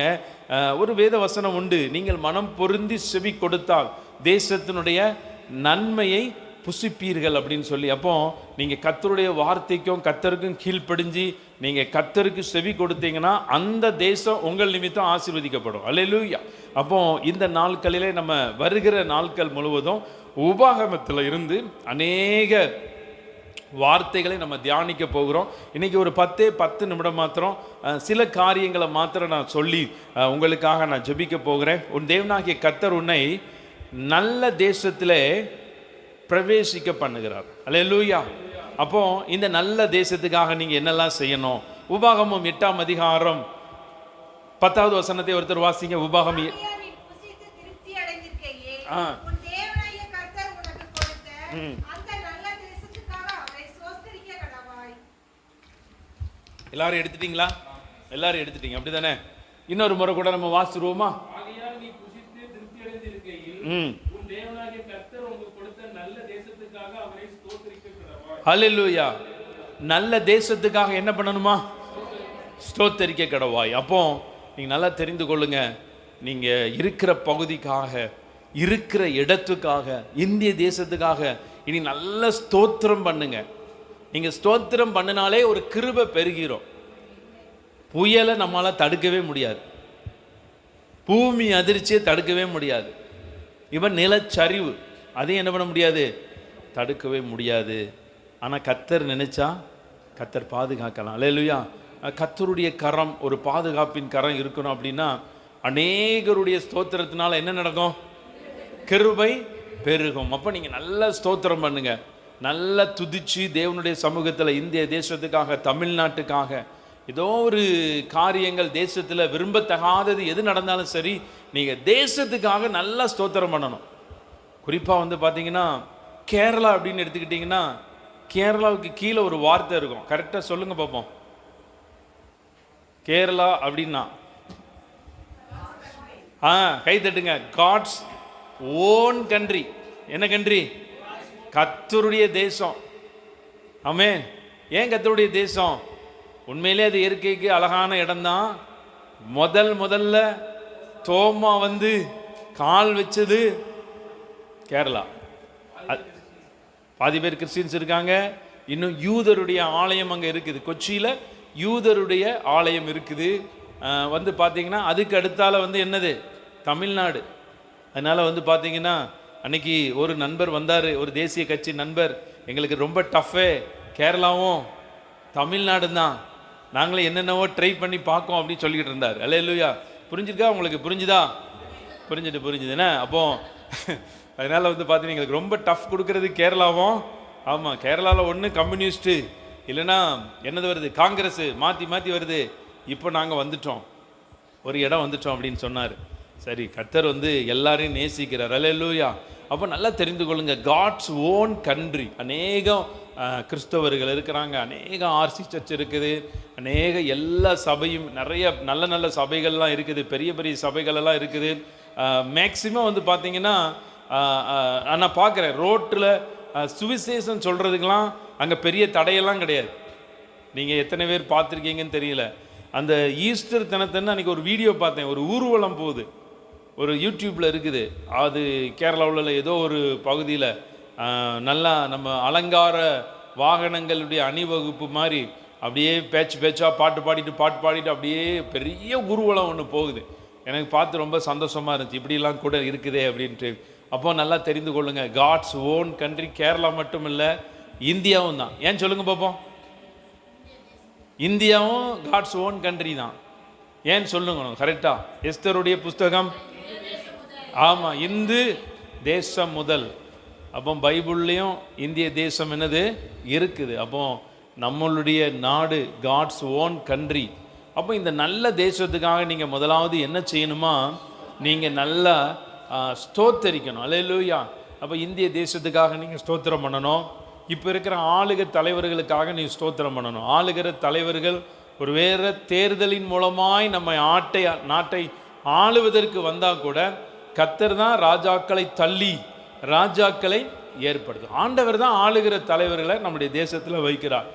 ஒரு வேத வசனம் உண்டு, நீங்கள் மனம் பொருந்தி செவி கொடுத்தால் தேசத்தினுடைய நன்மையை புசிப்பீர்கள் அப்படின்னு சொல்லி. அப்போ நீங்கள் கர்த்தருடைய வார்த்தைக்கும் கர்த்தருக்கும் கீழ்ப்படிஞ்சு நீங்கள் கர்த்தருக்கு செவி கொடுத்தீங்கன்னா அந்த தேசம் உங்கள் நிமித்தம் ஆசீர்வதிக்கப்படும். அல்லேலூயா. அப்போ இந்த நாட்களிலே நம்ம வருகிற நாட்கள் முழுவதும் உபாகமத்தில் இருந்து அநேக வார்த்தைகளை நம்ம தியானிக்க போகிறோம். இன்னைக்கு ஒரு 10 நிமிடம் மாத்திரம் சில காரியங்களை மாத்திரம் நான் சொல்லி உங்களுக்காக நான் ஜெபிக்க போகிறேன். உன் தேவனாகிய கர்த்தர் உன்னை நல்ல தேசத்திலே பிரவேசிக்க பண்ணுகிறார். அல்லேலூயா. அப்போ இந்த நல்ல தேசத்துக்காக நீங்க என்னெல்லாம் செய்யணும்? உபாகமம் 8ஆம் அதிகாரம் 10வது வசனத்தை ஒருத்தர் வாசிங்க. உபாகம் எல்லாரும் எடுத்துட்டீங்களா? எல்லாரும் எடுத்துட்டீங்க அப்படிதானே? இன்னொரு முறை கூட நம்ம வாசிடுவோமா? ஹல்லேலூயா. நல்ல தேசத்துக்காக என்ன பண்ணணுமா? ஸ்தோத்தரிக்க கடவாய். அப்போ நீங்க நல்லா தெரிந்து கொள்ளுங்க, நீங்க இருக்கிற பகுதிக்காக, இருக்கிற இடத்துக்காக, இந்திய தேசத்துக்காக இனி நல்ல ஸ்தோத்திரம் பண்ணுங்க. நீங்க ஸ்தோத்திரம் பண்ணினாலே ஒரு கிருபை பெருகிறோம். புயலை நம்மளால தடுக்கவே முடியாது, பூமி அதிர்ச்சியை தடுக்கவே முடியாது, இவன் நிலச்சரிவு அதையும் என்ன பண்ண முடியாது, தடுக்கவே முடியாது. ஆனால் கர்த்தர் நினைச்சா கர்த்தர் பாதுகாக்கலாம். அல்லேலூயா. கர்த்தருடைய கரம், ஒரு பாதுகாப்பின் கரம் இருக்கணும் அப்படின்னா அநேகருடைய ஸ்தோத்திரத்தினால என்ன நடக்கும்? கிருபை பெருகும். அப்போ நீங்கள் நல்ல ஸ்தோத்திரம் பண்ணுங்க, நல்லா துதிச்சு தேவனுடைய சமூகத்தில் இந்திய தேசத்துக்காக, தமிழ்நாட்டுக்காக, ஏதோ ஒரு காரியங்கள் தேசத்தில் விரும்பத்தகாதது எது நடந்தாலும் சரி, நீங்கள் தேசத்துக்காக நல்லா ஸ்தோத்திரம் பண்ணணும். குறிப்பாக வந்து பார்த்தீங்கன்னா கேரளா அப்படின்னு எடுத்துக்கிட்டிங்கன்னா, கேரளாவுக்கு கீழே ஒரு வார்த்தை இருக்கும். கரெக்டாக சொல்லுங்க பார்ப்போம். கேரளா அப்படின்னா கை தட்டுங்க. God's own country. என்ன கண்ட்ரி? கர்த்தருடைய தேசம். ஆமென். ஏன் கர்த்தருடைய தேசம்? உண்மையிலே அது இயற்கைக்கு அழகான இடம்தான். முதல்ல தோமா வந்து கால் வச்சது கேரளா. பாதி பேர் கிறிஸ்டின்ஸ் இருக்காங்க. இன்னும் யூதருடைய ஆலயம் அங்கே இருக்குது. கொச்சியில் யூதருடைய ஆலயம் இருக்குது. வந்து பார்த்தீங்கன்னா அதுக்கு அடுத்தால வந்து என்னது? தமிழ்நாடு. அதனால் வந்து பார்த்தீங்கன்னா அன்னைக்கு ஒரு நண்பர் வந்தார், ஒரு தேசிய கட்சி நண்பர், எங்களுக்கு ரொம்ப டஃப்பே கேரளாவும் தமிழ்நாடு தான், நாங்களே என்னென்னவோ ட்ரை பண்ணி பார்க்கோம் அப்படின்னு சொல்லிக்கிட்டு இருந்தார். அல்லேலூயா. புரிஞ்சுருக்கா உங்களுக்கு? புரிஞ்சுதா? புரிஞ்சுதுண்ணே. அப்போ அதனால் வந்து பார்த்தீங்கன்னா எங்களுக்கு ரொம்ப டஃப் கொடுக்கறது கேரளாவும். ஆமாம், கேரளாவில் ஒன்று கம்யூனிஸ்ட்டு, இல்லைன்னா என்னது வருது, காங்கிரஸ், மாற்றி வருது. இப்போ நாங்கள் வந்துட்டோம், ஒரு இடம் வந்துட்டோம் அப்படின்னு சொன்னார். சரி, கர்த்தர் வந்து எல்லாரையும் நேசிக்கிறார். அல்லேலூயா. அப்போ நல்லா தெரிந்து கொள்ளுங்க, காட்ஸ் ஓன் கண்ட்ரி. அநேகம் கிறிஸ்தவர்கள் இருக்கிறாங்க, அநேக ஆர்சி சர்ச் இருக்குது, அநேக எல்லா சபையும், நிறைய நல்ல நல்ல சபைகள்லாம் இருக்குது, பெரிய பெரிய சபைகளெல்லாம் இருக்குது. மேக்சிமம் வந்து பார்த்தீங்கன்னா நான் பார்க்குறேன் ரோட்டில் சுவிசேஷம் சொல்கிறதுக்கெலாம் அங்கே பெரிய தடையெல்லாம் கிடையாது. நீங்கள் எத்தனை பேர் பார்த்துருக்கீங்கன்னு தெரியல. அந்த ஈஸ்டர் தினத்தன்னு அன்றைக்கி ஒரு வீடியோ பார்த்தேன், ஒரு ஊர்வலம் போகுது, ஒரு யூடியூப்பில் இருக்குது. அது கேரளாவில் ஏதோ ஒரு பகுதியில் நல்லா நம்ம அலங்கார வாகனங்களுடைய அணிவகுப்பு மாதிரி அப்படியே பேச்சாக பாட்டு பாடிட்டு அப்படியே பெரிய ஊர்வலம் ஒன்று போகுது. எனக்கு பார்த்து ரொம்ப சந்தோஷமாக இருந்துச்சு, இப்படிலாம் கூட இருக்குதே அப்படின்ட்டு. அப்போ நல்லா தெரிந்து கொள்ளுங்க, காட்ஸ் ஓன் கண்ட்ரி. கேரளா மட்டும் இல்லை, இந்தியாவும் தான். ஏன் சொல்லுங்க பார்ப்போம்? இந்தியாவும் காட்ஸ் ஓன் கண்ட்ரி தான். ஏன் சொல்லுங்க கரெக்டா? எஸ்தருடைய புஸ்தகம், ஆமாம், இந்து தேசம் முதல். அப்போ பைபிள்லேயும் இந்திய தேசம் என்னது இருக்குது. அப்போ நம்மளுடைய நாடு காட்ஸ் ஓன் கண்ட்ரி. அப்போ இந்த நல்ல தேசத்துக்காக நீங்கள் முதலாவது என்ன செய்யணுமா, நீங்கள் நல்லா ஸ்தோத்தரிக்கணும். அல்லேலூயா. அப்போ இந்திய தேசத்துக்காக நீங்கள் ஸ்தோத்திரம் பண்ணணும். இப்போ இருக்கிற ஆளுக தலைவர்களுக்காக நீ ஸ்தோத்திரம் பண்ணணும். ஆளுகிற தலைவர்கள் ஒரு வேறு தேர்தலின் மூலமாய் நம்ம நாட்டை ஆளுவதற்கு வந்தால் கூட கர்த்தர் தான் ராஜாக்களை தள்ளி ராஜாக்களை ஏற்படுத்தும். ஆண்டவர் தான் ஆளுகிற தலைவர்களை நம்முடைய தேசத்தில் வைக்கிறார்.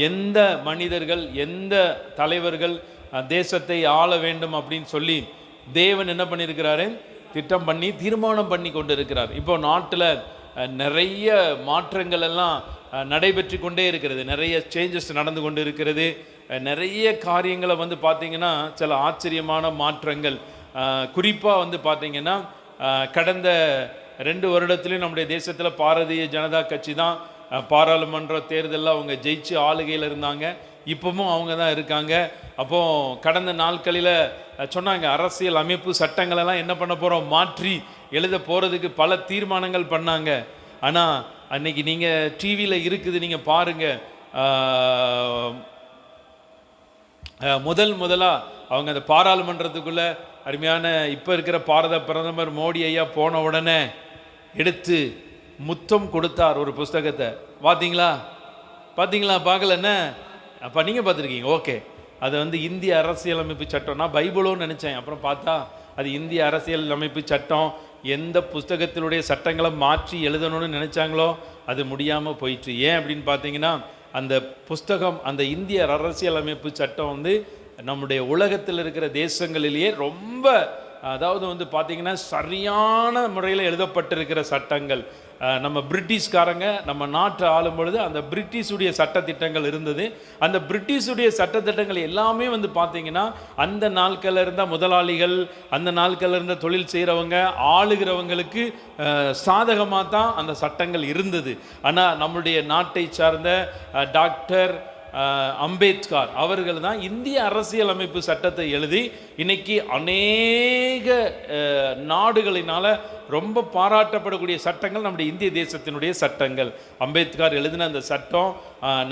எந்த மனிதர்கள் எந்த தலைவர்கள் தேசத்தை ஆள வேண்டும் அப்படின்னு சொல்லி தேவன் என்ன பண்ணியிருக்கிறாரு, திட்டம் பண்ணி தீர்மானம் பண்ணி கொண்டு இருக்கிறார். இப்போ நாட்டில் நிறைய மாற்றங்கள் எல்லாம் நடைபெற்று கொண்டே இருக்கிறது. நிறைய சேஞ்சஸ் நடந்து கொண்டு இருக்கிறது. நிறைய காரியங்களை வந்து பார்த்திங்கன்னா சில ஆச்சரியமான மாற்றங்கள். குறிப்பாக வந்து பார்த்திங்கன்னா கடந்த 2 வருடத்துலையும் நம்முடைய தேசத்தில் பாரதிய ஜனதா கட்சி தான் பாராளுமன்ற தேர்தலில் அவங்க ஜெயிச்சு ஆளுகையில் இருந்தாங்க. இப்போவும் அவங்க தான் இருக்காங்க. அப்போது கடந்த நாட்களில் சொன்னாங்க அரசியல் அமைப்பு சட்டங்களெல்லாம் என்ன பண்ண போகிறோம், மாற்றி எழுத போகிறதுக்கு பல தீர்மானங்கள் பண்ணாங்க. ஆனால் அன்னைக்கு நீங்கள் டிவியில் இருக்குது, நீங்கள் பாருங்கள். முதலாக அவங்க அந்த பாராளுமன்றத்துக்குள்ளே அருமையான இப்போ இருக்கிற பாரத பிரதமர் மோடி ஐயா போன உடனே எடுத்து முத்தம் கொடுத்தார் ஒரு புஸ்தகத்தை. பார்த்தீங்களா? பார்க்கலன்னு அப்போ நீங்கள் பார்த்துருக்கீங்க. ஓகே, அது வந்து இந்திய அரசியலமைப்பு சட்டம். நான் பைபிளோன்னு நினச்சேன். அப்புறம் பார்த்தா அது இந்திய அரசியலமைப்பு சட்டம். எந்த புஸ்தகத்தினுடைய சட்டங்களை மாற்றி எழுதணும்னு நினச்சாங்களோ அது முடியாமல் போயிடுச்சு. ஏன் அப்படின்னு பார்த்தீங்கன்னா அந்த புஸ்தகம், அந்த இந்திய அரசியலமைப்பு சட்டம் வந்து நம்முடைய உலகத்தில் இருக்கிற தேசங்களிலேயே ரொம்ப, அதாவது வந்து பார்த்திங்கன்னா சரியான முறையில் எழுதப்பட்டிருக்கிற சட்டங்கள். நம்ம பிரிட்டிஷ்காரங்க நம்ம நாட்டை ஆளும் பொழுது அந்த பிரிட்டிஷுடைய சட்டத்திட்டங்கள் இருந்தது. அந்த பிரிட்டிஷுடைய சட்டத்திட்டங்கள் எல்லாமே வந்து பார்த்திங்கன்னா அந்த நாட்களில் இருந்த முதலாளிகள், அந்த நாட்களில் இருந்த தொழில் செய்கிறவங்க, ஆளுகிறவங்களுக்கு சாதகமாக தான் அந்த சட்டங்கள் இருந்தது. ஆனால் நம்முடைய நாட்டை சார்ந்த டாக்டர் அம்பேத்கர் அவர்கள் தான் இந்திய அரசியலமைப்பு சட்டத்தை எழுதி இன்னைக்கு அநேக நாடுகளினால ரொம்ப பாராட்டப்படக்கூடிய சட்டங்கள் நம்முடைய இந்திய தேசத்தினுடைய சட்டங்கள். அம்பேத்கர் எழுதின அந்த சட்டம்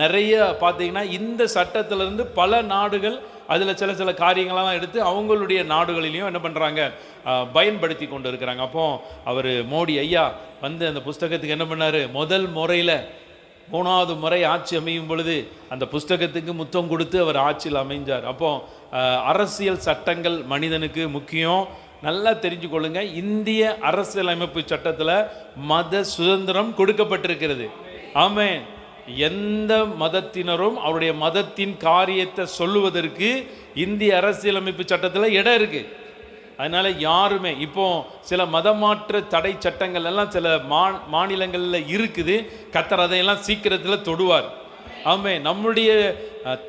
நிறைய பார்த்தீங்கன்னா இந்த சட்டத்திலிருந்து பல நாடுகள் அதில் சில காரியங்களெல்லாம் எடுத்து அவங்களுடைய நாடுகளிலையும் என்ன பண்ணுறாங்க, பயன்படுத்தி கொண்டு இருக்கிறாங்க. அப்போ அவர் மோடி ஐயா வந்து அந்த புஸ்தகத்துக்கு என்ன பண்ணார், முதல் முறையில் 3வது முறை ஆட்சி அமையும் பொழுது அந்த புஸ்தகத்துக்கு முத்தம் கொடுத்து அவர் ஆட்சியில் அமைஞ்சார். அப்போ அரசியல் சட்டங்கள் மனிதனுக்கு முக்கியம். நல்லா தெரிஞ்சு கொள்ளுங்க, இந்திய அரசியலமைப்பு சட்டத்தில் மத சுதந்திரம் கொடுக்கப்பட்டிருக்கிறது. ஆமென். எந்த மதத்தினரும் அவருடைய மதத்தின் காரியத்தை சொல்லுவதற்கு இந்திய அரசியலமைப்பு சட்டத்தில் இடம் இருக்கு. அதனால யாருமே இப்போ சில மதமாற்ற தடை சட்டங்கள் எல்லாம் சில மாநிலங்களில் இருக்குது. கர்த்தர் அதையெல்லாம் சீக்கிரத்தில் தொடுவார். ஆமே, நம்முடைய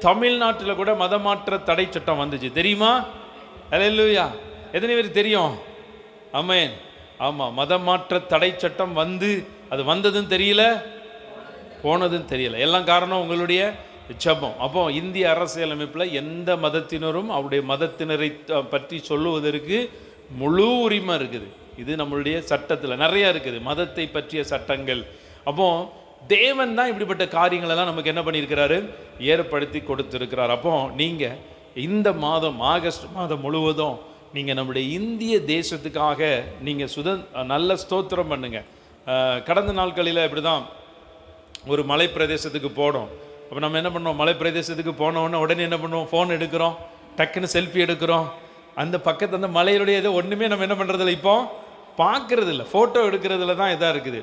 தமிழ்நாட்டில் கூட மதமாற்ற தடை சட்டம் வந்துச்சு, தெரியுமா? அல்லேலூயா. எத்தனை பேருக்கு தெரியும்? ஆமென். ஆமாம், மதமாற்ற தடை சட்டம் வந்து அது வந்ததும் தெரியல, போனதும் தெரியல. எல்லாம் காரணம் உங்களுடைய ஜெபம். அப்போ இந்திய அரசியலமைப்பில் எந்த மதத்தினரும் அவருடைய மதத்தினரை பற்றி சொல்லுவதற்கு முழு உரிமை இருக்குது. இது நம்மளுடைய சட்டத்தில் நிறையா இருக்குது, மதத்தை பற்றிய சட்டங்கள். அப்போ தேவன் தான் இப்படிப்பட்ட காரியங்களெல்லாம் நமக்கு என்ன பண்ணியிருக்கிறாரு, ஏற்படுத்தி கொடுத்துருக்கிறார். அப்போ நீங்கள் இந்த மாதம் ஆகஸ்ட் மாதம் முழுவதும் நீங்கள் நம்முடைய இந்திய தேசத்துக்காக நீங்கள் நல்ல ஸ்தோத்திரம் பண்ணுங்க. கடந்த நாட்களில் இப்படி தான் ஒரு மலை பிரதேசத்துக்கு போனோம். அப்போ நம்ம என்ன பண்ணுவோம், மலை பிரதேசத்துக்கு போனோன்னா உடனே என்ன பண்ணுவோம், ஃபோன் எடுக்கிறோம், டக்குன்னு செல்ஃபி எடுக்கிறோம். அந்த பக்கத்து அந்த மலையுடைய இதை ஒன்றுமே நம்ம என்ன பண்ணுறதில்ல, இப்போ பார்க்குறது இல்லை, ஃபோட்டோ எடுக்கிறதுல தான் இதாக இருக்குது.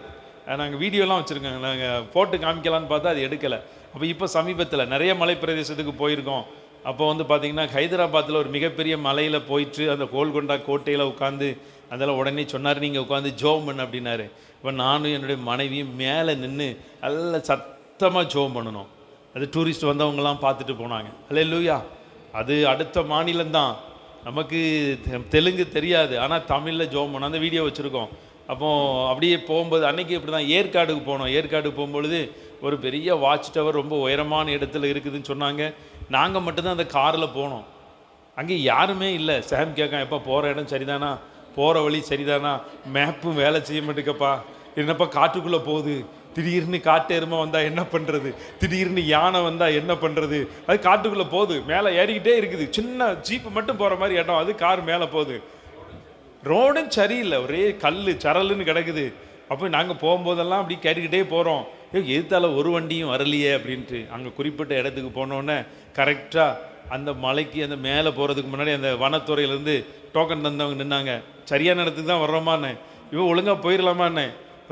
நாங்கள் வீடியோலாம் வச்சுருக்கோங்க, நாங்கள் ஃபோட்டோ காமிக்கலான்னு பார்த்தா அது எடுக்கலை. அப்போ இப்போ சமீபத்தில் நிறைய மலை பிரதேசத்துக்கு போயிருக்கோம். அப்போ வந்து பார்த்திங்கன்னா ஹைதராபாத்தில் ஒரு மிகப்பெரிய மலையில் போயிட்டு அந்த கோல்கொண்டா கோட்டையில் உட்காந்து அதெல்லாம் உடனே சொன்னார், நீங்கள் உட்காந்து ஜோம் பண்ணு அப்படின்னாரு. இப்போ நானும் என்னுடைய மனைவியும் மேலே நின்று நல்ல சத்தமாக ஜோம் பண்ணணும். அது டூரிஸ்ட் வந்தவங்கலாம் பார்த்துட்டு போனாங்க. அல்லேலூயா. அது அடுத்த மாநிலம்தான், நமக்கு தெலுங்கு தெரியாது, ஆனால் தமிழில் ஜோம் பண்ணோம். அந்த வீடியோ வச்சுருக்கோம். அப்போது அப்படியே போகும்போது அன்றைக்கி இப்படி தான் ஏற்காடுக்கு போனோம். ஏற்காடுக்கு போகும்பொழுது ஒரு பெரிய வாட்ச் டவர் ரொம்ப உயரமான இடத்துல இருக்குதுன்னு சொன்னாங்க. நாங்கள் மட்டும்தான் அந்த காரில் போனோம். அங்கே யாருமே இல்லை. சாம் கேட்கான், எப்போ போகிற இடம் சரிதானா, போகிற வழி சரிதானா, மேப்பும் வேலை செய்ய மாட்டேங்கப்பா, என்னப்பா காட்டுக்குள்ளே போகுது, திடீர்னு காட்டு எருமை வந்தால் என்ன பண்ணுறது, திடீர்னு யானை வந்தால் என்ன பண்ணுறது, அது காட்டுக்குள்ளே போகுது, மேலே ஏறிக்கிட்டே இருக்குது, சின்ன ஜீப்பு மட்டும் போகிற மாதிரி இடம், அது கார் மேலே போகுது. ரோடும் சரியில்லை, ஒரே கல் சரலுன்னு கிடக்குது. அப்போ நாங்கள் போகும்போதெல்லாம் அப்படி கேட்டுக்கிட்டே போகிறோம், எதிர்த்தால ஒரு வண்டியும் வரலையே அப்படின்ட்டு. அங்கே குறிப்பிட்ட இடத்துக்கு போனோன்னே கரெக்டாக அந்த மலைக்கு அந்த மேலே போகிறதுக்கு முன்னாடி அந்த வனத்துறையிலேருந்து டோக்கன் தந்தவங்க நின்னாங்க. சரியான இடத்துக்கு தான் வர்றோமான்னு, இவன் ஒழுங்காக போயிடலாமான்னு.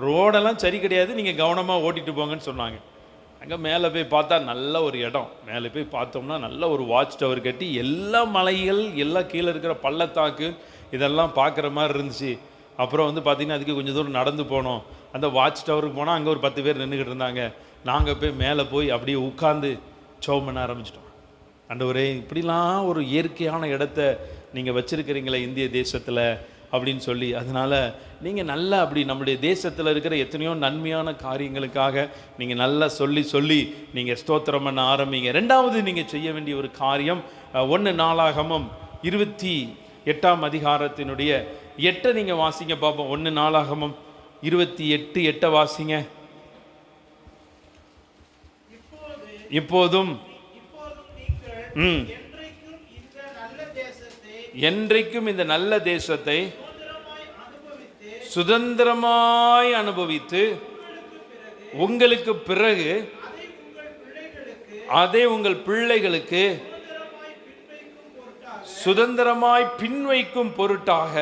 ரோடெல்லாம் சரி கிடையாது, நீங்கள் கவனமாக ஓட்டிகிட்டு போங்கன்னு சொன்னாங்க. அங்கே மேலே போய் பார்த்தா நல்ல ஒரு இடம். மேலே போய் பார்த்தோம்னா நல்ல ஒரு வாட்ச் டவர் கட்டி எல்லா மலைகள் எல்லாம் கீழே இருக்கிற பள்ளத்தாக்கு இதெல்லாம் பார்க்குற மாதிரி இருந்துச்சு. அப்புறம் வந்து பார்த்திங்கன்னா அதுக்கு கொஞ்சம் தூரம் நடந்து போனோம். அந்த வாட்ச் டவருக்கு போனால் அங்கே ஒரு 10 பேர் நின்றுக்கிட்டு இருந்தாங்க. நாங்கள் போய் மேலே போய் அப்படியே உட்காந்து ஜெபம் பண்ண ஆரம்பிச்சிட்டோம். ஆண்டவரே, இப்படிலாம் ஒரு இயற்கையான இடத்த நீங்கள் வச்சுருக்கிறீங்களே இந்திய தேசத்தில் அப்படின்னு சொல்லி. அதனால் நீங்கள் நல்லா அப்படி நம்முடைய தேசத்தில் இருக்கிற எத்தனையோ நன்மையான காரியங்களுக்காக நீங்கள் நல்லா சொல்லி நீங்கள் ஸ்தோத்திரம் பண்ண ஆரம்பிங்க. ரெண்டாவது நீங்கள் செய்ய வேண்டிய ஒரு காரியம் 1 நாளாகமம் 28ஆம் அதிகாரத்தினுடைய 8 நீங்கள் வாசிங்க பார்ப்போம். 1 நாளாகமம் 28:8 வாசிங்க. இப்போதும் என்றைக்கும் இந்த நல்ல தேசத்தை சுதந்திரமாய் அனுபவித்து உங்களுக்கு பிறகு அதை உங்கள் பிள்ளைகளுக்கு சுதந்திரமாய் பின்வைக்கும் பொருட்டாக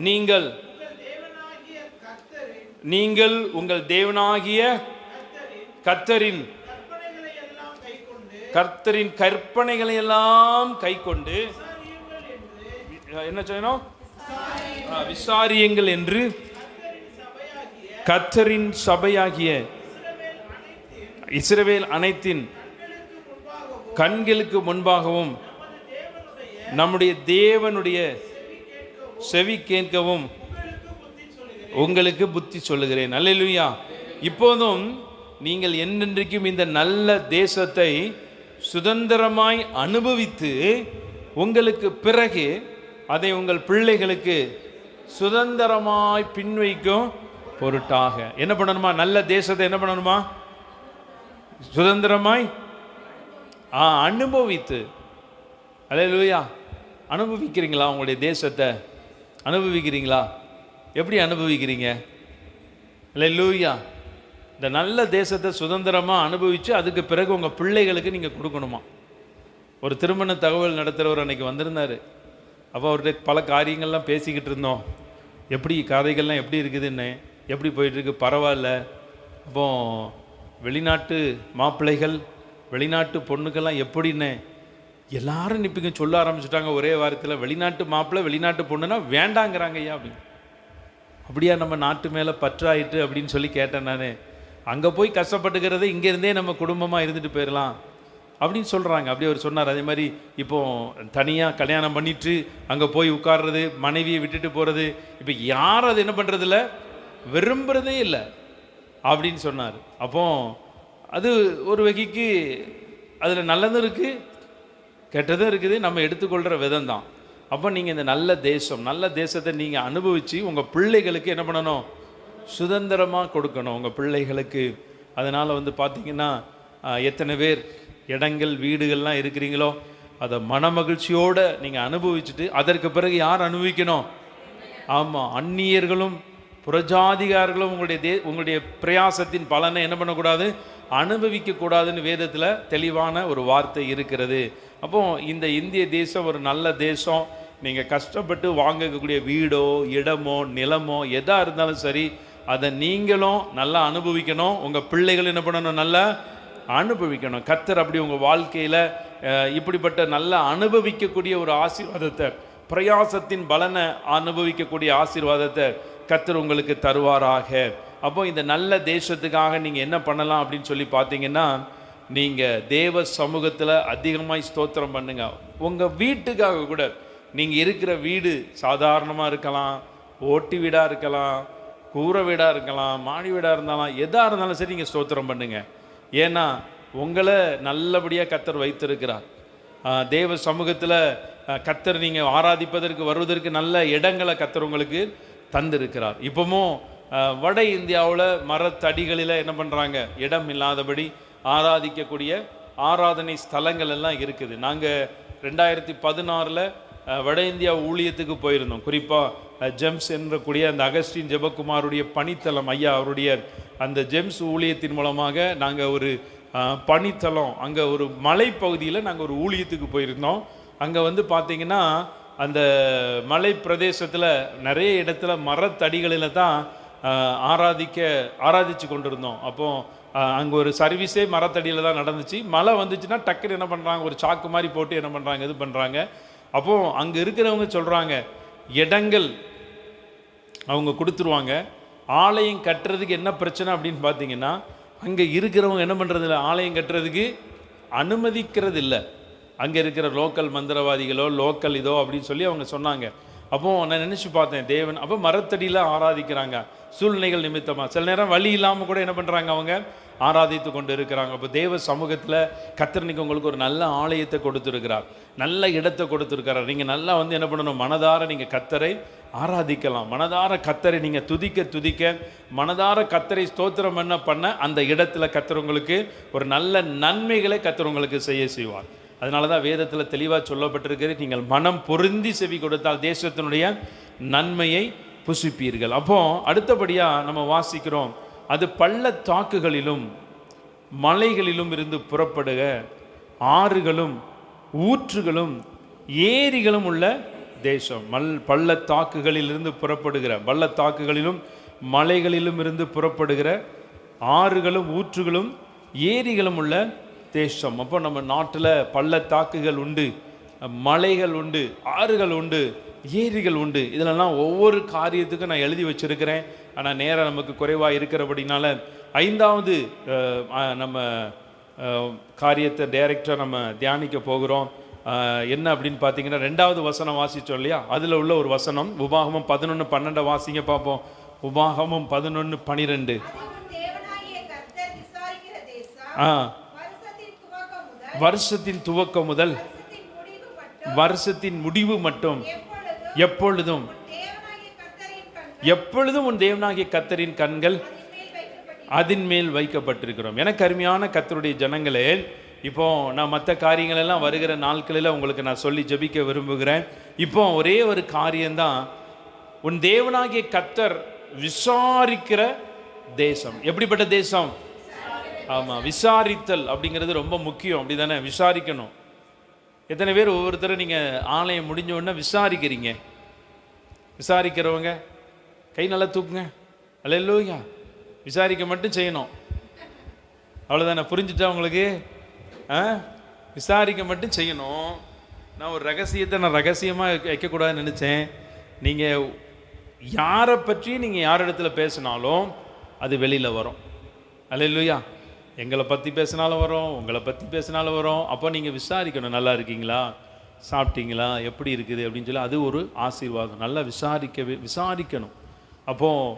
நீங்கள் உங்கள் தேவனாகிய கர்த்தரின் கற்பனைகளை எல்லாம் கைக்கொண்டு என்ன செய்யணும்? விசாரியுங்கள் என்று கர்த்தரின் சபையாகிய இஸ்ரவேல் அனைத்தின் கண்களுக்கு முன்பாகவும் நம்முடைய தேவனுடைய செவி கேட்கவும் உங்களுக்கு புத்தி சொல்லுகிறேன். அல்லேலூயா. இப்போதும் நீங்கள் என்றென்றைக்கும் இந்த நல்ல தேசத்தை சுதந்திரமாய் அனுபவித்து உங்களுக்கு பிறகு அதை உங்கள் பிள்ளைகளுக்கு சுதந்திரமாய் பின்வைக்கும் பொருட்டாக என்ன பண்ணணுமா? நல்ல தேசத்தை என்ன பண்ணணுமா? சுதந்திரமாய் அனுபவித்து. அல்லேலூயா. அனுபவிக்கிறீங்களா? உங்களுடைய தேசத்தை அனுபவிக்கிறீங்களா? எப்படி அனுபவிக்கிறீங்க? அல்லேலூயா. இந்த நல்ல தேசத்தை சுதந்திரமாக அனுபவித்து அதுக்கு பிறகு உங்கள் பிள்ளைகளுக்கு நீங்கள் கொடுக்கணுமா? ஒரு திருமண தகவல் நடத்துகிறவர் அன்றைக்கி வந்திருந்தார். அப்போ அவர்கிட்ட பல காரியங்கள்லாம் பேசிக்கிட்டு இருந்தோம். எப்படி கதைகள்லாம் எப்படி இருக்குதுன்னு, எப்படி போயிட்டுருக்கு, பரவாயில்ல. அப்போ வெளிநாட்டு மாப்பிள்ளைகள் வெளிநாட்டு பொண்ணுக்கெல்லாம் எப்படின்னு எல்லாரும் நிற்பிங்க சொல்ல ஆரம்பிச்சுட்டாங்க ஒரே வாரத்தில். வெளிநாட்டு மாப்பிள்ளை வெளிநாட்டு பொண்ணுன்னா வேண்டாங்கிறாங்க ஐயா அப்படின்னு. அப்படியா நம்ம நாட்டு மேலே பற்றாயிட்டு அப்படின்னு சொல்லி கேட்டேன் நான். அங்கே போய் கஷ்டப்பட்டுக்கிறது இங்கேருந்தே நம்ம குடும்பமாக இருந்துட்டு போயிடலாம் அப்படின்னு சொல்கிறாங்க. அப்படி அவர் சொன்னார். அதே மாதிரி இப்போது தனியாக கல்யாணம் பண்ணிட்டு அங்கே போய் உட்கார்றது, மனைவியை விட்டுட்டு போகிறது, இப்போ யாரும் அது என்ன பண்ணுறதில்ல, விரும்புகிறதே இல்லை அப்படின்னு சொன்னார். அப்போ அது ஒரு வகைக்கு அதில் நல்லதும் இருக்குது கெட்டதும் இருக்குது, நம்ம எடுத்துக்கொள்கிற விதம் தான். அப்போ நீங்கள் இந்த நல்ல தேசத்தை நீங்கள் அனுபவித்து உங்கள் பிள்ளைகளுக்கு என்ன பண்ணணும்? சுதந்திரமாக கொடுக்கணும் உங்கள் பிள்ளைகளுக்கு. அதனால் வந்து பார்த்திங்கன்னா எத்தனை பேர் இடங்கள் வீடுகள்லாம் இருக்கிறீங்களோ அதை மனமகிழ்ச்சியோடு நீங்கள் அனுபவிச்சுட்டு அதற்கு பிறகு யார் அனுபவிக்கணும்? ஆமாம், அந்நியர்களும் புறஜாதிகாரர்களும் உங்களுடைய பிரயாசத்தின் பலனை என்ன பண்ணக்கூடாது? அனுபவிக்கக்கூடாதுன்னு வேதத்தில் தெளிவான ஒரு வார்த்தை இருக்கிறது. அப்போ இந்த இந்திய தேசம் ஒரு நல்ல தேசம். நீங்கள் கஷ்டப்பட்டு வாங்கக்கூடிய வீடோ இடமோ நிலமோ எதாக இருந்தாலும் சரி, அதை நீங்களும் நல்லா அனுபவிக்கணும். உங்கள் பிள்ளைகள் என்ன பண்ணணும்? நல்லா அனுபவிக்கணும். கர்த்தர் அப்படி உங்கள் வாழ்க்கையில் இப்படிப்பட்ட நல்லா அனுபவிக்கக்கூடிய ஒரு ஆசீர்வாதத்தை, பிரயாசத்தின் பலனை அனுபவிக்கக்கூடிய ஆசீர்வாதத்தை கர்த்தர் உங்களுக்கு தருவாராக. அப்போ இந்த நல்ல தேசத்துக்காக நீங்கள் என்ன பண்ணலாம் அப்படின்னு சொல்லி பார்த்தீங்கன்னா, நீங்கள் தேவ சமூகத்தில் அதிகமாக ஸ்தோத்திரம் பண்ணுங்க. உங்கள் வீட்டுக்காக கூட, நீங்கள் இருக்கிற வீடு சாதாரணமாக இருக்கலாம், ஓட்டு வீடாக இருக்கலாம், கூரை வீடாக இருக்கலாம், மாடி வீடாக இருந்தாலும் எதாக இருந்தாலும் சரி நீங்கள் ஸ்தோத்திரம் பண்ணுங்கள். ஏன்னா உங்களை நல்லபடியாக கர்த்தர் வைத்திருக்கிறார். தேவ சமூகத்தில் கர்த்தர் நீங்கள் ஆராதிப்பதற்கு வருவதற்கு நல்ல இடங்களை கர்த்தர் உங்களுக்கு தந்திருக்கிறார். இப்போவும் வட இந்தியாவில் மரத்தடிகளில் என்ன பண்ணுறாங்க? இடம் இல்லாதபடி ஆராதிக்கக்கூடிய ஆராதனை ஸ்தலங்கள் எல்லாம் இருக்குது. நாங்கள் 2016 வட இந்தியா ஊழியத்துக்கு போயிருந்தோம். குறிப்பாக ஜெம்ஸ் என்றக்கூடிய அந்த அகஸ்டின் ஜெபக்குமாருடைய பணித்தலம் ஐயா அவருடைய அந்த ஜெம்ஸ் ஊழியத்தின் மூலமாக நாங்கள் ஒரு பணித்தலம், அங்கே ஒரு மலைப்பகுதியில் நாங்கள் ஒரு ஊழியத்துக்கு போயிருந்தோம். அங்கே வந்து பார்த்திங்கன்னா அந்த மலை பிரதேசத்தில் நிறைய இடத்துல மரத்தடிகளில் தான் ஆராதிச்சு கொண்டிருந்தோம். அப்போது அங்கே ஒரு சர்வீஸே மரத்தடியில் தான் நடந்துச்சு. மழை வந்துச்சுன்னா டக்குன்னு என்ன பண்ணுறாங்க, ஒரு சாக்கு மாதிரி போட்டு என்ன பண்ணுறாங்க, இது பண்ணுறாங்க. அப்போது அங்கே இருக்கிறவங்க சொல்கிறாங்க, இடங்கள் அவங்க கொடுத்துருவாங்க. ஆலயம் கட்டுறதுக்கு என்ன பிரச்சனை அப்படின்னு பார்த்தீங்கன்னா, அங்கே இருக்கிறவங்க என்ன பண்ணுறது இல்லை, ஆலயம் கட்டுறதுக்கு அனுமதிக்கிறது இல்லை. அங்கே இருக்கிற லோக்கல் மந்திரவாதிகளோ லோக்கல் இதோ அப்படின்னு சொல்லி அவங்க சொன்னாங்க. அப்போது நான் நினச்சி பார்த்தேன், தேவன் அப்போ மரத்தடியில் ஆராதிக்கிறாங்க சூழ்நிலைகள் நிமித்தமாக. சில நேரம் வழி இல்லாமல் கூட என்ன பண்ணுறாங்க, அவங்க ஆராதித்து கொண்டு இருக்கிறாங்க. அப்போ தேவ சமூகத்தில் கர்த்தர் உங்களுக்கு ஒரு நல்ல ஆலயத்தை கொடுத்துருக்கிறார், நல்ல இடத்தை கொடுத்துருக்கிறார். நீங்கள் நல்லா வந்து என்ன பண்ணணும், மனதார நீங்கள் கர்த்தரை ஆராதிக்கலாம். மனதார கர்த்தரை நீங்கள் துதிக்க மனதார கர்த்தரை ஸ்தோத்திரம் பண்ண அந்த இடத்துல கர்த்தர் உங்களுக்கு ஒரு நல்ல நன்மைகளை கர்த்தர் உங்களுக்கு செய்வார். அதனால தான் வேதத்தில் தெளிவாக சொல்லப்பட்டிருக்கிறது, நீங்கள் மனம் பொருந்தி செவி கொடுத்தால் தேசத்தினுடைய நன்மையை புசிப்பீர்கள். அப்போ அடுத்தபடியாக நம்ம வாசிக்கிறோம், அது பள்ளத்தாக்குகளிலும் மலைகளிலும் இருந்து புறப்படுக ஆறுகளும் ஊற்றுகளும் ஏரிகளும் உள்ள தேசம். பள்ளத்தாக்குகளிலிருந்து புறப்படுகிற, பள்ளத்தாக்குகளிலும் மலைகளிலும் இருந்து புறப்படுகிற ஆறுகளும் ஊற்றுகளும் ஏரிகளும் உள்ள தேசம். அப்போ நம்ம நாட்டில் பள்ளத்தாக்குகள் உண்டு, மலைகள் உண்டு, ஆறுகள் உண்டு, ஏரிகள் உண்டு. இதிலெல்லாம் ஒவ்வொரு காரியத்துக்கும் நான் எழுதி வச்சிருக்கிறேன். ஆனால் நேரம் நமக்கு குறைவாக இருக்கிறபடினால 5வது நம்ம காரியத்தை டைரக்டாக நம்ம தியானிக்க போகிறோம். என்ன அப்படின்னு பார்த்தீங்கன்னா, 2வது வசனம் வாசித்தோம் இல்லையா, அதில் உள்ள ஒரு வசனம் உபாகமம் 11:12 வாசிங்க பார்ப்போம். உபாகமம் 11:12. வருஷத்தின் துவக்கம் முதல் வருஷத்தின் முடிவு மட்டும் எப்பொழுதும் உன் தேவனாகிய கர்த்தரின் கண்கள் அதன் மேல் வைக்கப்பட்டிருக்கிறோம். எனக்கு அருமையான கர்த்தருடைய ஜனங்களே, இப்போ நான் மற்ற காரியங்கள் எல்லாம் வருகிற நாட்களில் உங்களுக்கு நான் சொல்லி ஜெபிக்க விரும்புகிறேன். இப்போ ஒரே ஒரு காரியம்தான், உன் தேவனாகிய கர்த்தர் விசாரிக்கிற தேசம். எப்படிப்பட்ட தேசம்? ஆமாம், விசாரித்தல் அப்படிங்கிறது ரொம்ப முக்கியம். அப்படி தானே, விசாரிக்கணும். எத்தனை பேர் ஒவ்வொருத்தரும் நீங்கள் ஆலயம் முடிஞ்ச உடனே விசாரிக்கிறீங்க? விசாரிக்கிறவங்க கை நல்லா தூக்குங்க. அல்லேலூயா. விசாரிக்க மட்டும் செய்யணும், அவ்வளோதானே. புரிஞ்சுட்டா உங்களுக்கு? விசாரிக்க மட்டும் செய்யணும். நான் ஒரு ரகசியத்தை ரகசியமாக வைக்கக்கூடாதுன்னு நினச்சேன். நீங்கள் யாரை பற்றி நீங்கள் யார் இடத்துல பேசினாலும் அது வெளியில் வரும். அல்லேலூயா. எங்களை பற்றி பேசினாலும் வரும், உங்களை பற்றி பேசினாலும் வரும். அப்போ நீங்கள் விசாரிக்கணும், நல்லா இருக்கீங்களா, சாப்பிட்டீங்களா, எப்படி இருக்குது அப்படின்னு சொல்லி. அது ஒரு ஆசீர்வாதம். நல்லா விசாரிக்கணும். அப்போது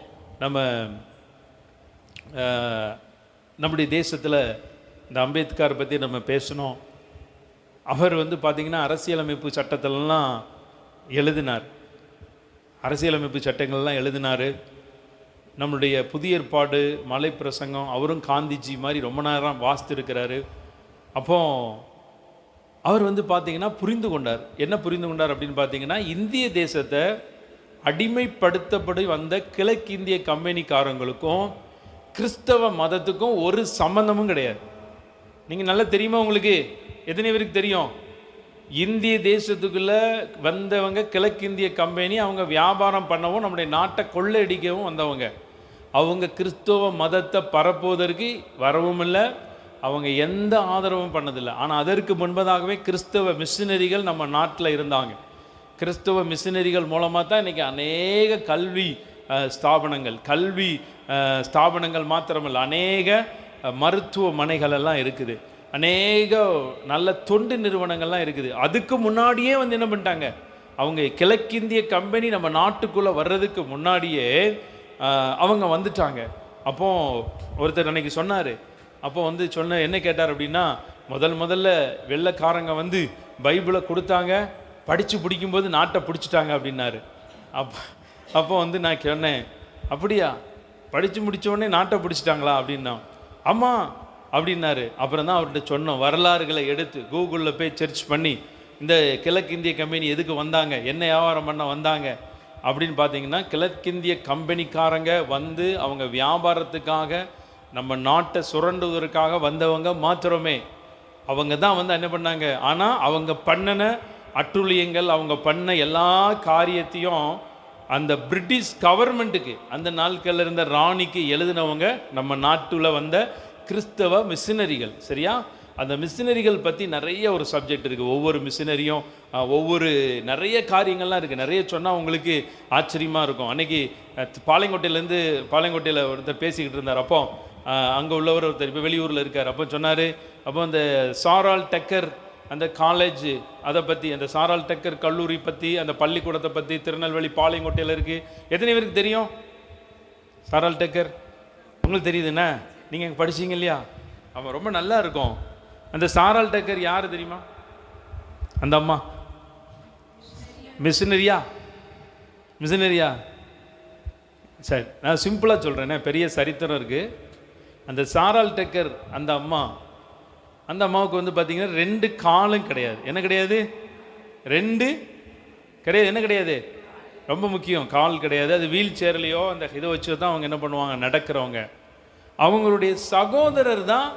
நம்முடைய தேசத்தில் இந்த அம்பேத்கர் பற்றி நம்ம பேசணும். அவர் வந்து பார்த்திங்கன்னா அரசியலமைப்பு சட்டத்திலலாம் எழுதினார், அரசியலமைப்பு சட்டங்கள்லாம் எழுதினார். நம்முடைய புதிய ஏற்பாடு மலை பிரசங்கம் அவரும் காந்திஜி மாதிரி ரொம்ப நேரம் வாசித்திருக்கிறாரு. அப்போ அவர் வந்து பார்த்திங்கன்னா புரிந்து கொண்டார். என்ன புரிந்து கொண்டார் அப்படின்னு பார்த்தீங்கன்னா, இந்திய தேசத்தை அடிமைப்படுத்தப்படி வந்த கிழக்கிந்திய கம்பெனிக்காரங்களுக்கும் கிறிஸ்தவ மதத்துக்கும் ஒரு சம்பந்தமும் கிடையாது. நீங்கள் நல்லா தெரியுமா உங்களுக்கு? எத்தனை பேருக்கு தெரியும்? இந்திய தேசத்துக்குள்ளே வந்தவங்க கிழக்கிந்திய கம்பெனி, அவங்க வியாபாரம் பண்ணவும் நம்முடைய நாட்டை கொள்ளையடிக்கவும் வந்தவங்க. அவங்க கிறிஸ்தவ மதத்தை பரப்புவதற்கு வரவும் இல்லை, அவங்க எந்த ஆதரவும் பண்ணதில்லை. ஆனால் அதற்கு முன்பதாகவே கிறிஸ்தவ மிஷினரிகள் நம்ம நாட்டில் இருந்தாங்க. கிறிஸ்தவ மிஷினரிகள் மூலமாக தான் இன்றைக்கி அநேக கல்வி ஸ்தாபனங்கள் மாத்திரமல்ல, அநேக மருத்துவமனைகள் எல்லாம் இருக்குது, அநேக நல்ல தொண்டு நிறுவனங்கள்லாம் இருக்குது. அதுக்கு முன்னாடியே வந்து என்ன பண்ணிட்டாங்க, அவங்க கிழக்கிந்திய கம்பெனி நம்ம நாட்டுக்குள்ளே வர்றதுக்கு முன்னாடியே அவங்க வந்துட்டாங்க. அப்போ ஒருத்தர் அன்னைக்கு சொன்னார். அப்போ வந்து என்ன கேட்டார் அப்படின்னா, முதல்ல வெள்ளைக்காரங்க வந்து பைபிளை கொடுத்தாங்க, படித்து பிடிக்கும்போது நாட்டை பிடிச்சிட்டாங்க அப்படின்னாரு. அப்போ வந்து நான் சொன்னேன், அப்படியா, படித்து முடித்தோடனே நாட்டை பிடிச்சிட்டாங்களா அப்படின்னா. ஆமாம் அப்படின்னாரு. அப்புறம் தான் அவர்கிட்ட சொன்னோம், வரலாறுகளை எடுத்து கூகுளில் போய் சர்ச் பண்ணி இந்த கிழக்கிந்திய கம்பெனி எதுக்கு வந்தாங்க, என்ன வியாபாரம் பண்ண வந்தாங்க அப்படின்னு பார்த்தீங்கன்னா, கிழக்கிந்திய கம்பெனிக்காரங்க வந்து அவங்க வியாபாரத்துக்காக நம்ம நாட்டை சுரண்டுவதற்காக வந்தவங்க மாத்திரமே. அவங்க தான் வந்து என்ன பண்ணாங்க. ஆனால் அவங்க பண்ணின அட்டுழியங்கள், அவங்க பண்ண எல்லா காரியத்தையும் அந்த பிரிட்டிஷ் கவர்மெண்ட்டுக்கு, அந்த நாட்களில் இருந்த ராணிக்கு எழுதினவங்க நம்ம நாட்டில் வந்த கிறிஸ்தவ மிஷினரிகள். சரியா? அந்த மிஷினரிகள் பற்றி நிறைய ஒரு சப்ஜெக்ட் இருக்குது. ஒவ்வொரு மிஷினரியும் ஒவ்வொரு நிறைய காரியங்கள்லாம் இருக்குது. நிறைய சொன்னால் உங்களுக்கு ஆச்சரியமாக இருக்கும். அன்றைக்கி பாளையங்கோட்டையில் ஒருத்தர் பேசிக்கிட்டு இருந்தார். அப்போ அங்கே உள்ளவர் ஒருத்தர் இப்போ வெளியூரில் இருக்கார். அப்போ சொன்னார், அப்போ அந்த சாரால் டெக்கர் அந்த காலேஜ் அதை பற்றி, அந்த சாரால் டெக்கர் கல்லூரி பற்றி, அந்த பள்ளிக்கூடத்தை பற்றி திருநெல்வேலி பாளையங்கோட்டையில் இருக்குது. எத்தனை பேருக்கு தெரியும் சாரால் டெக்கர்? உங்களுக்கு தெரியுதுண்ணா, நீங்கள் படிச்சீங்க இல்லையா? அவன் ரொம்ப நல்லா இருக்கும். அந்த சாரால் டெக்கர் யார் தெரியுமா? அந்த அம்மா மிஷினரியா? சரி, நான் சிம்பிளாக சொல்கிறேன்னே, பெரிய சரித்திரம் இருக்குது. அந்த சாரால் டெக்கர் அந்த அம்மாவுக்கு வந்து பார்த்தீங்கன்னா 2 காலும் கிடையாது. என்ன கிடையாது? 2 கிடையாது. என்ன கிடையாது? ரொம்ப முக்கியம், கால் கிடையாது. அது வீல் சேர்லையோ அந்த இதை வச்சு தான் அவங்க என்ன பண்ணுவாங்க, நடக்கிறவங்க. அவங்களுடைய சகோதரர் தான்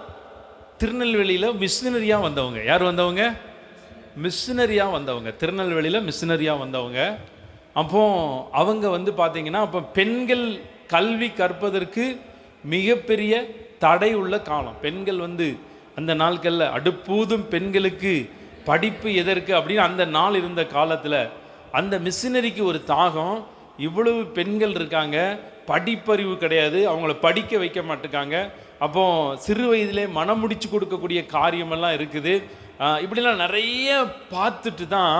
திருநெல்வேலியில் மிஷினரியாக வந்தவங்க. யார் வந்தவங்க? மிஷினரியாக வந்தவங்க, திருநெல்வேலியில் மிஷினரியாக வந்தவங்க. அப்போ அவங்க வந்து பார்த்தீங்கன்னா, அப்போ பெண்கள் கல்வி கற்பதற்கு மிகப்பெரிய தடை உள்ள காலம். பெண்கள் வந்து அந்த நாட்களில் அடுப்பூதும் பெண்களுக்கு படிப்பு எதற்கு அப்படின்னு அந்த நாள் இருந்த காலத்தில் அந்த மிஷினரிக்கு ஒரு தாகம். இவ்வளவு பெண்கள் இருக்காங்க, படிப்பறிவு கிடையாது, அவங்கள படிக்க வைக்க மாட்டேங்காங்க. அப்போ சிறு வயதிலே மனம் முடிச்சு கொடுக்கக்கூடிய காரியமெல்லாம் இருக்குது. இப்படிலாம் நிறைய பார்த்துட்டு தான்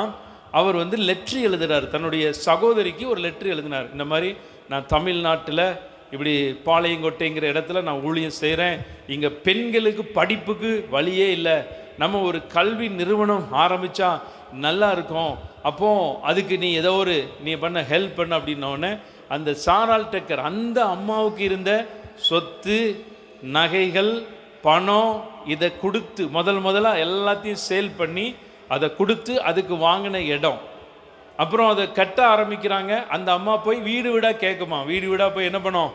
அவர் வந்து லெட்ரு எழுதுகிறார். தன்னுடைய சகோதரிக்கு ஒரு லெட்ரு எழுதினார். இந்த மாதிரி நான் தமிழ்நாட்டில் இப்படி பாளையங்கோட்டைங்கிற இடத்துல நான் ஊழியம் செய்கிறேன். இங்கே பெண்களுக்கு படிப்புக்கு வழியே இல்லை. நம்ம ஒரு கல்வி நிறுவனம் ஆரம்பித்தா நல்லா இருக்கும். அப்போது அதுக்கு நீ ஏதோ ஒரு நீ பண்ண ஹெல்ப் பண்ண அப்படின்னோடனே அந்த சாரால் டெக்கர் அந்த அம்மாவுக்கு இருந்த சொத்து, நகைகள், பணம் இதை கொடுத்து முதலாக எல்லாத்தையும் சேல் பண்ணி அதை கொடுத்து அதுக்கு வாங்கின இடம், அப்புறம் அதை கட்ட ஆரம்பிக்கிறாங்க. அந்த அம்மா போய் வீடு வீடாக கேட்குமா, வீடு வீடாக போய் என்ன பண்ணோம்,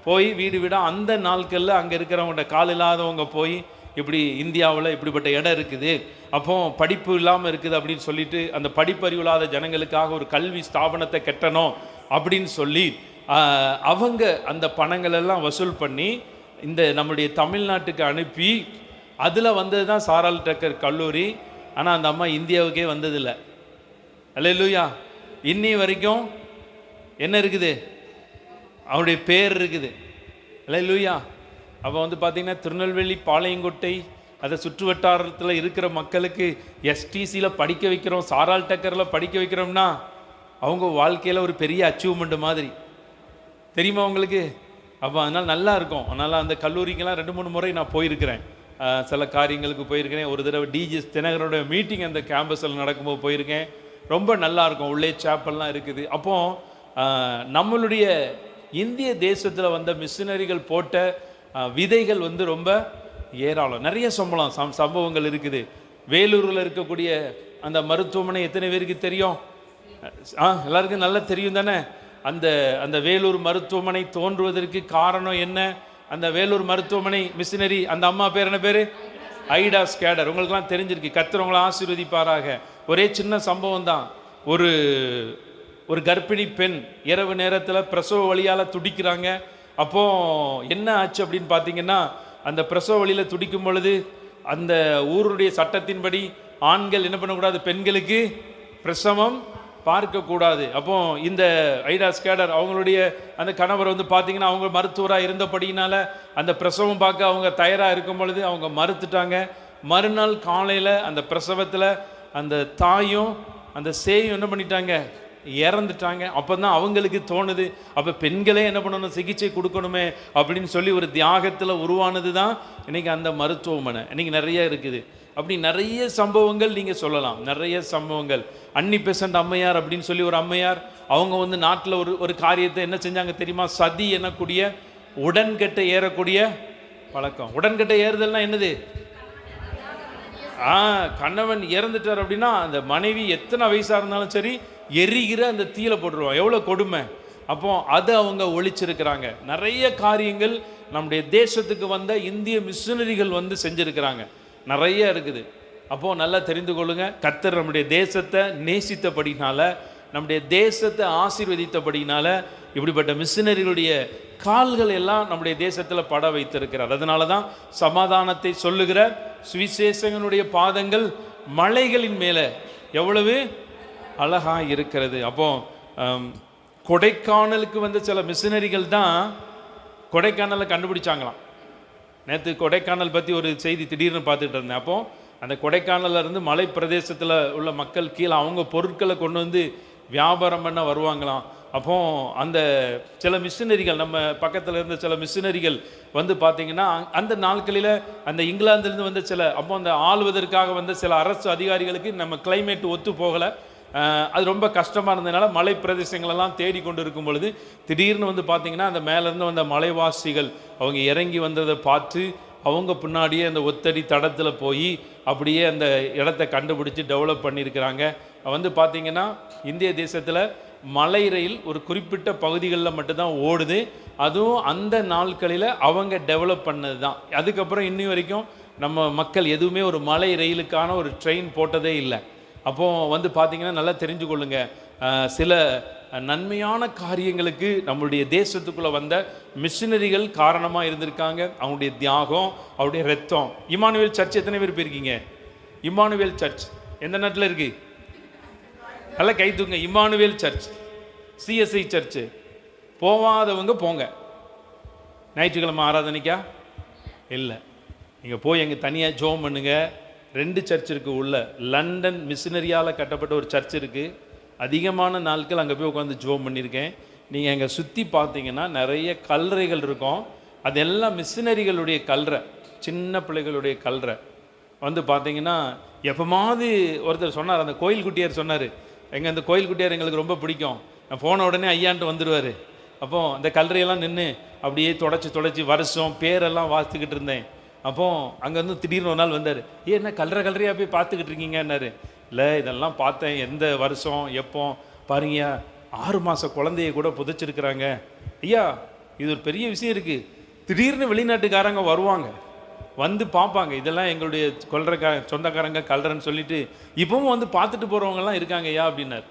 போய் வீடு வீடாக அந்த நாட்களில் அங்கே இருக்கிறவங்கள்ட்ட கால் இல்லாதவங்க போய் இப்படி இந்தியாவில் இப்படிப்பட்ட இடம் இருக்குது, அப்போ படிப்பு இல்லாமல் இருக்குது அப்படின்னு சொல்லிட்டு அந்த படிப்பறிவு இல்லாத ஜனங்களுக்காக ஒரு கல்வி ஸ்தாபனத்தை கட்டணும் அப்படின்னு சொல்லி அவங்க அந்த பணங்களெல்லாம் வசூல் பண்ணி இந்த நம்முடைய தமிழ்நாட்டுக்கு அனுப்பி அதில் வந்தது தான் சாரால் டெக்கர் கல்லூரி. ஆனால் அந்த அம்மா இந்தியாவுக்கே வந்ததில்லை. அல்லேலூயா. இன்னி வரைக்கும் என்ன இருக்குது, அவருடைய பேர் இருக்குது. அல்லேலூயா. அப்போ வந்து பார்த்திங்கன்னா திருநெல்வேலி பாளையங்கோட்டை அதை சுற்று வட்டாரத்தில் இருக்கிற மக்களுக்கு எஸ்டிசியில் படிக்க வைக்கிறோம், சாரால் டெக்கரில் படிக்க வைக்கிறோம்னா அவங்க வாழ்க்கையில் ஒரு பெரிய அச்சீவ்மெண்ட் மாதிரி தெரியுமா உங்களுக்கு? அப்போ அதனால் நல்லா இருக்கும். அதனால் அந்த கல்லூரிக்கெல்லாம் 2-3 முறை நான் போயிருக்கிறேன். சில காரியங்களுக்கு போயிருக்கிறேன். ஒரு தடவை டிஜிஎஸ் தினகரோட மீட்டிங் அந்த கேம்பஸில் நடக்கும்போது போயிருக்கேன். ரொம்ப நல்லாயிருக்கும். உள்ளே சேப்பல்லாம் இருக்குது. அப்போது நம்மளுடைய இந்திய தேசத்தில் வந்த மிஷினரிகள் போட்ட விதைகள் வந்து ரொம்ப ஏராளம். நிறைய சம்பவங்கள் இருக்குது. வேலூரில் இருக்கக்கூடிய அந்த மருத்துவமனை எத்தனை பேருக்கு தெரியும்? எல்லாருக்கும் நல்லா தெரியும் தானே? அந்த வேலூர் மருத்துவமனை தோன்றுவதற்கு காரணம் என்ன? அந்த வேலூர் மருத்துவமனை மிஷினரி அந்த அம்மா பேர் என்ன பேர்? ஐடா ஸ்கேடர். உங்களுக்குலாம் தெரிஞ்சிருக்கு. கர்த்தர் ஆசீர்வதிப்பாராக. ஒரே சின்ன சம்பவம் தான். ஒரு கர்ப்பிணி பெண் இரவு நேரத்தில் பிரசவ வலியால் துடிக்கிறாங்க. அப்போது என்ன ஆச்சு அப்படின்னு பார்த்தீங்கன்னா, அந்த பிரசவ வலியில் துடிக்கும் பொழுது அந்த ஊருடைய சட்டத்தின்படி ஆண்கள் என்ன பண்ணக்கூடாது, பெண்களுக்கு பிரசவம் பார்க்கக்கூடாது. அப்போ இந்த ஐடா ஸ்கேடர் அவங்களுடைய அந்த கணவர் வந்து பார்த்தீங்கன்னா அவங்க மருத்துவராக இருந்தபடியினால அந்த பிரசவம் பார்க்க அவங்க தயாராக இருக்கும் பொழுது அவங்க மறுத்துட்டாங்க. மறுநாள் காலையில் அந்த பிரசவத்தில் அந்த தாயும் அந்த சேயும் என்ன பண்ணிட்டாங்க, இறந்துட்டாங்க. அப்போ தான் அவங்களுக்கு தோணுது, அப்போ பெண்களே என்ன பண்ணணும், சிகிச்சை கொடுக்கணுமே அப்படின்னு சொல்லி ஒரு தியாகத்தில் உருவானது தான் இன்றைக்கி அந்த மருத்துவமனை. இன்றைக்கி நிறைய இருக்குது. அப்படி நிறைய சம்பவங்கள் நீங்கள் சொல்லலாம். நிறைய சம்பவங்கள். அன்னி பெசன்ட் அம்மையார் அப்படின்னு சொல்லி ஒரு அம்மையார், அவங்க வந்து நாட்டில் ஒரு காரியத்தை என்ன செஞ்சாங்க தெரியுமா? சதி எனக்கூடிய உடன்கட்டை ஏறக்கூடிய பழக்கம். உடன்கட்டை ஏறுதல்னா என்னது? கணவன் இறந்துட்டார் அப்படின்னா அந்த மனைவி எத்தனை வயசாக இருந்தாலும் சரி எரிகிற அந்த தீயில போட்டுருவான். எவ்வளோ கொடுமை. அப்போ அதை அவங்க ஒழிச்சிருக்கிறாங்க. நிறைய காரியங்கள் நம்முடைய தேசத்துக்கு வந்த இந்திய மிஷனரிகள் வந்து செஞ்சுருக்கிறாங்க, நிறைய இருக்குது. அப்போது நல்லா தெரிந்து கொள்ளுங்க, கர்த்தர் நம்முடைய தேசத்தை நேசித்தபடினால, நம்முடைய தேசத்தை ஆசீர்வதித்தபடினால இப்படிப்பட்ட மிஷனரிகளுடைய கால்கள் எல்லாம் நம்முடைய தேசத்தில் பட வைத்திருக்கிறார். அதனால தான் சமாதானத்தை சொல்லுகிற சுவிசேஷகனுடைய பாதங்கள் மலைகளின் மேலே எவ்வளவு அழகாக இருக்கிறது. அப்போ கொடைக்கானலுக்கு வந்த சில மிஷனரிகள் தான் கொடைக்கானலை கண்டுபிடிச்சாங்களாம். நேற்று கொடைக்கானல் பற்றி ஒரு செய்தி திடீர்னு பார்த்துட்டு இருந்தேன். அப்போது அந்த கொடைக்கானலில் இருந்து மலை பிரதேசத்தில் உள்ள மக்கள் கீழே அவங்க பொருட்களை கொண்டு வந்து வியாபாரம் பண்ண வருவாங்களாம். அப்போ அந்த சில மிஷினரிகள், நம்ம பக்கத்தில் இருந்த சில மிஷினரிகள் வந்து பார்த்திங்கன்னா அந்த நாட்களில் அந்த இங்கிலாந்துலேருந்து வந்த சில, அப்போ அந்த ஆளுவதற்காக வந்த சில அரசு அதிகாரிகளுக்கு நம்ம கிளைமேட் ஒத்து போகலை, அது ரொம்ப கஷ்டமாக இருந்ததுனால மலை பிரதேசங்களெல்லாம் தேடி கொண்டு இருக்கும் பொழுது திடீர்னு வந்து பார்த்திங்கன்னா அந்த மேலேருந்து வந்த மலைவாசிகள் அவங்க இறங்கி வந்ததை பார்த்து அவங்க பின்னாடியே அந்த ஒத்தடி தடத்தில் போய் அப்படியே அந்த இடத்த கண்டுபிடிச்சி டெவலப் பண்ணியிருக்கிறாங்க. வந்து பார்த்திங்கன்னா இந்திய தேசத்தில் மலை ரயில் ஒரு குறிப்பிட்ட பகுதிகளில் மட்டும்தான் ஓடுது. அதுவும் அந்த நாட்களில் அவங்க டெவலப் பண்ணது தான். அதுக்கப்புறம் இன்னி வரைக்கும் நம்ம மக்கள் எதுவுமே ஒரு மலை ரயிலுக்கான ஒரு ட்ரெயின் போட்டதே இல்லை. அப்போது வந்து பார்த்திங்கன்னா நல்லா தெரிஞ்சு கொள்ளுங்க, சில நன்மையான காரியங்களுக்கு நம்மளுடைய தேசத்துக்குள்ளே வந்த மிஷினரிகள் காரணமாக இருந்திருக்காங்க. அவங்களுடைய தியாகம், அவருடைய ரத்தம். இம்மானுவேல் சர்ச் எத்தனை பேர் போயிருக்கீங்க? இம்மானுவேல் சர்ச் எந்த நாட்டில் இருக்குது? நல்லா கை தூங்க. Immanuel church, CSI church. போகாதவங்க போங்க. ஞாயிற்றுக்கிழமை ஆராதனைக்கா? இல்லை, நீங்கள் போய் எங்கள் தனியாக ஜோம் பண்ணுங்க. 2 சர்ச் இருக்குது உள்ள. லண்டன் மிஷினரியால் கட்டப்பட்ட ஒரு சர்ச் இருக்குது. அதிகமான நாட்கள் அங்கே போய் உட்காந்து ஜோம் பண்ணியிருக்கேன். நீங்கள் அங்கே சுற்றி பார்த்தீங்கன்னா நிறைய கல்லறைகள் இருக்கும். அதெல்லாம் மிஷினரிகளுடைய கல்லறை, சின்ன பிள்ளைகளுடைய கல்லறை. வந்து பார்த்தீங்கன்னா எப்போமாவது ஒருத்தர் சொன்னார், அந்த கோயில் குட்டியார் சொன்னார், எங்கள் அந்த கோயில் குட்டியார் எங்களுக்கு ரொம்ப பிடிக்கும், நான் போன உடனே ஐயான்ட்டு வந்துடுவார். அப்போது அந்த கல்லறையெல்லாம் நின்று அப்படியே தொடச்சி வருஷம் பேரெல்லாம் வாசித்துக்கிட்டு இருந்தேன். அப்போது அங்கேருந்து திடீர்னு ஒரு நாள் வந்தார். என்ன கல்லறையாக போய் பார்த்துக்கிட்டு இருக்கீங்கன்னாரு. இல்லை, இதெல்லாம் பார்த்தேன், எந்த வருஷம் எப்போ பாருங்க, 6 மாத குழந்தைய கூட புதைச்சிருக்கிறாங்க. ஐயா, இது ஒரு பெரிய விஷயம் இருக்குது. திடீர்னு வெளிநாட்டுக்காரங்க வருவாங்க, வந்து பார்ப்பாங்க, இதெல்லாம் எங்களுடைய சொந்தக்காரங்க கல்லறைன்னு சொல்லிட்டு இப்பவும் வந்து பார்த்துட்டு போகிறவங்கலாம் இருக்காங்க ஐயா அப்படின்னார்.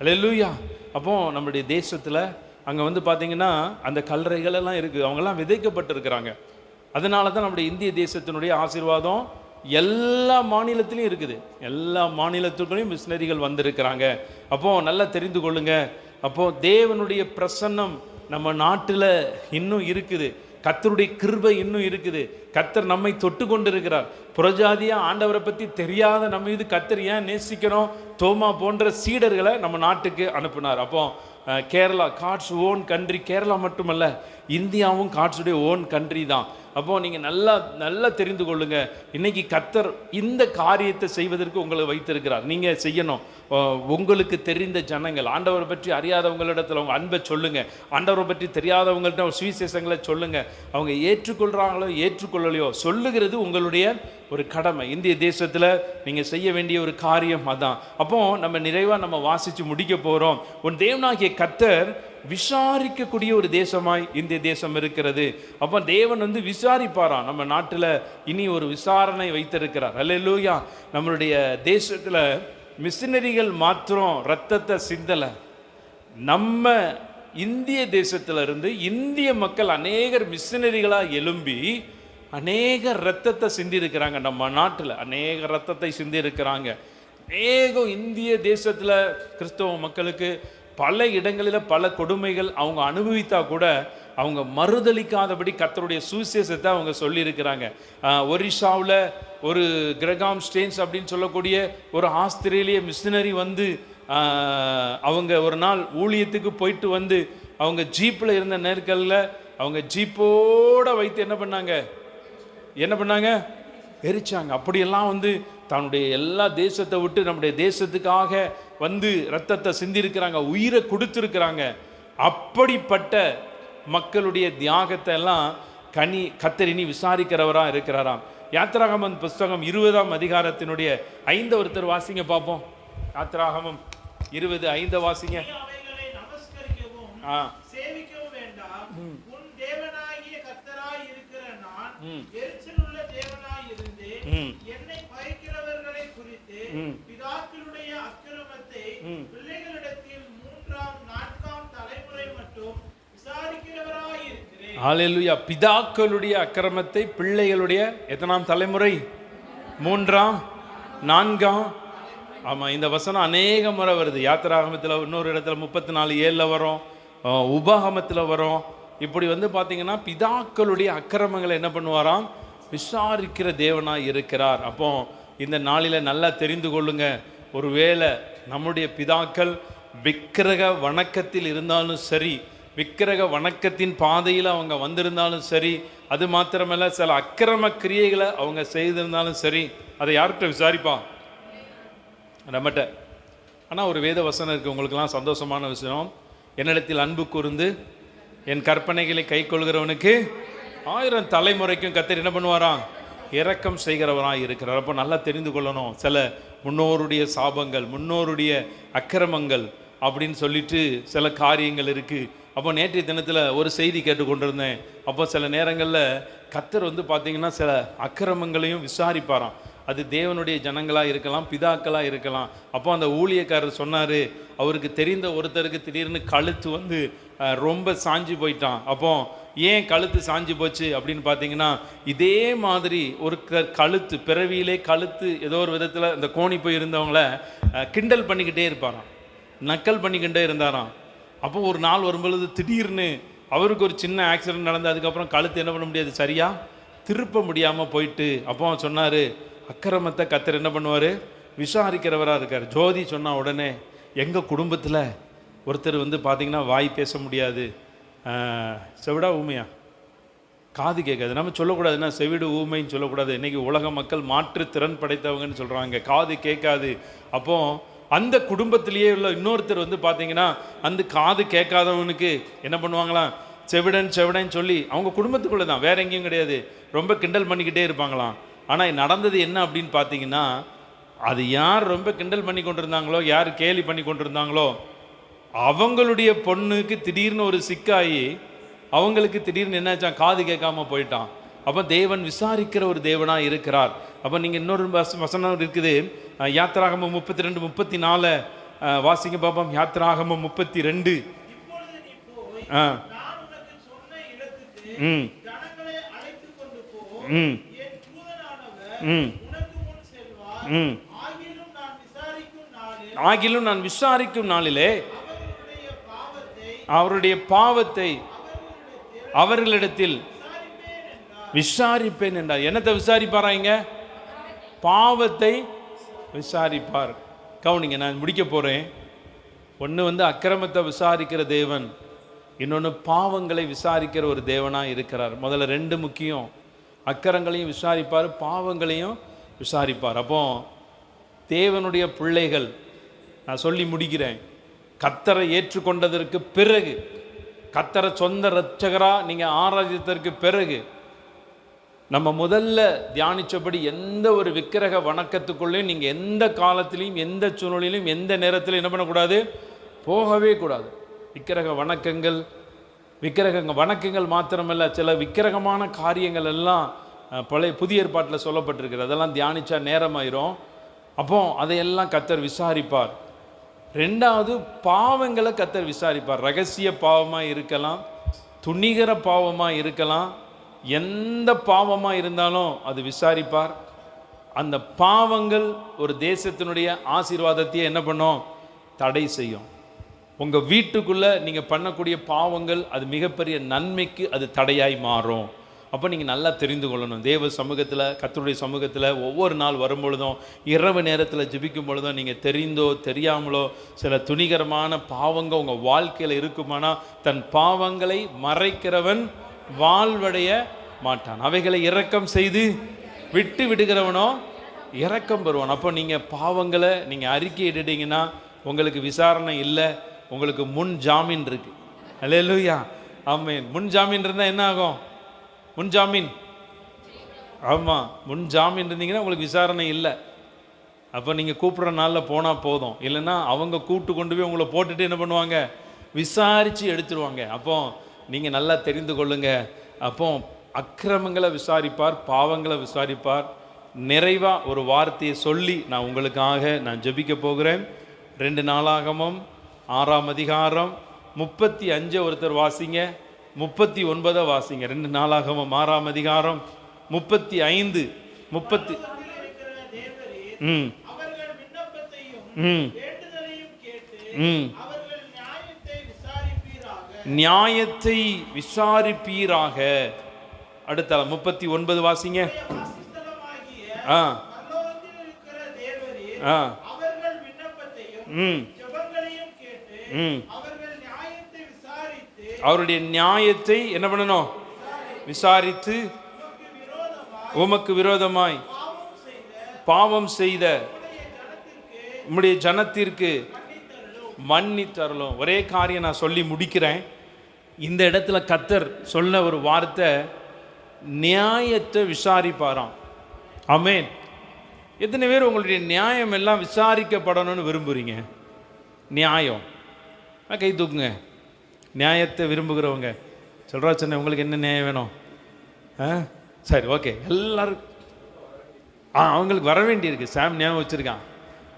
அல்லேலூயா. அப்போ நம்மளுடைய தேசத்தில் அங்கே வந்து பார்த்திங்கன்னா அந்த கல்லறைகள் எல்லாம் இருக்குது. அவங்கெல்லாம் விதைக்கப்பட்டிருக்கிறாங்க. அதனால தான் நம்முடைய இந்திய தேசத்தினுடைய ஆசீர்வாதம் எல்லா மாநிலத்திலையும் இருக்குது. எல்லா மாநிலத்துக்குள்ளேயும் மிஷினரிகள் வந்திருக்கிறாங்க. அப்போது நல்லா தெரிந்து கொள்ளுங்க. அப்போது தேவனுடைய பிரசன்னம் நம்ம நாட்டில் இன்னும் இருக்குது. கர்த்தருடைய கிருபை இன்னும் இருக்குது. கர்த்தர் நம்மை தொட்டு கொண்டு இருக்கிறார். புறஜாதியா ஆண்டவரை பற்றி தெரியாத நம்ம இது கர்த்தர் ஏன் நேசிக்கிறோம்? தோமா போன்ற சீடர்களை நம்ம நாட்டுக்கு அனுப்பினார். அப்போ Kerala God's own country. Kerala மட்டுமல்ல, இந்தியாவும் காட்ஸுடைய ஓன் கண்ட்ரி தான். அப்போது நீங்கள் நல்லா தெரிந்து கொள்ளுங்க, இன்றைக்கி கர்த்தர் இந்த காரியத்தை செய்வதற்கு உங்களை வைத்திருக்கிறார். நீங்கள் செய்யணும். உங்களுக்கு தெரிந்த ஜனங்கள், ஆண்டவரை பற்றி அறியாதவங்களிடத்தில் அவங்க அன்பை சொல்லுங்கள். ஆண்டவரை பற்றி தெரியாதவங்கள்ட்ட சுவிசேஷங்களை சொல்லுங்கள். அவங்க ஏற்றுக்கொள்கிறாங்களோ ஏற்றுக்கொள்ளலையோ சொல்லுகிறது உங்களுடைய ஒரு கடமை. இந்திய தேசத்தில் நீங்கள் செய்ய வேண்டிய ஒரு காரியம் அதான். அப்போது நம்ம நிறைவாக நம்ம வாசித்து முடிக்க போகிறோம். உன் தேவனாகிய கர்த்தர் விசாரிக்கக்கூடிய ஒரு தேசமாய் இந்திய தேசம் இருக்கிறது. அப்போ தேவன் வந்து விசாரிப்பாராம். நம்ம நாட்டில் இனி ஒரு விசாரணை வைத்திருக்கிறார். அல்லேலூயா. நம்மளுடைய தேசத்தில் மிஷினரிகள் மாத்திரம் இரத்தத்தை சிந்தலை. நம்ம இந்திய தேசத்திலிருந்து இந்திய மக்கள் அநேகர் மிஷினரிகளாக எழும்பி அநேக இரத்தத்தை சிந்தி இருக்கிறாங்க. நம்ம நாட்டில் அநேக இரத்தத்தை சிந்தி இருக்கிறாங்க. அநேகம் இந்திய தேசத்தில் கிறிஸ்தவ மக்களுக்கு பல இடங்களில் பல கொடுமைகள் அவங்க அனுபவித்தா கூட அவங்க மறுதளிக்காதபடி கர்த்தருடைய சுவிசேஷத்தை அவங்க சொல்லியிருக்கிறாங்க. ஒரிஷாவில் ஒரு கிரகாம் ஸ்டேன்ஸ் அப்படின்னு சொல்லக்கூடிய ஒரு ஆஸ்திரேலிய மிஷினரி வந்து அவங்க ஒரு நாள் ஊழியத்துக்கு போயிட்டு வந்து அவங்க ஜீப்பில் இருந்த நேர்களில் அவங்க ஜீப்போடு வைத்து என்ன பண்ணாங்க? எரிச்சாங்க. அப்படியெல்லாம் வந்து தன்னுடைய எல்லா தேசத்தை விட்டு நம்முடைய தேசத்துக்காக வந்து இரத்தத்தை சிந்திருக்கிறாங்க, உயிரை கொடுத்துருக்கிறாங்க. அப்படிப்பட்ட மக்களுடைய தியாகத்தை எல்லாம் கர்த்தர் இனி விசாரிக்கிறவராக இருக்கிறாராம். யாத்திராகமம் புஸ்தகம் 20ஆம் அதிகாரத்தினுடைய 5 ஒருத்தர் வாசிங்க பார்ப்போம். யாத்திராகமம் 20:5 வாசிங்க. அவைகளை நமஸ்கரிக்கவும் சேவிக்கவும் வேண்டாம். உன் தேவனாகிய கர்த்தராய் இருக்கிற நான் எரிச்சலுள்ள தேவனாய் இருந்து என்னை பகைக்கிறவர்களை குறித்து பிதாக்களுடைய அக்கிரமத்தை பிள்ளைகளிடத்தில் 3ஆம் 4ஆம் தலைமுறை மட்டும் விசாரிக்கிறவராய் இருக்கிறேன். ஹல்லேலூயா. பிதாக்களுடைய அக்கிரமத்தை பிள்ளைகளுடைய எத்தனாம் தலைமுறை? 3ஆம் 4ஆம். ஆமாம், இந்த வசனம் அநேக முறை வருது. யாத்திராகமத்தில் இன்னொரு இடத்துல 34:7 வரும், உபாகமத்தில் வரும். இப்படி வந்து பார்த்தீங்கன்னா பிதாக்களுடைய அக்கிரமங்களை என்ன பண்ணுவாராம்? விசாரிக்கிற தேவனாய் இருக்கிறார். அப்போ இந்த நாளில் நல்லா தெரிந்து கொள்ளுங்க, ஒருவேளை நம்முடைய பிதாக்கள் விக்கிரக வணக்கத்தில் இருந்தாலும் சரி, விக்கிரக வணக்கத்தின் பாதையில் அவங்க வந்திருந்தாலும் சரி, அது மாத்திரமல்ல சில அக்கிரம கிரியைகளை அவங்க செய்திருந்தாலும் சரி, அதை யார்கிட்ட விசாரிப்பா? நம்மகிட்ட. ஆனால் ஒரு வேத வசனம் இருக்குது, உங்களுக்கெல்லாம் சந்தோஷமான விஷயம். என்னிடத்தில் அன்பு கூர்ந்து என் கற்பனைகளை கை கொள்கிறவனுக்கு 1000 தலைமுறைக்கும் கர்த்தர் என்ன பண்ணுவாராம்? இரக்கம் செய்கிறவராக இருக்கிறார். அப்போ நல்லா தெரிந்து கொள்ளணும், சில முன்னோருடைய சாபங்கள், முன்னோருடைய அக்கிரமங்கள் அப்படின்னு சொல்லிட்டு சில காரியங்கள் இருக்குது. அப்போ நேற்றைய தினத்தில் ஒரு செய்தி கேட்டுக்கொண்டிருந்தேன். அப்போ சில நேரங்களில் கர்த்தர் வந்து பார்த்திங்கன்னா சில அக்கிரமங்களையும் விசாரிப்பாராம். அது தேவனுடைய ஜனங்களாக இருக்கலாம், பிதாக்களாக இருக்கலாம். அப்போ அந்த ஊழியக்காரர் சொன்னார், அவருக்கு தெரிந்த ஒருத்தருக்கு திடீர்னு கழுத்து வந்து ரொம்ப சாஞ்சு போயிட்டான். அப்போ ஏன் கழுத்து சாஞ்சு போச்சு அப்படின்னு பார்த்தீங்கன்னா, இதே மாதிரி ஒரு கழுத்து பிறவியிலே கழுத்து ஏதோ ஒரு விதத்தில் இந்த கோணி போய் இருந்தவங்கள கிண்டல் பண்ணிக்கிட்டே இருப்பாராம், நக்கல் பண்ணிக்கிட்டே இருந்தாராம். அப்போ ஒரு நாள் வரும்பொழுது திடீர்னு அவருக்கு ஒரு சின்ன ஆக்சிடென்ட் நடந்து அதுக்கப்புறம் கழுத்து என்ன பண்ண முடியாது, சரியாக திருப்ப முடியாமல் போயிட்டு. அப்போ சொன்னார், அக்கிரமத்தை கர்த்தர் என்ன பண்ணுவார்? விசாரிக்கிறவராக இருக்கார். ஜோதி சொன்னால் உடனே எங்கள் குடும்பத்தில் ஒருத்தர் வந்து பார்த்திங்கன்னா வாய் பேச முடியாது, செவிடா ஊமையா, காது கேட்காது. நம்ம சொல்லக்கூடாதுன்னா செவிடு ஊமைன்னு சொல்லக்கூடாது. இன்றைக்கி உலக மக்கள் மாற்று திறன் படைத்தவங்கன்னு சொல்கிறாங்க, காது கேட்காது. அப்போது அந்த குடும்பத்திலேயே உள்ள இன்னொருத்தர் வந்து பார்த்திங்கன்னா அந்த காது கேட்காதவனுக்கு என்ன பண்ணுவாங்களாம்? செவிடன் சொல்லி அவங்க குடும்பத்துக்குள்ளே தான், வேற எங்கேயும் கிடையாது, ரொம்ப கிண்டல் பண்ணிக்கிட்டே இருப்பாங்களாம். ஆனால் நடந்தது என்ன அப்படின்னு பார்த்தீங்கன்னா, அது யார் ரொம்ப கிண்டல் பண்ணி கொண்டிருந்தாங்களோ, யார் கேலி பண்ணி கொண்டிருந்தாங்களோ, அவங்களுடைய பொண்ணுக்கு திடீர்னு ஒரு சிக்காயி அவங்களுக்கு திடீர்னு என்னாச்சான், காது கேட்காம போயிட்டான். அப்போ தேவன் விசாரிக்கிற ஒரு தேவனாக இருக்கிறார். அப்போ நீங்கள் இன்னொரு வசனம் இருக்குது, யாத்திராகமம் 32:34 வாசிங்க பாப்போம். யாத்திராகமம் 32. ஆகிலும் நான் விசாரிக்கும் நாளிலே அவருடைய பாவத்தை அவர்களிடத்தில் விசாரிப்பேன் என்றார். என்னத்தை விசாரிப்பாராங்க? பாவத்தை விசாரிப்பார். கவுனிங்க, நான் முடிக்க போகிறேன். ஒன்று வந்து அக்கிரமத்தை விசாரிக்கிற தேவன், இன்னொன்று பாவங்களை விசாரிக்கிற ஒரு தேவனாக இருக்கிறார். முதல்ல 2 முக்கியம், அக்கிரங்களையும் விசாரிப்பார், பாவங்களையும் விசாரிப்பார். அப்போ தேவனுடைய பிள்ளைகள், நான் சொல்லி முடிக்கிறேன், கர்த்தரை ஏற்றுக்கொண்டதற்கு பிறகு, கர்த்தரை சொந்த இரட்சகராக நீங்கள் ஆராதித்ததற்கு பிறகு, நம்ம முதல்ல தியானித்தபடி எந்த ஒரு விக்கிரக வணக்கத்துக்குள்ளேயும் நீங்கள் எந்த காலத்திலையும் எந்த சூழ்நிலையிலும் எந்த நேரத்திலும் என்ன பண்ணக்கூடாது? போகவே கூடாது. விக்கிரக வணக்கங்கள் மாத்திரமல்ல, சில விக்கிரகமான காரியங்கள் எல்லாம் புதிய ஏற்பாட்டில் சொல்லப்பட்டிருக்கிறது. அதெல்லாம் தியானித்தா நேரமாயிரும். அப்போ அதையெல்லாம் கர்த்தர் விசாரிப்பார். 2வது, பாவங்களை கர்த்தர் விசாரிப்பார். ரகசிய பாவமாக இருக்கலாம், துணிகர பாவமாக இருக்கலாம், எந்த பாவமாக இருந்தாலும் அது விசாரிப்பார். அந்த பாவங்கள் ஒரு தேசத்தினுடைய ஆசீர்வாதத்தையே என்ன பண்ணும்? தடை செய்யும். உங்கள் வீட்டுக்குள்ளே நீங்கள் பண்ணக்கூடிய பாவங்கள் அது மிகப்பெரிய நன்மைக்கு அது தடையாய் மாறும். அப்போ நீங்கள் நல்லா தெரிந்து கொள்ளணும், தேவ சமூகத்தில், கர்த்தருடைய சமூகத்தில் ஒவ்வொரு நாள் வரும்பொழுதும், இரவு நேரத்தில் ஜெபிக்கும் பொழுதும், நீங்கள் தெரிந்தோ தெரியாமலோ சில துணிகரமான பாவங்கள் உங்கள் வாழ்க்கையில் இருக்குமானா, தன் பாவங்களை மறைக்கிறவன் வாழ்வடைய மாட்டான், அவைகளை இரக்கம் செய்து விட்டு விடுகிறவனோ இரக்கம் பெறுவான். அப்போ நீங்கள் பாவங்களை நீங்கள் அறிக்கையிட்டீங்கன்னா உங்களுக்கு விசாரணை இல்லை, உங்களுக்கு முன் ஜாமீன் இருக்கு. அல்லேலூயா, ஆமென். முன் ஜாமீன் இருந்தால் என்ன ஆகும்? முன் ஜாமீன் ஆமாம், முன் ஜாமீன் இருந்தீங்கன்னா உங்களுக்கு விசாரணை இல்லை. அப்போ நீங்கள் கூப்பிட்ற நாளில் போனால் போதும். இல்லைன்னா அவங்க கூட்டு கொண்டு போய் உங்களை போட்டுட்டு என்ன பண்ணுவாங்க, விசாரித்து எடுத்துருவாங்க. அப்போ நீங்கள் நல்லா தெரிந்து கொள்ளுங்க. அப்போ அக்கிரமங்களை விசாரிப்பார், பாவங்களை விசாரிப்பார். நிறைவாக ஒரு வார்த்தையை சொல்லி நான் உங்களுக்காக நான் ஜெபிக்க போகிறேன். 2 நாளாகமம் 6ஆம் அதிகாரம் 35 ஒருத்தர் வாசிங்க, 39 வாசிங்க. 2 நாளாகமம் 6ஆம் அதிகாரம் 35 30. நியாயத்தை விசாரிப்பீராக. அடுத்த 39 வாசிங்க. அவருடைய நியாயத்தை என்ன பண்ணணும், விசாரித்து உமக்கு விரோதமாய் பாவம் செய்த உம்முடைய ஜனத்திற்கு மன்னித்தருளும். ஒரே காரியம் நான் சொல்லி முடிக்கிறேன். இந்த இடத்துல கர்த்தர் சொன்ன ஒரு வார்த்தை, நியாயத்தை விசாரிப்பாராம். ஆமென். எத்தனை பேர் உங்களுடைய நியாயம் எல்லாம் விசாரிக்கப்படணும்னு விரும்புகிறீங்க? நியாயம் கை தூக்குங்க. நியாயத்தை விரும்புகிறவங்க சொல்கிறா சொன்ன, உங்களுக்கு என்ன நியாயம் வேணும்? சரி, ஓகே. எல்லாரும் அவங்களுக்கு வர வேண்டியிருக்கு. சாம் ஞாபகம் வச்சுருக்கான்,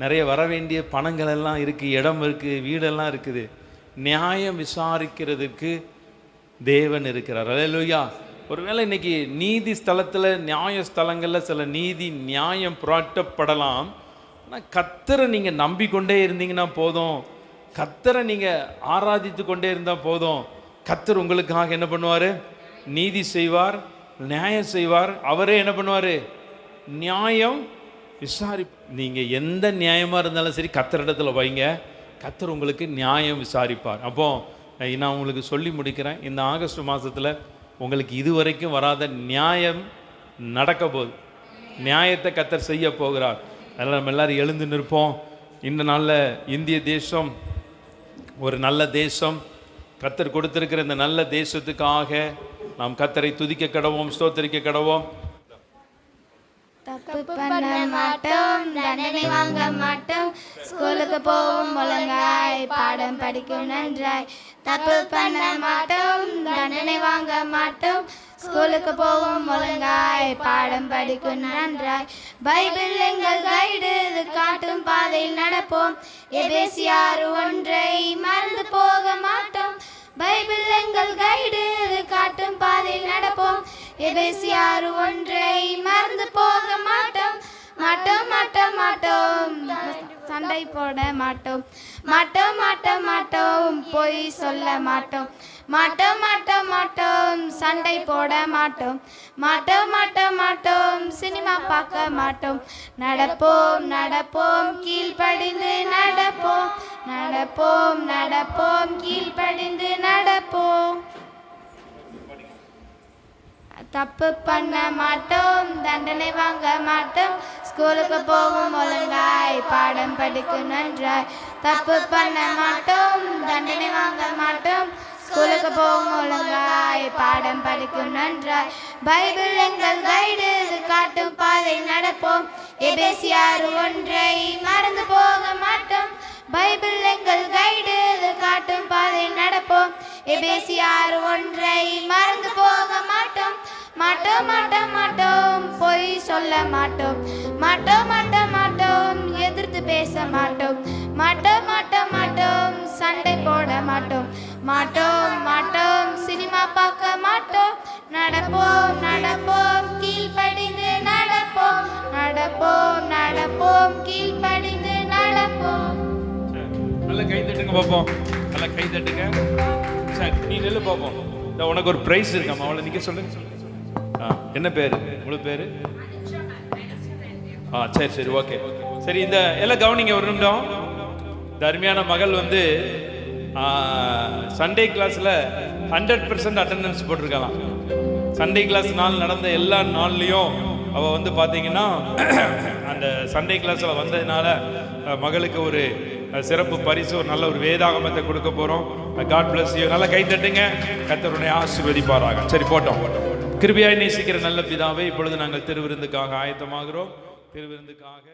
நிறைய வர வேண்டிய பணங்கள் எல்லாம் இருக்குது, இடம் இருக்குது, வீடெல்லாம் இருக்குது. நியாயம் விசாரிக்கிறதுக்கு தேவன் இருக்கிறார். அல்லேலூயா. ஒருவேளை இன்னைக்கு நீதி ஸ்தலத்தில், நியாய ஸ்தலங்களில் சில நீதி நியாயம் புரட்டப்படலாம். ஆனால் கர்த்தரை நீங்கள் நம்பிக்கொண்டே இருந்தீங்கன்னா போதும், கர்த்தரை நீங்கள் ஆராதித்து கொண்டே இருந்தால் போதும். கர்த்தர் உங்களுக்காக என்ன பண்ணுவார்? நீதி செய்வார், நியாயம் செய்வார். அவரே என்ன பண்ணுவார்? நியாயம் விசாரி. நீங்கள் எந்த நியாயமாக இருந்தாலும் சரி கர்த்தரிடத்துல வைங்க, கர்த்தர் உங்களுக்கு நியாயம் விசாரிப்பார். அப்போ நான் உங்களுக்கு சொல்லி முடிக்கிறேன். இந்த ஆகஸ்ட் மாதத்தில் உங்களுக்கு இதுவரைக்கும் வராத நியாயம் நடக்க போகுது. நியாயத்தை கர்த்தர் செய்ய போகிறார். அதனால் நம்ம எல்லாரும் எழுந்து நிற்போம். இந்த நாளில் இந்திய தேசம் ஒரு நல்ல தேசம். கர்த்தர் கொடுத்திருக்கிற இந்த நல்ல தேசத்துக்காக நாம் கர்த்தரை துதிக்க கடவோம், ஸ்தோத்திரிக்க கடவோம். தப்பு பண்ண மாட்டோம், தண்டனை வாங்க மாட்டோம், ஸ்கூலுக்கு போவோம் ஒழுங்காய், பாடம் படிக்கும் நன்றாய். தப்பு பண்ண மாட்டோம், தண்டனை வாங்க மாட்டோம், ஸ்கூலுக்கு போவோம் ஒழுங்காய், பாடம் படிக்கும் நன்றாய். பைபிள் எங்கள் கைடு, இது காட்டும் பாதையில் நடப்போம், எபேசியார் 1 மறந்து போக மாட்டோம். பைபிள் எங்கள் கைடு, இது காட்டும் பாதையில் நடப்போம், எபேசியார் 1 மறந்து போக மாட்டோம். மாட்டோம் மாட்டோம் மாட்டோம், சண்டை போட மாட்டோம். மாட்டோம் மாட்டோம் மாட்டோம், பொய் சொல்ல மாட்டோம். மாட்டோம் மாட்டோம் மாட்டோம், சண்டை போட மாட்டோம். மாட்டோம் மாட்டோம் மாட்டோம், சினிமா பார்க்க மாட்டோம். நடப்போம் நடப்போம், கீழ்ப்படிந்து நடப்போம். நடப்போம் நடப்போம், கீழ்ப்படிந்து நடப்போம். தப்பு பண்ண மாட்டோம், தண்டனை வாங்க மாட்டோம், ஸ்கூலுக்கு போவோம் ஒழுங்காய், பாடம் படிக்கும் நன்றாய். தப்பு பண்ண மாட்டோம், தண்டனை வாங்க மாட்டோம், ஸ்கூலுக்கு போவோம் ஒழுங்காய், பாடம் படிக்கும் நன்றாய். பைபிள் எங்கள் கைடு, இது காட்டும் பாதையில் நடப்போம், எபேசியார் 1 மறந்து போக மாட்டோம். பைபிள் எங்கள் கைடு, இது காட்டும் பாதையில் நடப்போம், எபேசியார் 1 மறந்து போக மாட்டோம். மாட்டோம் மாட்டோம் மாட்டோம், பொய் சொல்ல மாட்டோம். மாட்டோம் மாட்டோம் மாட்டோம், எதிர்த்து பேச மாட்டோம். மாட்டோம் மாட்டோம் மாட்டோம், சண்டை போட மாட்டோம். மாட்டோம் மாட்டோம், சினிமா பார்க்க மாட்டோம். நடப்போம் நடப்போம், கீழ்ப்படிந்து நடப்போம். நடப்போம் நடப்போம், கீழ்ப்படிந்து நடப்போம். நல்லா கை தட்டுங்க பார்ப்போம், நல்லா கை தட்டுங்க. சரி, நீ நெல்லு பார்ப்போம். உனக்கு ஒரு பிரைஸ் இருக்காமா, அவளை நிற்க சொல்லுங்க. என்ன பேர் உங்களுக்கு? பேர் சரி சரி, ஓகே. சரி, இந்த எல்லாம் கவனிங்க ஒரு நிமிடம். இந்த அருமையான மகள் வந்து சண்டே கிளாஸில் 100% அட்டெண்டன்ஸ் போட்டிருக்கலாம். சண்டே கிளாஸ் நாள் நடந்த எல்லா நாள்லேயும் அவள் வந்து பார்த்தீங்கன்னா அந்த சண்டே கிளாஸில் வந்ததுனால மகளுக்கு ஒரு சிறப்பு பரிசு, ஒரு நல்ல ஒரு வேதாகமத்தை கொடுக்க போகிறோம். God bless you. நல்லா கை தட்டுங்க, கர்த்தர் உன்னை ஆசீர்வதிப்பாராக. சரி, போட்டோம். கிருபையாய் நேசிக்கிற நல்ல பிதாவே, இப்பொழுது நாங்கள் திருவிருந்துக்காக ஆயத்தமாகிறோம். திருவிருந்துக்காக